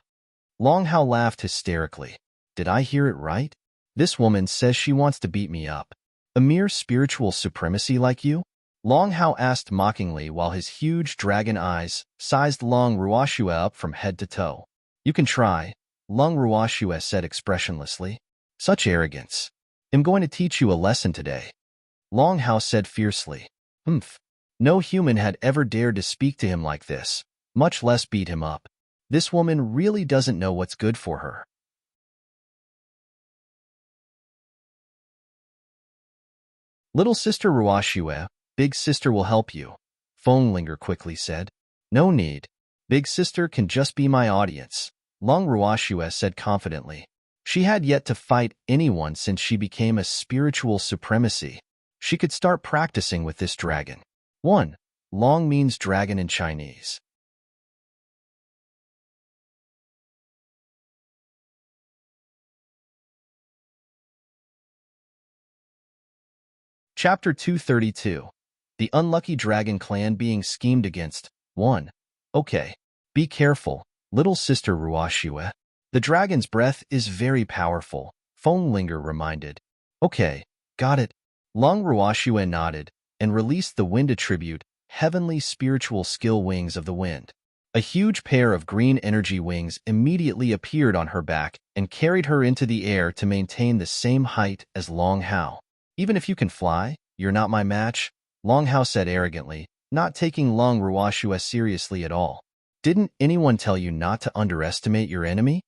Long Hao laughed hysterically. Did I hear it right? This woman says she wants to beat me up. A mere spiritual supremacy like you? Long Hao asked mockingly while his huge dragon eyes sized Long Ruoxue up from head to toe. You can try, Long Ruoxue said expressionlessly. Such arrogance. I'm going to teach you a lesson today. Long Hao said fiercely. Humph. No human had ever dared to speak to him like this, much less beat him up. This woman really doesn't know what's good for her. Little sister Ruoxue, big sister will help you, Fenglinger quickly said. No need. Big sister can just be my audience, Long Ruoxue said confidently. She had yet to fight anyone since she became a spiritual supremacy. She could start practicing with this dragon. 1. Long means dragon in Chinese. Chapter 232. The Unlucky Dragon Clan Being Schemed Against. 1. Okay. Be careful, little sister Ruoxue. The dragon's breath is very powerful, Fenglinger reminded. Okay, got it. Long Ruoxue nodded and released the wind attribute, heavenly spiritual skill wings of the wind. A huge pair of green energy wings immediately appeared on her back and carried her into the air to maintain the same height as Long Hao. Even if you can fly, you're not my match, Long Hao said arrogantly, not taking Long Ruoxue seriously at all. Didn't anyone tell you not to underestimate your enemy?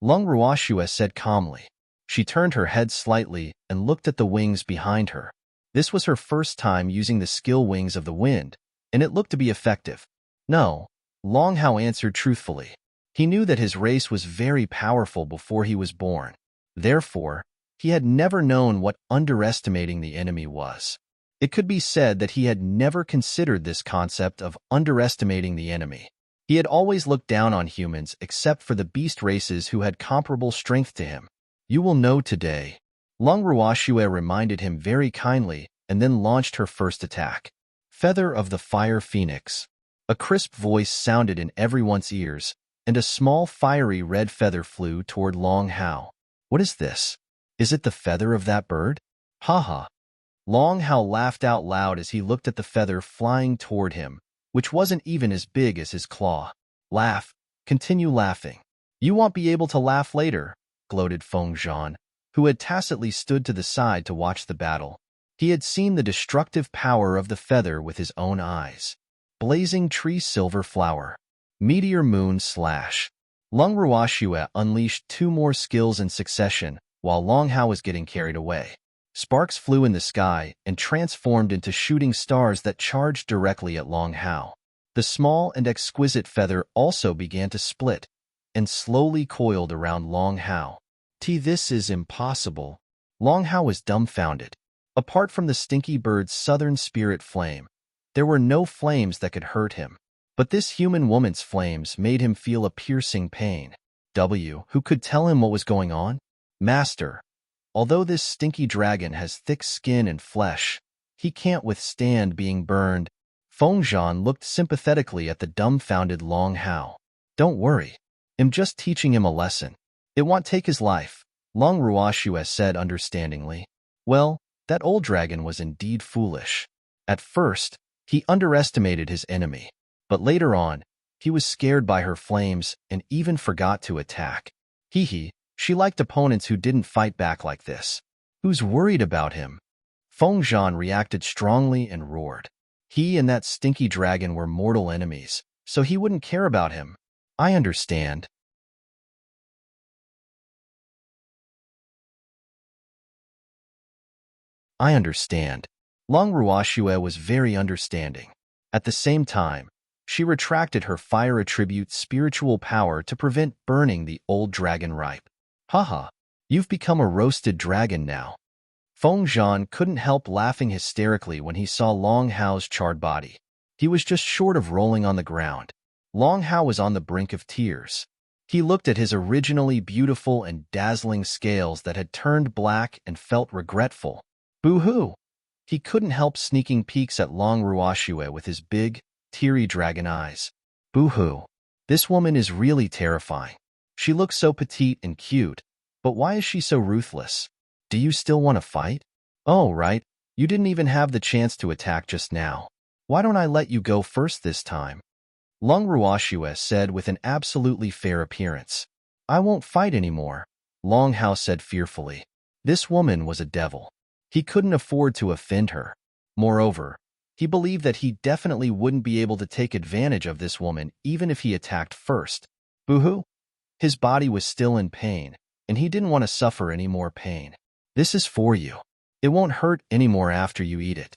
Long Ruoxue said calmly. She turned her head slightly and looked at the wings behind her. This was her first time using the skill wings of the wind, and it looked to be effective. No, Long Hao answered truthfully. He knew that his race was very powerful before he was born. Therefore, he had never known what underestimating the enemy was. It could be said that he had never considered this concept of underestimating the enemy. He had always looked down on humans except for the beast races who had comparable strength to him. You will know today. Long Ruoxue reminded him very kindly and then launched her first attack. Feather of the Fire Phoenix. A crisp voice sounded in everyone's ears, and a small fiery red feather flew toward Long Hao. What is this? Is it the feather of that bird? Haha. Long Hao laughed out loud as he looked at the feather flying toward him, which wasn't even as big as his claw. Laugh. Continue laughing. You won't be able to laugh later, gloated Feng Zhan, who had tacitly stood to the side to watch the battle. He had seen the destructive power of the feather with his own eyes. Blazing Tree Silver Flower. Meteor Moon Slash. Long Ruoxue unleashed 2 more skills in succession, while Long Hao was getting carried away. Sparks flew in the sky and transformed into shooting stars that charged directly at Long Hao. The small and exquisite feather also began to split and slowly coiled around Long Hao. This is impossible. Long Hao was dumbfounded. Apart from the stinky bird's southern spirit flame, there were no flames that could hurt him. But this human woman's flames made him feel a piercing pain. Who could tell him what was going on? Master. Although this stinky dragon has thick skin and flesh, he can't withstand being burned. Feng Zhan looked sympathetically at the dumbfounded Long Hao. Don't worry. I'm just teaching him a lesson. It won't take his life, Long Ruoxue said understandingly. Well, that old dragon was indeed foolish. At first, he underestimated his enemy, but later on, he was scared by her flames and even forgot to attack. She liked opponents who didn't fight back like this. Who's worried about him? Feng Zhan reacted strongly and roared. He and that stinky dragon were mortal enemies, so he wouldn't care about him. I understand. I understand. Long Ruoxue was very understanding. At the same time, she retracted her fire attribute spiritual power to prevent burning the old dragon ripe. Haha, you've become a roasted dragon now. Feng Zhan couldn't help laughing hysterically when he saw Long Hao's charred body. He was just short of rolling on the ground. Long Hao was on the brink of tears. He looked at his originally beautiful and dazzling scales that had turned black and felt regretful. Boo-hoo! He couldn't help sneaking peeks at Long Ruoxue with his big, teary dragon eyes. Boo-hoo! This woman is really terrifying. She looks so petite and cute, but why is she so ruthless? Do you still want to fight? Oh, right. You didn't even have the chance to attack just now. Why don't I let you go first this time? Lung Ruoxue said with an absolutely fair appearance. I won't fight anymore, Long Hao said fearfully. This woman was a devil. He couldn't afford to offend her. Moreover, he believed that he definitely wouldn't be able to take advantage of this woman even if he attacked first. Boo-hoo! His body was still in pain, and he didn't want to suffer any more pain. This is for you. It won't hurt anymore after you eat it.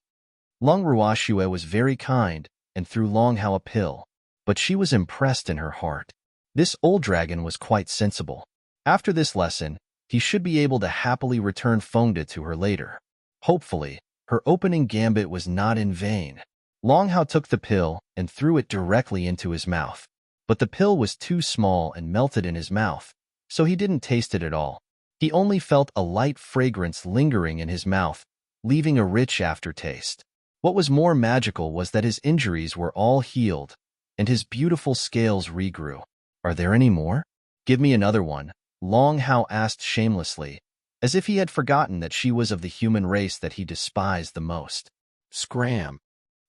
Lung Ruoxue was very kind and threw Long Hao a pill, but she was impressed in her heart. This old dragon was quite sensible. After this lesson, he should be able to happily return Fengde to her later. Hopefully, her opening gambit was not in vain. Long Hao took the pill and threw it directly into his mouth. But the pill was too small and melted in his mouth, so he didn't taste it at all. He only felt a light fragrance lingering in his mouth, leaving a rich aftertaste. What was more magical was that his injuries were all healed, and his beautiful scales regrew. Are there any more? Give me another one, Long Hao asked shamelessly, as if he had forgotten that she was of the human race that he despised the most. Scram!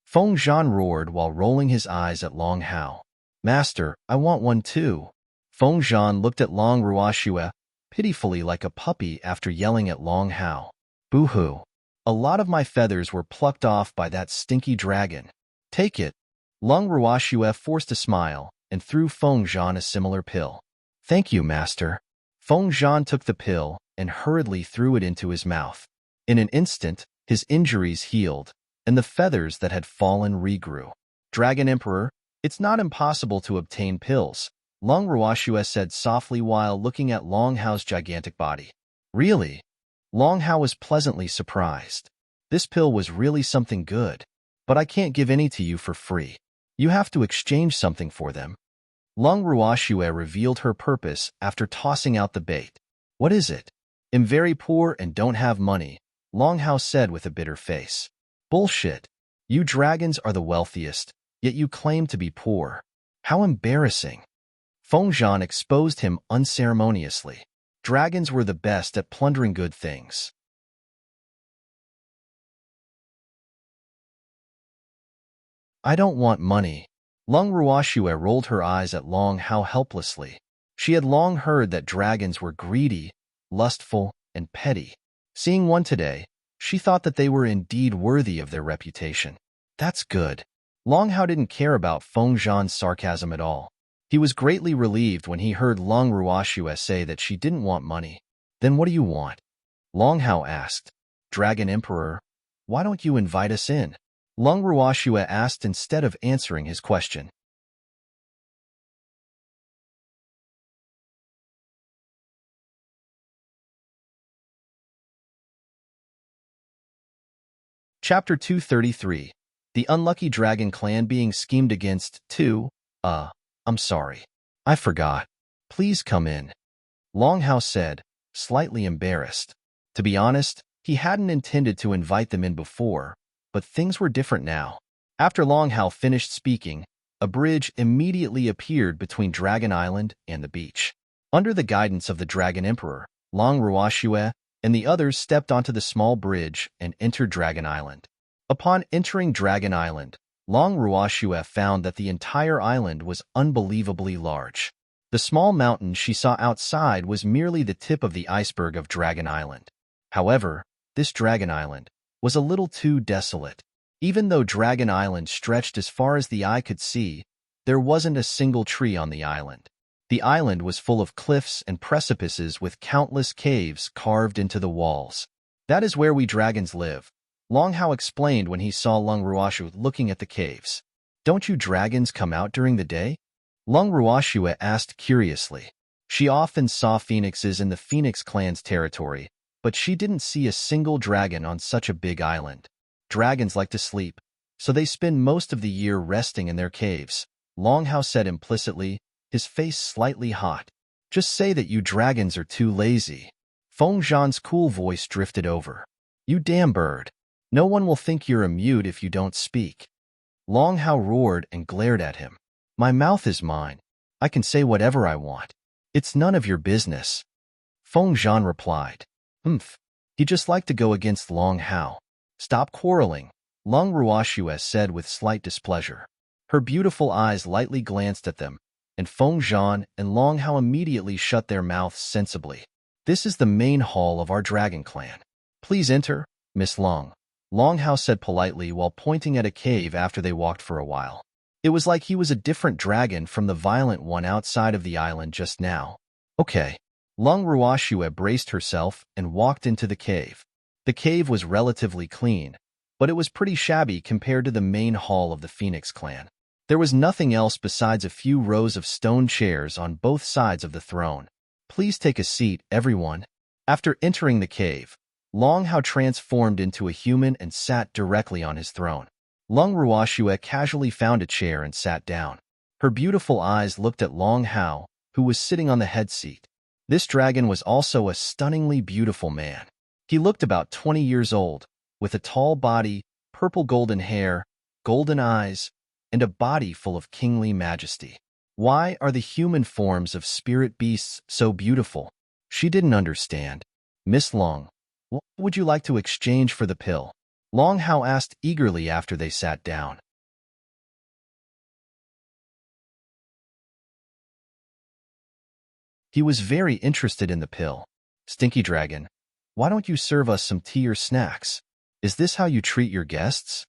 Feng Zhan roared while rolling his eyes at Long Hao. Master, I want one too. Feng Zhan looked at Long Ruoxue pitifully like a puppy after yelling at Long Hao. Boo-hoo. A lot of my feathers were plucked off by that stinky dragon. Take it. Lung Ruoxue forced a smile and threw Feng Zhan a similar pill. Thank you, master. Feng Zhan took the pill and hurriedly threw it into his mouth. In an instant, his injuries healed, and the feathers that had fallen regrew. Dragon Emperor, it's not impossible to obtain pills, Lung Ruoxue said softly while looking at Long Hao's gigantic body. Really? Long Hao was pleasantly surprised. This pill was really something good, but I can't give any to you for free. You have to exchange something for them. Lung Ruoxue revealed her purpose after tossing out the bait. What is it? I'm very poor and don't have money, Long Hao said with a bitter face. Bullshit. You dragons are the wealthiest, yet you claim to be poor. How embarrassing. Feng Zhan exposed him unceremoniously. Dragons were the best at plundering good things. I don't want money. Lung Ruoxue rolled her eyes at Long Hao helplessly. She had long heard that dragons were greedy, lustful, and petty. Seeing one today, she thought that they were indeed worthy of their reputation. That's good. Long Hao didn't care about Feng Zhan's sarcasm at all. He was greatly relieved when he heard Lung Ruoxue say that she didn't want money. Then what do you want? Long Hao asked. Dragon Emperor, why don't you invite us in? Lung Ruoxue asked instead of answering his question. Chapter 233. The Unlucky Dragon Clan Being Schemed Against 2. I'm sorry. I forgot. Please come in. Long Hao said, slightly embarrassed. To be honest, he hadn't intended to invite them in before, but things were different now. After Long Hao finished speaking, a bridge immediately appeared between Dragon Island and the beach. Under the guidance of the Dragon Emperor, Lung Ruoxue and the others stepped onto the small bridge and entered Dragon Island. Upon entering Dragon Island, Lung Ruoxue found that the entire island was unbelievably large. The small mountain she saw outside was merely the tip of the iceberg of Dragon Island. However, this Dragon Island was a little too desolate. Even though Dragon Island stretched as far as the eye could see, there wasn't a single tree on the island. The island was full of cliffs and precipices with countless caves carved into the walls. That is where we dragons live, Long Hao explained when he saw Lung Ruoxue looking at the caves. Don't you dragons come out during the day? Lung Ruoxue asked curiously. She often saw phoenixes in the Phoenix clan's territory, but she didn't see a single dragon on such a big island. Dragons like to sleep, so they spend most of the year resting in their caves, Long Hao said implicitly, his face slightly hot. Just say that you dragons are too lazy. Feng Zhan's cool voice drifted over. You damn bird. No one will think you're a mute if you don't speak. Long Hao roared and glared at him. My mouth is mine. I can say whatever I want. It's none of your business. Feng Zhan replied. Humph. He'd just like to go against Long Hao. Stop quarreling, Long Ruoxue said with slight displeasure. Her beautiful eyes lightly glanced at them, and Feng Zhan and Long Hao immediately shut their mouths sensibly. This is the main hall of our dragon clan. Please enter, Miss Long. Long Hao said politely while pointing at a cave after they walked for a while. It was like he was a different dragon from the violent one outside of the island just now. Okay. Long Ruoxue braced herself and walked into the cave. The cave was relatively clean, but it was pretty shabby compared to the main hall of the Phoenix clan. There was nothing else besides a few rows of stone chairs on both sides of the throne. Please take a seat, everyone. After entering the cave, Long Hao transformed into a human and sat directly on his throne. Long Ruoxue casually found a chair and sat down. Her beautiful eyes looked at Long Hao, who was sitting on the head seat. This dragon was also a stunningly beautiful man. He looked about 20 years old, with a tall body, purple golden hair, golden eyes, and a body full of kingly majesty. Why are the human forms of spirit beasts so beautiful? She didn't understand. Miss Long, what would you like to exchange for the pill? Long Hao asked eagerly after they sat down. He was very interested in the pill. Stinky Dragon, why don't you serve us some tea or snacks? Is this how you treat your guests?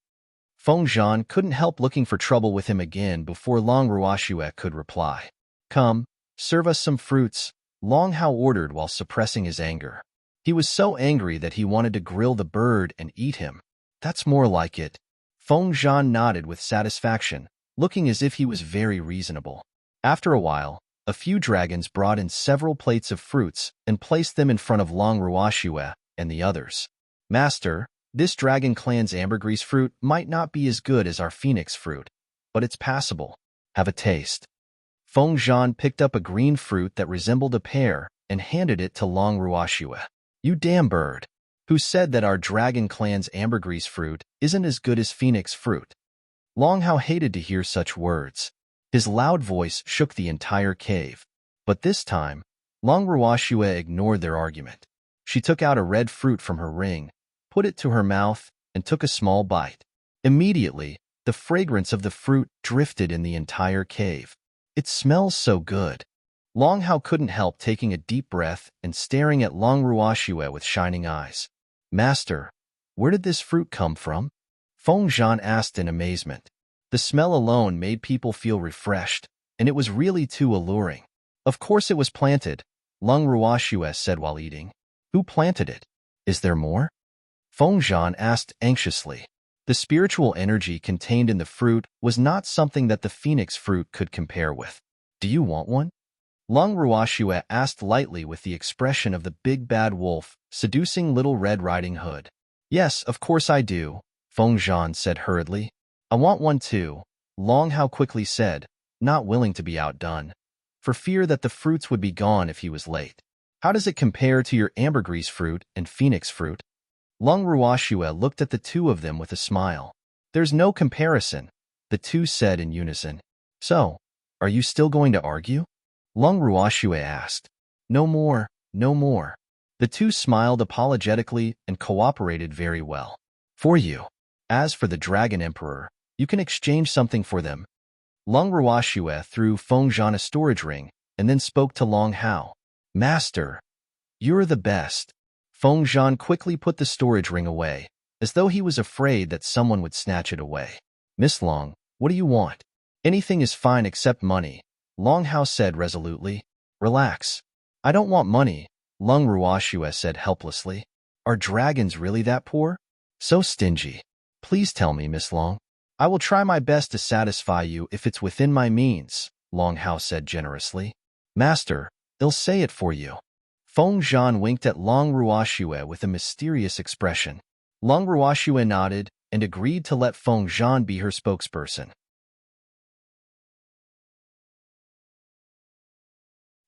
Feng Zhan couldn't help looking for trouble with him again before Long Ruoxue could reply. Come, serve us some fruits, Long Hao ordered while suppressing his anger. He was so angry that he wanted to grill the bird and eat him. That's more like it. Feng Zhan nodded with satisfaction, looking as if he was very reasonable. After a while, a few dragons brought in several plates of fruits and placed them in front of Long Ruoxue and the others. Master, this dragon clan's ambergris fruit might not be as good as our phoenix fruit, but it's passable. Have a taste. Feng Zhan picked up a green fruit that resembled a pear and handed it to Long Ruoxue. You damn bird. Who said that our dragon clan's ambergris fruit isn't as good as phoenix fruit? Long Hao hated to hear such words. His loud voice shook the entire cave. But this time, Long Ruoxue ignored their argument. She took out a red fruit from her ring, put it to her mouth, and took a small bite. Immediately, the fragrance of the fruit drifted in the entire cave. It smells so good. Long Hao couldn't help taking a deep breath and staring at Long Ruoxue with shining eyes. Master, where did this fruit come from? Feng Zhan asked in amazement. The smell alone made people feel refreshed, and it was really too alluring. Of course it was planted, Long Ruoxue said while eating. Who planted it? Is there more? Feng Zhan asked anxiously. The spiritual energy contained in the fruit was not something that the phoenix fruit could compare with. Do you want one? Long Ruoxue asked lightly with the expression of the big bad wolf seducing Little Red Riding Hood. Yes, of course I do, Feng Zhan said hurriedly. I want one too, Long Hao quickly said, not willing to be outdone, for fear that the fruits would be gone if he was late. How does it compare to your ambergris fruit and phoenix fruit? Long Ruoxue looked at the two of them with a smile. There's no comparison, the two said in unison. So, are you still going to argue? Long Ruoxue asked. No more, no more. The two smiled apologetically and cooperated very well. For you. As for the Dragon Emperor, you can exchange something for them. Long Ruoxue threw Feng Zhan a storage ring and then spoke to Long Hao. Master, you're the best. Feng Zhan quickly put the storage ring away, as though he was afraid that someone would snatch it away. Miss Long, what do you want? Anything is fine except money, Long Hao said resolutely. Relax. I don't want money, Long Ruoxue said helplessly. Are dragons really that poor? So stingy. Please tell me, Miss Long. I will try my best to satisfy you if it's within my means, Long Hao said generously. Master, they'll say it for you. Feng Zhan winked at Long Ruoxue with a mysterious expression. Long Ruoxue nodded and agreed to let Feng Zhan be her spokesperson.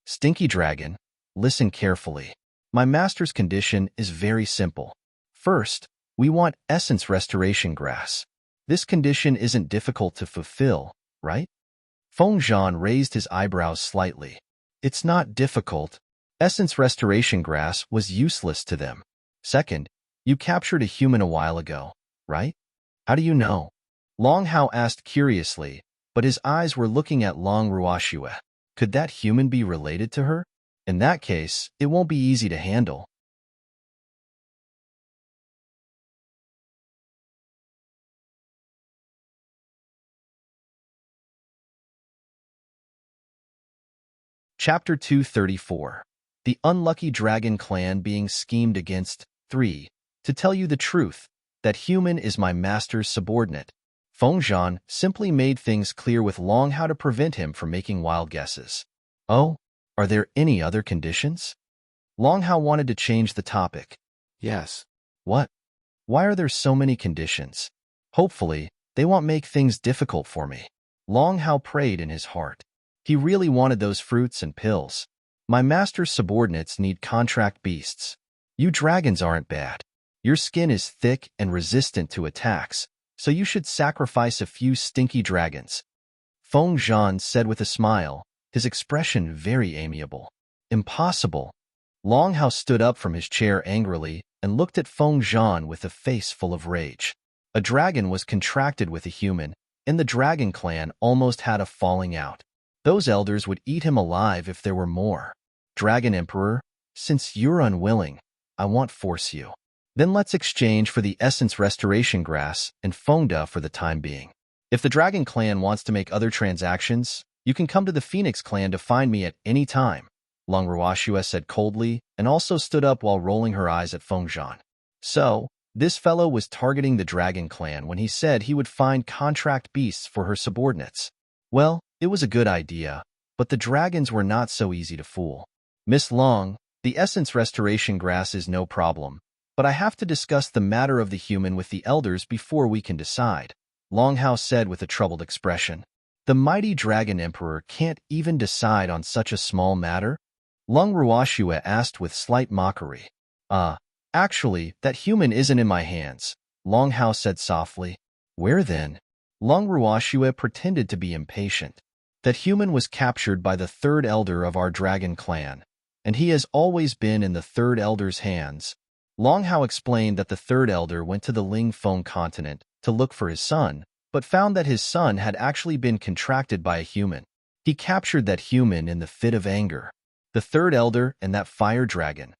Stinky Dragon, listen carefully. My master's condition is very simple. First, we want essence restoration grass. This condition isn't difficult to fulfill, right? Feng Zhan raised his eyebrows slightly. It's not difficult. Essence restoration grass was useless to them. Second, you captured a human a while ago, right? How do you know? Long Hao asked curiously, but his eyes were looking at Long Ruoxue. Could that human be related to her? In that case, it won't be easy to handle. Chapter 234. The Unlucky Dragon Clan Being Schemed Against. 3. To tell you the truth, that human is my master's subordinate. Feng Zhan simply made things clear with Long Hao to prevent him from making wild guesses. Oh, are there any other conditions? Long Hao wanted to change the topic.
Yes.
What? Why are there so many conditions? Hopefully, they won't make things difficult for me. Long Hao prayed in his heart. He really wanted those fruits and pills. My master's subordinates need contract beasts. You dragons aren't bad. Your skin is thick and resistant to attacks, so you should sacrifice a few stinky dragons. Feng Zhan said with a smile, his expression very amiable. Impossible. Long Hao stood up from his chair angrily and looked at Feng Zhan with a face full of rage. A dragon was contracted with a human, and the dragon clan almost had a falling out. Those elders would eat him alive if there were more. Dragon Emperor, since you're unwilling, I won't force you. Then let's exchange for the essence restoration grass and Fengda for the time being. If the dragon clan wants to make other transactions, you can come to the Phoenix clan to find me at any time, Long Ruoxue said coldly and also stood up while rolling her eyes at Feng Zhan. So, this fellow was targeting the dragon clan when he said he would find contract beasts for her subordinates. Well, it was a good idea, but the dragons were not so easy to fool. Miss Long, the essence restoration grass is no problem, but I have to discuss the matter of the human with the elders before we can decide, Long Hao said with a troubled expression. The mighty dragon emperor can't even decide on such a small matter? Long Ruoxue asked with slight mockery. Actually, that human isn't in my hands, Long Hao said softly. Where then? Long Ruoxue pretended to be impatient. That human was captured by the third elder of our dragon clan, and he has always been in the third elder's hands. Long Hao explained that the third elder went to the Ling Feng continent to look for his son, but found that his son had actually been contracted by a human. He captured that human in the fit of anger. The third elder and that fire dragon?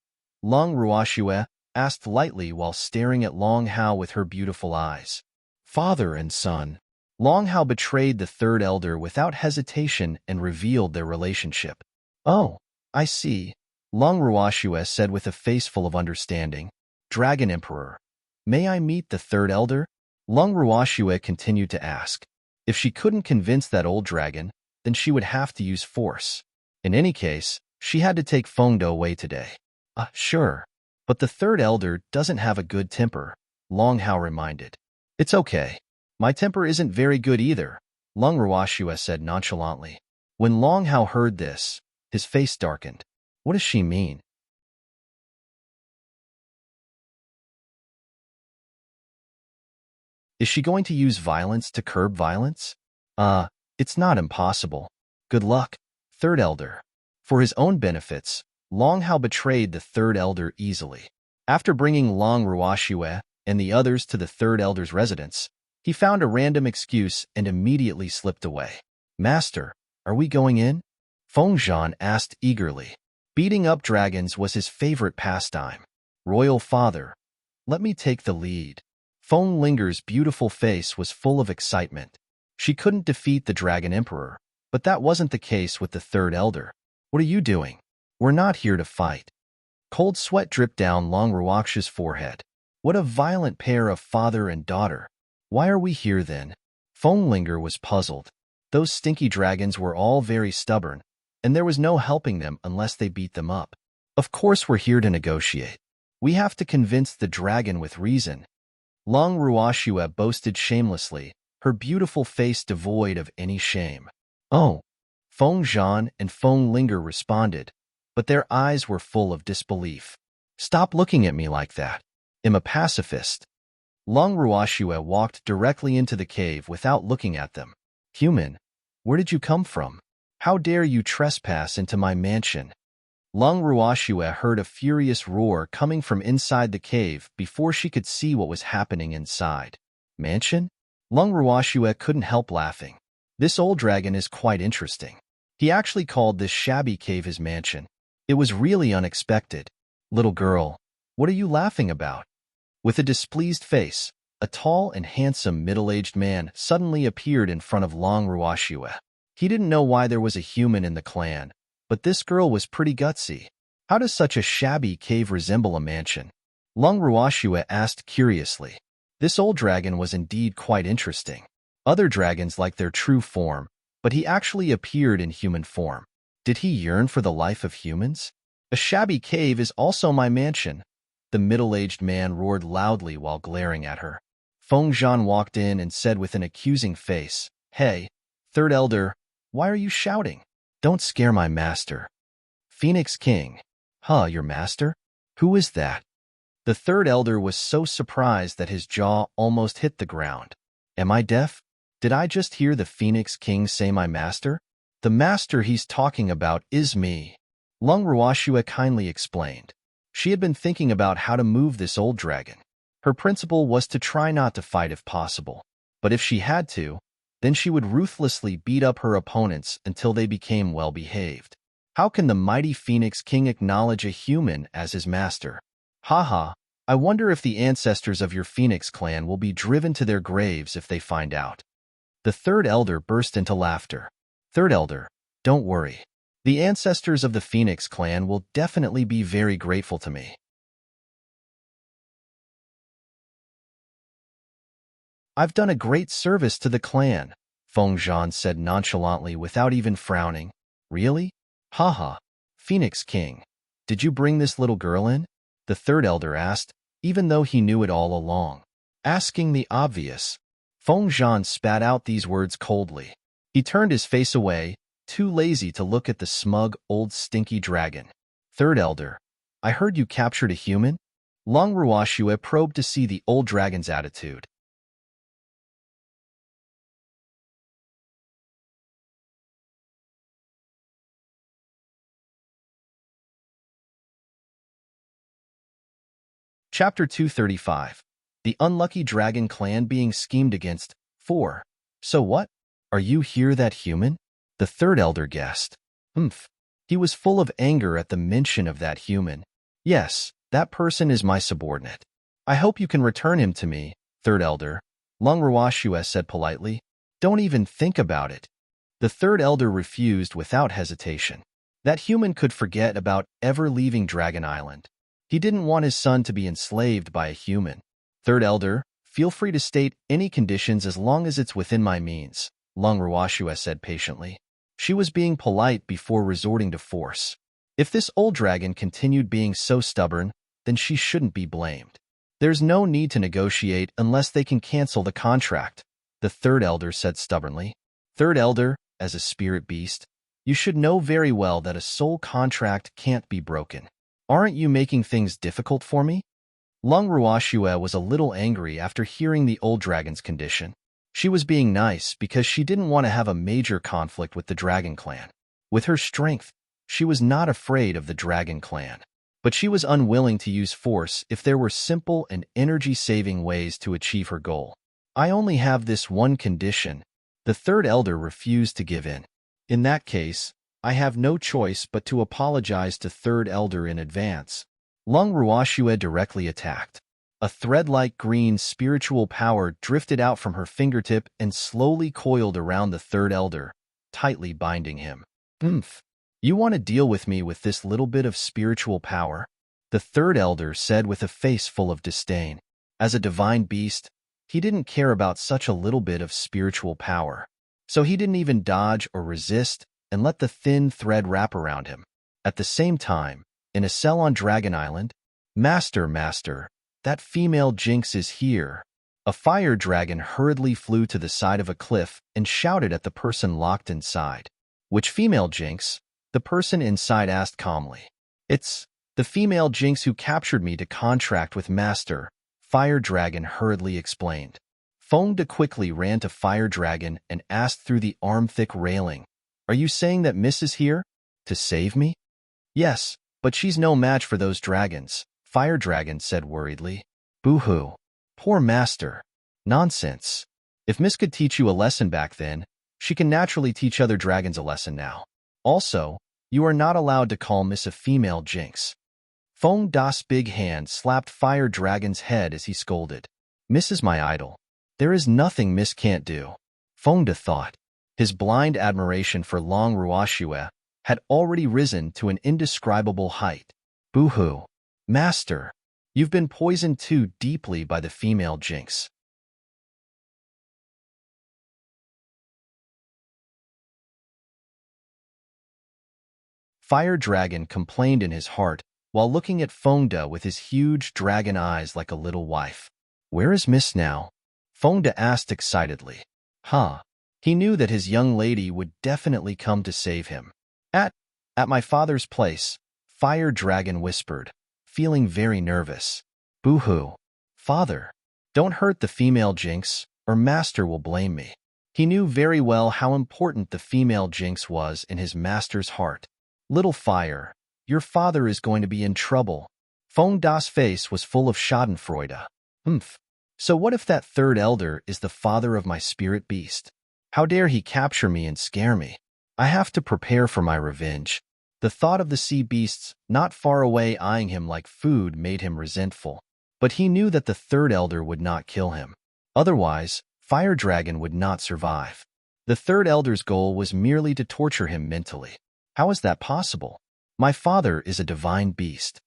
Long Ruoxue asked lightly while staring at Long Hao with her beautiful eyes. Father and son. Long Hao betrayed the third elder without hesitation and revealed their relationship. Oh, I see, Long Ruoxue said with a face full of understanding. Dragon Emperor, may I meet the third elder? Long Ruoxue continued to ask. If she couldn't convince that old dragon, then she would have to use force. In any case, she had to take Fengda away today. Sure. But the third elder doesn't have a good temper, Long Hao reminded. It's okay. My temper isn't very good either, Long Ruoxue said nonchalantly. When Long Hao heard this, his face darkened. What does she mean? Is she going to use violence to curb violence? It's not impossible. Good luck, third elder. For his own benefits, Long Hao betrayed the third elder easily. After bringing Long Ruoxue and the others to the third elder's residence, he found a random excuse and immediately slipped away. Master, are we going in? Feng Zhan asked eagerly. Beating up dragons was his favorite pastime. Royal father, let me take the lead. Feng Linger's beautiful face was full of excitement. She couldn't defeat the Dragon Emperor, but that wasn't the case with the third elder. What are you doing? We're not here to fight. Cold sweat dripped down Long Ruoxue's forehead. What a violent pair of father and daughter. Why are we here then? Feng Linger was puzzled. Those stinky dragons were all very stubborn, and there was no helping them unless they beat them up. Of course we're here to negotiate. We have to convince the dragon with reason. Long Ruoxue boasted shamelessly, her beautiful face devoid of any shame. Oh, Feng Zhan and Feng Linger responded, but their eyes were full of disbelief. Stop looking at me like that. I'm a pacifist. Long Ruoxue walked directly into the cave without looking at them. Human, Where did you come from? How dare you trespass into my mansion? Lung Ruoxue heard a furious roar coming from inside the cave before she could see what was happening inside. Mansion? Lung Ruoxue couldn't help laughing. This old dragon is quite interesting. He actually called this shabby cave his mansion. It was really unexpected. Little girl, what are you laughing about? With a displeased face, a tall and handsome middle-aged man suddenly appeared in front of Long Ruoxue. He didn't know why there was a human in the clan, but this girl was pretty gutsy. How does such a shabby cave resemble a mansion? Lung Ruoxue asked curiously. This old dragon was indeed quite interesting. Other dragons like their true form, but he actually appeared in human form. Did he yearn for the life of humans? A shabby cave is also my mansion. The middle-aged man roared loudly while glaring at her. Feng Zhan walked in and said with an accusing face, "Hey, third elder, why are you shouting? Don't scare my master." Phoenix King. Huh, your master? Who is that? The third elder was so surprised that his jaw almost hit the ground. Am I deaf? Did I just hear the Phoenix King say my master? The master he's talking about is me. Lung Ruoxue kindly explained. She had been thinking about how to move this old dragon. Her principle was to try not to fight if possible. But if she had to, then she would ruthlessly beat up her opponents until they became well-behaved. How can the mighty Phoenix King acknowledge a human as his master? Haha, I wonder if the ancestors of your Phoenix clan will be driven to their graves if they find out. The third elder burst into laughter. Third elder, don't worry. The ancestors of the Phoenix clan will definitely be very grateful to me. I've done a great service to the clan, Feng Zhan said nonchalantly without even frowning. Really? Haha, Phoenix King. Did you bring this little girl in? The third elder asked, even though he knew it all along. Asking the obvious. Feng Zhan spat out these words coldly. He turned his face away, too lazy to look at the smug, old stinky dragon. Third elder, I heard you captured a human? Lung Ruoxue probed to see the old dragon's attitude. Chapter 235. The Unlucky Dragon Clan Being Schemed Against. 4. So what? Are you here that human? The third elder guessed. He was full of anger at the mention of that human. Yes, that person is my subordinate. I hope you can return him to me, third elder. Lung Ruoxue said politely. Don't even think about it. The third elder refused without hesitation. That human could forget about ever leaving Dragon Island. He didn't want his son to be enslaved by a human. Third elder, feel free to state any conditions as long as it's within my means, Lung Ruoxue said patiently. She was being polite before resorting to force. If this old dragon continued being so stubborn, then she shouldn't be blamed. There's no need to negotiate unless they can cancel the contract, the third elder said stubbornly. Third elder, as a spirit beast, you should know very well that a soul contract can't be broken. Aren't you making things difficult for me? Lung Ruoxue was a little angry after hearing the old dragon's condition. She was being nice because she didn't want to have a major conflict with the Dragon Clan. With her strength, she was not afraid of the Dragon Clan. But she was unwilling to use force if there were simple and energy-saving ways to achieve her goal. I only have this one condition. The third elder refused to give in. In that case, I have no choice but to apologize to third elder in advance. Lung Ruoxue directly attacked. A thread-like green spiritual power drifted out from her fingertip and slowly coiled around the third elder, tightly binding him. You want to deal with me with this little bit of spiritual power? The third elder said with a face full of disdain. As a divine beast, he didn't care about such a little bit of spiritual power. So he didn't even dodge or resist and let the thin thread wrap around him. At the same time, in a cell on Dragon Island, Master, that female Jinx is here. A fire dragon hurriedly flew to the side of a cliff and shouted at the person locked inside. Which female Jinx? The person inside asked calmly. It's the female Jinx who captured me to contract with Master, Fire Dragon hurriedly explained. Fengde quickly ran to Fire Dragon and asked through the arm-thick railing, "Are you saying that Miss is here? To save me?" "Yes, but she's no match for those dragons," Fire Dragon said worriedly. "Boo-hoo. Poor master. Nonsense. If Miss could teach you a lesson back then, she can naturally teach other dragons a lesson now. Also, you are not allowed to call Miss a female jinx." Fengde's big hand slapped Fire Dragon's head as he scolded. "Miss is my idol. There is nothing Miss can't do," Fengde thought. His blind admiration for Long Ruoxue had already risen to an indescribable height. "Boo-hoo. Master, you've been poisoned too deeply by the female jinx." Fire Dragon complained in his heart while looking at Fengde with his huge dragon eyes like a little wife. "Where is Miss now?" Fengde asked excitedly. Huh. He knew that his young lady would definitely come to save him. At my father's place," Fire Dragon whispered, feeling very nervous. "Boo-hoo. Father, don't hurt the female jinx, or master will blame me." He knew very well how important the female jinx was in his master's heart. "Little Fire, your father is going to be in trouble." Fengde's face was full of schadenfreude. So what if that third elder is the father of my spirit beast? How dare he capture me and scare me? I have to prepare for my revenge." The thought of the sea beasts not far away eyeing him like food made him resentful. But he knew that the third elder would not kill him. Otherwise, Fire Dragon would not survive. The third elder's goal was merely to torture him mentally. How is that possible? My father is a divine beast.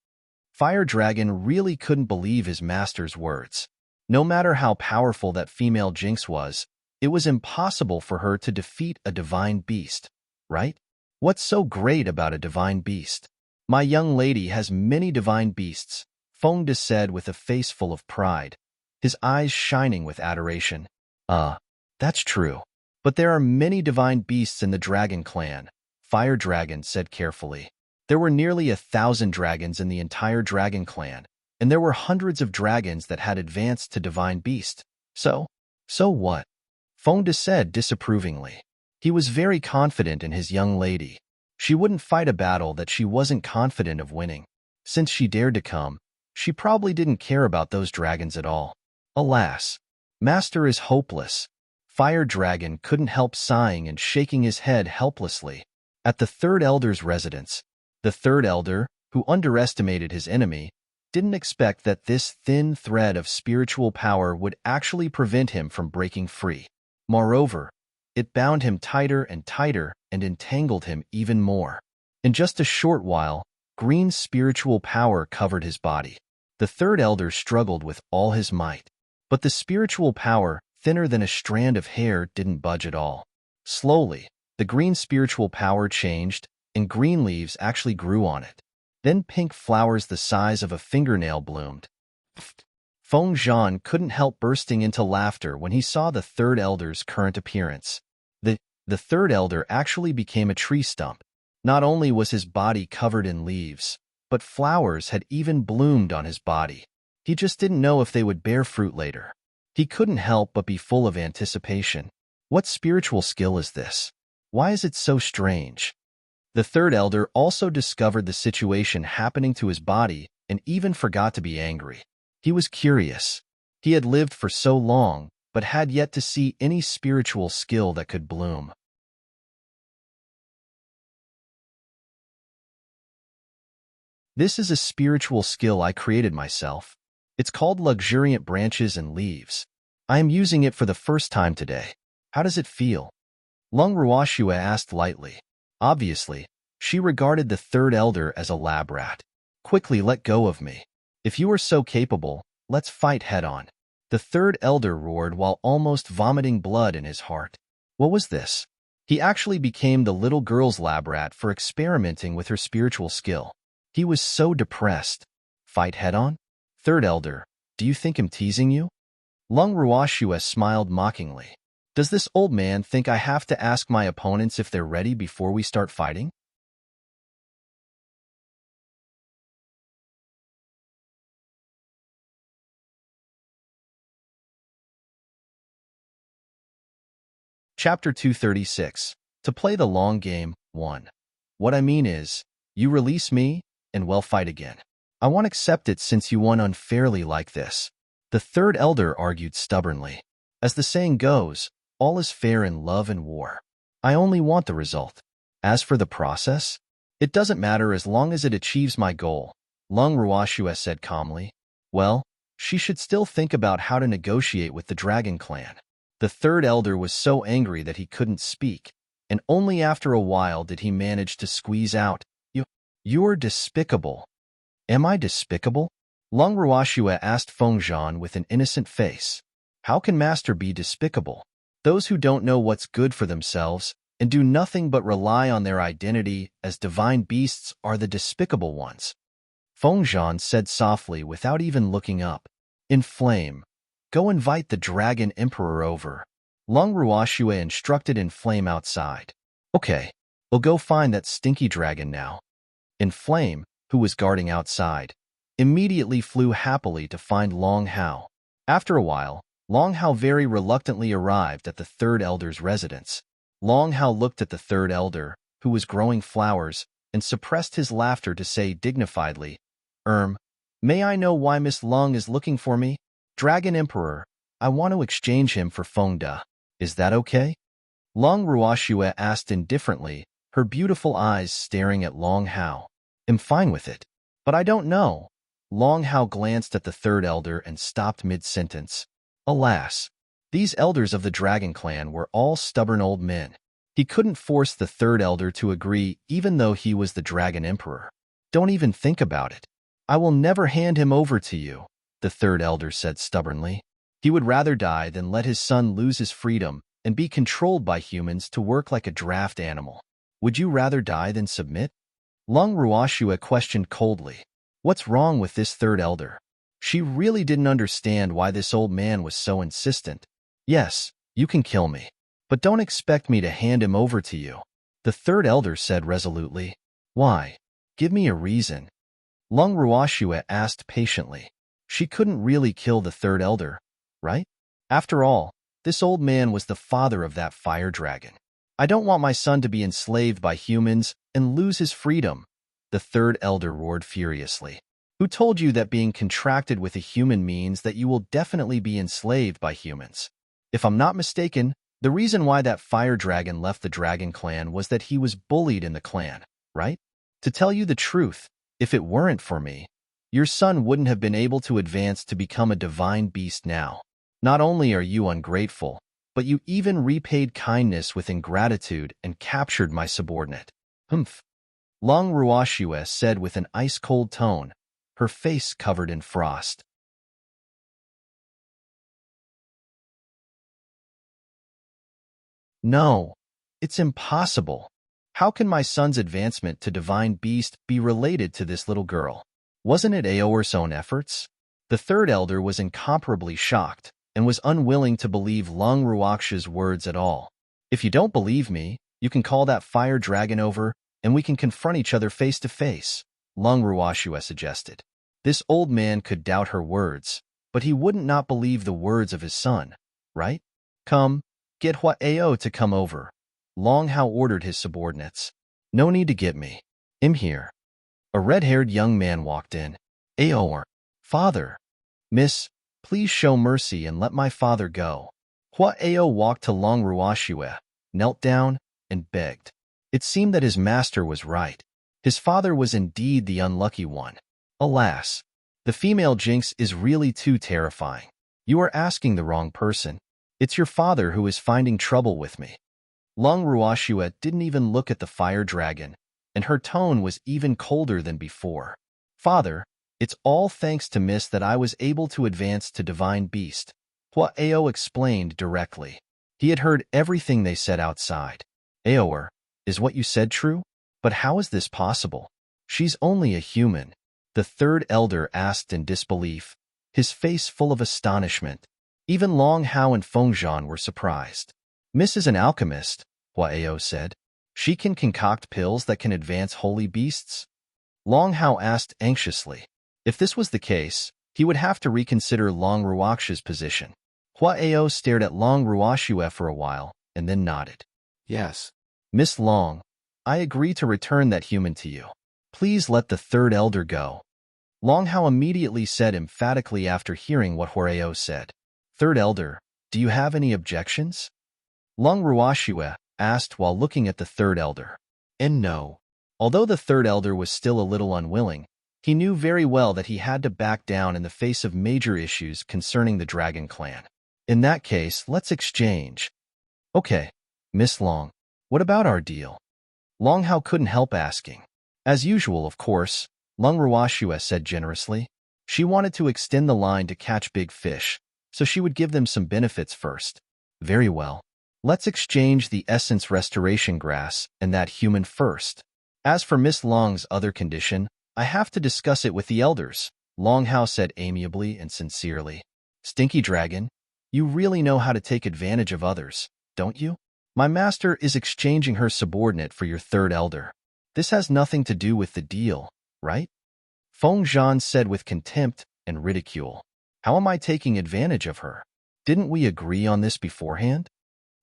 Fire Dragon really couldn't believe his master's words. No matter how powerful that female jinx was, it was impossible for her to defeat a divine beast, right? What's so great about a divine beast? My young lady has many divine beasts, Fengde said with a face full of pride, his eyes shining with adoration. That's true. But there are many divine beasts in the dragon clan, Fire Dragon said carefully. There were nearly 1,000 dragons in the entire dragon clan, and there were hundreds of dragons that had advanced to divine beast. So what? Fengde said disapprovingly. He was very confident in his young lady. She wouldn't fight a battle that she wasn't confident of winning. Since she dared to come, she probably didn't care about those dragons at all. Alas, Master is hopeless. Fire Dragon couldn't help sighing and shaking his head helplessly. At the third elder's residence, the third elder, who underestimated his enemy, didn't expect that this thin thread of spiritual power would actually prevent him from breaking free. Moreover, it bound him tighter and tighter and entangled him even more. In just a short while, green spiritual power covered his body. The third elder struggled with all his might. But the spiritual power, thinner than a strand of hair, didn't budge at all. Slowly, the green spiritual power changed, and green leaves actually grew on it. Then pink flowers the size of a fingernail bloomed. Feng Zhan couldn't help bursting into laughter when he saw the third elder's current appearance. The third elder actually became a tree stump. Not only was his body covered in leaves, but flowers had even bloomed on his body. He just didn't know if they would bear fruit later. He couldn't help but be full of anticipation. What spiritual skill is this? Why is it so strange? The third elder also discovered the situation happening to his body and even forgot to be angry. He was curious. He had lived for so long, but had yet to see any spiritual skill that could bloom. This is a spiritual skill I created myself. It's called luxuriant branches and leaves. I am using it for the first time today. How does it feel? Lung Ruoxue asked lightly. Obviously, she regarded the third elder as a lab rat. Quickly let go of me. If you are so capable, let's fight head-on. The third elder roared while almost vomiting blood in his heart. What was this? He actually became the little girl's lab rat for experimenting with her spiritual skill. He was so depressed. Fight head-on? Third elder, do you think I'm teasing you? Lung Ruoxue smiled mockingly. Does this old man think I have to ask my opponents if they're ready before we start fighting? Chapter 236. To play the long game, 1. What I mean is, you release me, and we'll fight again. I won't accept it since you won unfairly like this. The third elder argued stubbornly. As the saying goes, all is fair in love and war. I only want the result. As for the process, it doesn't matter as long as it achieves my goal, Lung Ruashua said calmly. Well, she should still think about how to negotiate with the dragon clan. The third elder was so angry that he couldn't speak, and only after a while did he manage to squeeze out, You're despicable. Am I despicable? Lung Ruashua asked Fengzhan with an innocent face. How can Master be despicable? Those who don't know what's good for themselves and do nothing but rely on their identity as divine beasts are the despicable ones. Fengzhan said softly without even looking up. In Flame, go invite the Dragon Emperor over. Lung Ruashua instructed In Flame outside. Okay, we'll go find that stinky dragon now. In Flame, who was guarding outside, immediately flew happily to find Long Hao. After a while, Long Hao very reluctantly arrived at the third elder's residence. Long Hao looked at the third elder, who was growing flowers, and suppressed his laughter to say dignifiedly, May I know why Miss Lung is looking for me? Dragon Emperor, I want to exchange him for Feng Da. Is that okay? Lung Ruashua asked indifferently, her beautiful eyes staring at Long Hao. I'm fine with it. But I don't know. Long Hao glanced at the third elder and stopped mid-sentence. Alas, these elders of the Dragon Clan were all stubborn old men. He couldn't force the third elder to agree even though he was the Dragon Emperor. Don't even think about it. I will never hand him over to you, the third elder said stubbornly. He would rather die than let his son lose his freedom and be controlled by humans to work like a draft animal. Would you rather die than submit? Lung Ruashua questioned coldly. What's wrong with this third elder? She really didn't understand why this old man was so insistent. Yes, you can kill me, but don't expect me to hand him over to you, the third elder said resolutely. Why? Give me a reason. Lung Ruashua asked patiently. She couldn't really kill the third elder, right? After all, this old man was the father of that fire dragon. I don't want my son to be enslaved by humans and lose his freedom, the third elder roared furiously. Who told you that being contracted with a human means that you will definitely be enslaved by humans? If I'm not mistaken, the reason why that fire dragon left the dragon clan was that he was bullied in the clan, right? To tell you the truth, if it weren't for me, your son wouldn't have been able to advance to become a divine beast now. Not only are you ungrateful, but you even repaid kindness with ingratitude and captured my subordinate. Humph. Lung Ruashua said with an ice-cold tone, her face covered in frost. No, it's impossible. How can my son's advancement to divine beast be related to this little girl? Wasn't it Aoer's own efforts? The third elder was incomparably shocked and was unwilling to believe Lung Ruaksha's words at all. If you don't believe me, you can call that fire dragon over and we can confront each other face to face, Lung Ruashua suggested. This old man could doubt her words, but he wouldn't not believe the words of his son, right? Come, get Hua Ao to come over. Long Hao ordered his subordinates. No need to get me. I'm here. A red-haired young man walked in. Aoer, father. Miss, please show mercy and let my father go. Hua Ao walked to Lung Ruashua, knelt down, and begged. It seemed that his master was right. His father was indeed the unlucky one. Alas, the female jinx is really too terrifying. You are asking the wrong person. It's your father who is finding trouble with me. Lung Ruashua didn't even look at the fire dragon, and her tone was even colder than before. Father, it's all thanks to Miss that I was able to advance to divine beast, Hua Ao explained directly. He had heard everything they said outside. Aoer, is what you said true? But how is this possible? She's only a human, the third elder asked in disbelief, his face full of astonishment. Even Long Hao and Fengzhan were surprised. Miss is an alchemist, Hua Ao said. She can concoct pills that can advance holy beasts? Long Hao asked anxiously. If this was the case, he would have to reconsider Lung Ruaksha's position. Hua Ao stared at Lung Ruashua for a while, and then nodded.
Yes.
Miss Long, I agree to return that human to you. Please let the third elder go. Long Hao immediately said emphatically after hearing what Huareo said. Third elder, do you have any objections? Lung Ruoxue asked while looking at the third elder. And no. Although the third elder was still a little unwilling, he knew very well that he had to back down in the face of major issues concerning the Dragon Clan. In that case, let's exchange. Okay, Miss Long, what about our deal? Long Hao couldn't help asking. As usual, of course, Lung Ruoxue said generously. She wanted to extend the line to catch big fish, so she would give them some benefits first. Very well. Let's exchange the essence restoration grass and that human first. As for Miss Long's other condition, I have to discuss it with the elders, Long Hao said amiably and sincerely. Stinky Dragon, you really know how to take advantage of others, don't you? My master is exchanging her subordinate for your third elder. This has nothing to do with the deal, right? Feng Zhan said with contempt and ridicule. How am I taking advantage of her? Didn't we agree on this beforehand?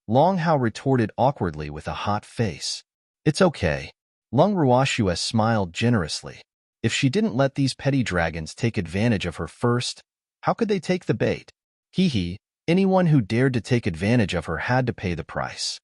Long Hao retorted awkwardly with a hot face. It's okay. Lung Ruoxue smiled generously. If she didn't let these petty dragons take advantage of her first, how could they take the bait? Hee, anyone who dared to take advantage of her had to pay the price.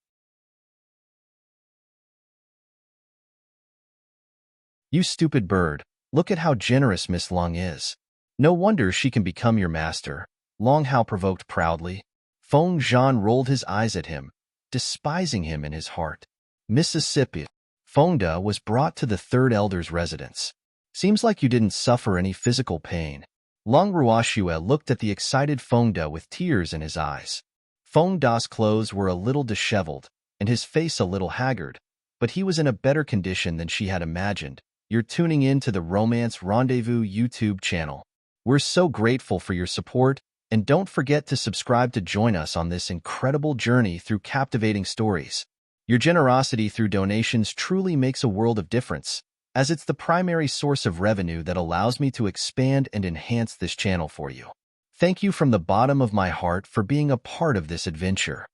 You stupid bird, look at how generous Miss Long is. No wonder she can become your master, Long Hao provoked proudly. Feng Zhan rolled his eyes at him, despising him in his heart. Mississippi. Feng Da was brought to the third elder's residence. Seems like you didn't suffer any physical pain. Lung Ruoxue looked at the excited Feng Da with tears in his eyes. Feng Da's clothes were a little disheveled, and his face a little haggard, but he was in a better condition than she had imagined. You're tuning in to the Romance Rendezvous YouTube channel. We're so grateful for your support, and don't forget to subscribe to join us on this incredible journey through captivating stories. Your generosity through donations truly makes a world of difference, as it's the primary source of revenue that allows me to expand and enhance this channel for you. Thank you from the bottom of my heart for being a part of this adventure.